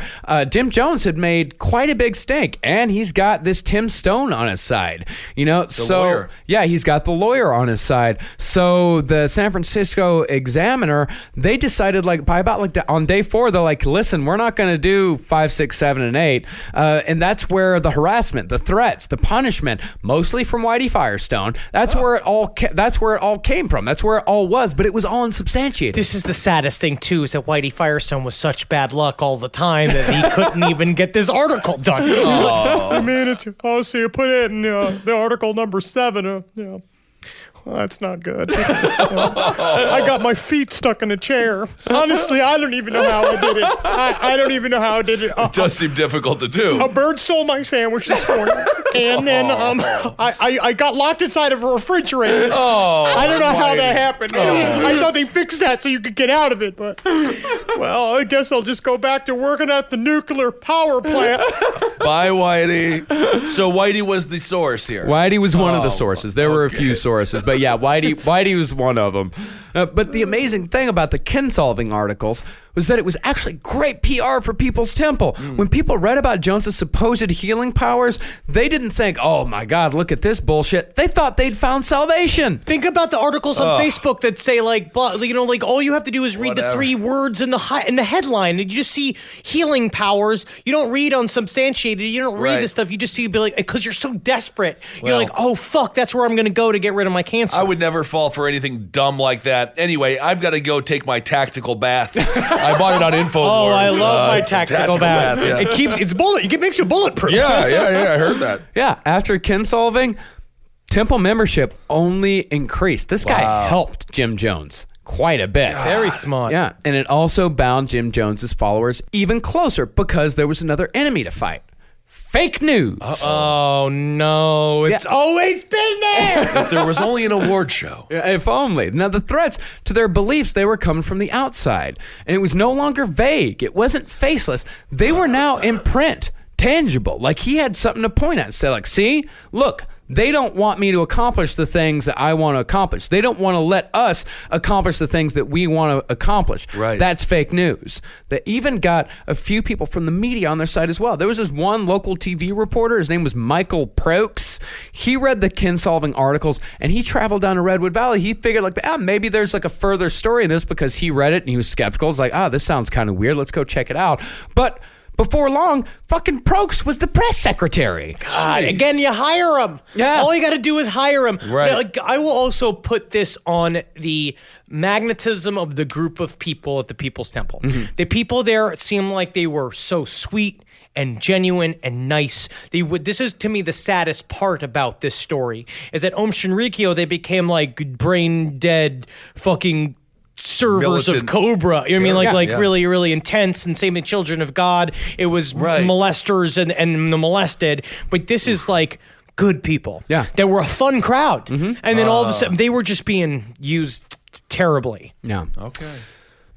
Jim Jones had made quite a big stink, and he's got this Tim Stone on his side. You know, lawyer. Yeah, he's got the lawyer on his side. So the San Francisco Examiner, they decided on day 4, they're like, listen, we're not going to do 5, 6, 7, and 8. And that's where the harassment, the threats, the punishment, mostly from Whitey Firestone, that's where it all came from. That's where it all was, but it was all unsubstantiated. This is the saddest thing, too, is that Whitey Firestone was such bad luck all the time that he couldn't even get this article done. He's like, I mean, so you put it in the article number 7. Well, that's not good. I got my feet stuck in a chair. Honestly, I don't even know how I did it. I don't even know how I did it. It does seem difficult to do. A bird stole my sandwich this morning, and then I got locked inside of a refrigerator. I don't know how that happened. I thought they fixed that so you could get out of it, but well, I guess I'll just go back to working at the nuclear power plant. Bye, Whitey. So Whitey was the source here. Whitey was one of the sources. There were a few sources, but yeah, Whitey was one of them. But the amazing thing about the Kinsolving articles was that it was actually great PR for People's Temple. When people read about Jones's supposed healing powers, they didn't think, oh my God, look at this bullshit. They thought they'd found salvation. Think about the articles on Facebook that say like all you have to do is read the 3 words in the headline, and you just see healing powers. You don't read unsubstantiated. You don't read this stuff. You just see because you're so desperate. You're like, oh fuck, that's where I'm going to go to get rid of my cancer. I would never fall for anything dumb like that. Anyway, I've got to go take my tactical bath. I bought it on InfoWars. Oh, I love my tactical bath. Yeah. It makes you bulletproof. Yeah, I heard that. Yeah, after Kinsolving, Temple membership only increased. This guy helped Jim Jones quite a bit. Very smart. Yeah, and it also bound Jim Jones's followers even closer because there was another enemy to fight. Fake news. Oh no, it's always been there. If there was only an award show. If only. Now, the threats to their beliefs, they were coming from the outside. And it was no longer vague. It wasn't faceless. They were now in print, tangible. Like he had something to point at and say, like, see, look, they don't want me to accomplish the things that I want to accomplish. They don't want to let us accomplish the things that we want to accomplish. Right. That's fake news. They even got a few people from the media on their side as well. There was this one local TV reporter. His name was Michael Prokes. He read the Kinsolving articles, and he traveled down to Redwood Valley. He figured, maybe there's like a further story in this because he read it, and he was skeptical. It's like, this sounds kind of weird. Let's go check it out. But before long, fucking Prokes was the press secretary. God, again, you hire him. Yeah. All you got to do is hire him. Right. I will also put this on the magnetism of the group of people at the People's Temple. The people there seemed like they were so sweet and genuine and nice. This is, to me, the saddest part about this story, is that Om Shinrikyo, they became like brain dead fucking servers of Militant. Cobra. You know what I mean? Yeah. Really, really intense. And same in Children of God. It was molesters and the molested. But this is like good people. Yeah. They were a fun crowd. And then all of a sudden, they were just being used terribly. Yeah. Okay.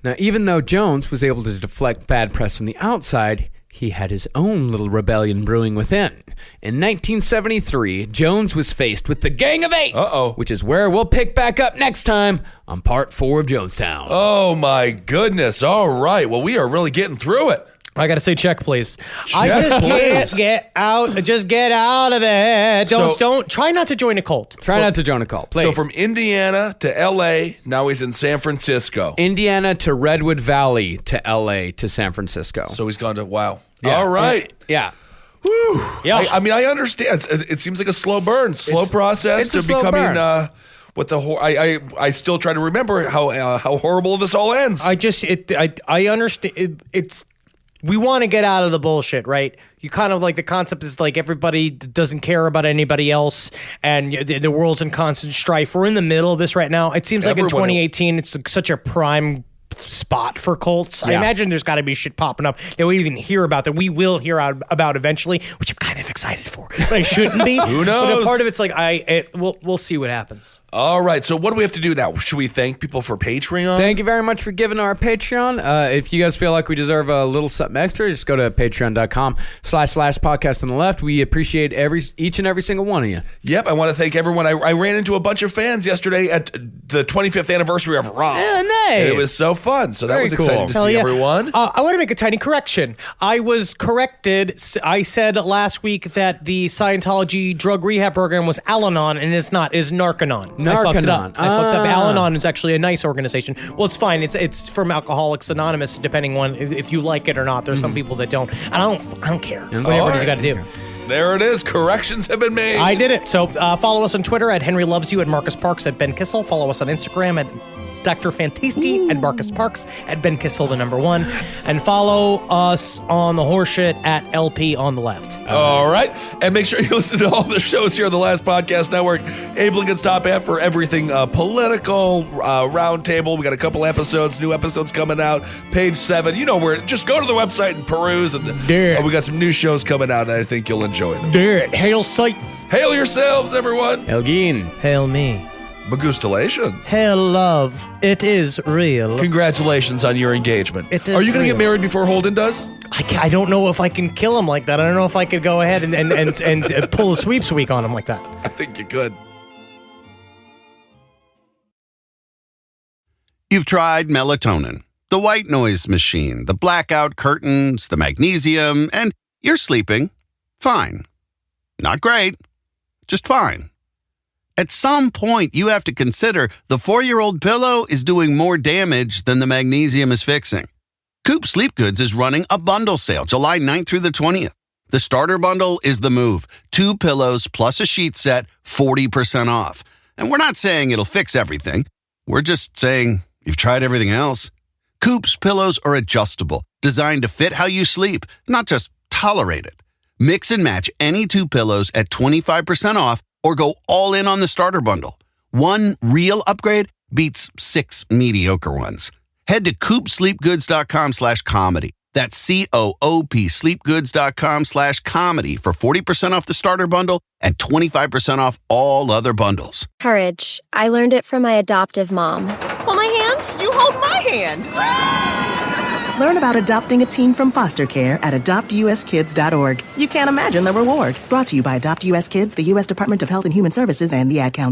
Now, even though Jones was able to deflect bad press from the outside, he had his own little rebellion brewing within. In 1973, Jones was faced with the Gang of Eight, which is where we'll pick back up next time on Part 4 of Jonestown. Oh, my goodness. All right. Well, we are really getting through it. I gotta say, check, please. I just can't get out. Just get out of it. Don't try not to join a cult. Try not to join a cult, please. So from Indiana to L.A., now he's in San Francisco. Indiana to Redwood Valley to L.A. to San Francisco. So he's gone to, wow. Yeah. All right. Yeah. Whew. Yeah. I mean, I understand. It seems like a slow burn, process it's a to slow becoming. burn. What the I still try to remember how horrible this all ends. I understand. We want to get out of the bullshit, right? You kind of like the concept is like everybody doesn't care about anybody else, and the world's in constant strife. We're in the middle of this right now. It seems like in 2018, it's such a prime spot for cults. I imagine there's got to be shit popping up that we even hear about, that we will hear about eventually, which I'm kind of excited for, but I shouldn't be. Who knows? But a part of it's like we'll see what happens. All right. So what do we have to do now? Should we thank people for Patreon? Thank you very much for giving our Patreon. If you guys feel like we deserve a little something extra, just go to patreon.com/podcast on the left. We appreciate each and every single one of you. Yep. I want to thank everyone. I ran into a bunch of fans yesterday at the 25th anniversary of Raw. Yeah, nice. And it was so fun. So that was exciting to see everyone. I want to make a tiny correction. I was corrected. I said last week that the Scientology drug rehab program was Al-Anon, and it's not. It's Narcanon. I fucked it up. Al-Anon is actually a nice organization. Well, it's fine. It's from Alcoholics Anonymous, depending on if you like it or not. There's some people that don't. And I don't care. What everybody's got to do. There it is. Corrections have been made. I did it. So follow us on Twitter at Henry Loves You, at Marcus Parks, at Ben Kissel. Follow us on Instagram at Dr. Fantasty and Marcus Parks, at Ben Kissel, the number 1. And follow us on the horseshit at LP on the left. All right. And make sure you listen to all the shows here on the Last Podcast Network. Abe Lincoln's Top Hat for everything political, roundtable. We got a couple episodes, new episodes coming out. Page 7. You know where. Just go to the website and peruse. And we got some new shows coming out, and I think you'll enjoy them. Hail Satan. Hail yourselves, everyone. Elgin. Hail me. Magustalations. Hail love. It is real. Congratulations on your engagement. It is Are you going to real. get married before Holden does? I don't know if I can kill him like that. I don't know if I could go ahead and pull a sweeps week on him like that. I think you could. You've tried melatonin, the white noise machine, the blackout curtains, the magnesium, and you're sleeping fine. Not great, just fine. At some point, you have to consider the 4-year-old pillow is doing more damage than the magnesium is fixing. Coop Sleep Goods is running a bundle sale July 9th through the 20th. The starter bundle is the move. 2 pillows plus a sheet set, 40% off. And we're not saying it'll fix everything. We're just saying you've tried everything else. Coop's pillows are adjustable, designed to fit how you sleep, not just tolerate it. Mix and match any 2 pillows at 25% off or go all in on the starter bundle. One real upgrade beats 6 mediocre ones. Head to coopsleepgoods.com/comedy. That's COOP sleepgoods.com/comedy for 40% off the starter bundle and 25% off all other bundles. Courage. I learned it from my adoptive mom. Hold my hand. You hold my hand. Learn about adopting a teen from foster care at adoptuskids.org. You can't imagine the reward. Brought to you by Adopt US Kids, the U.S. Department of Health and Human Services, and the Ad Council.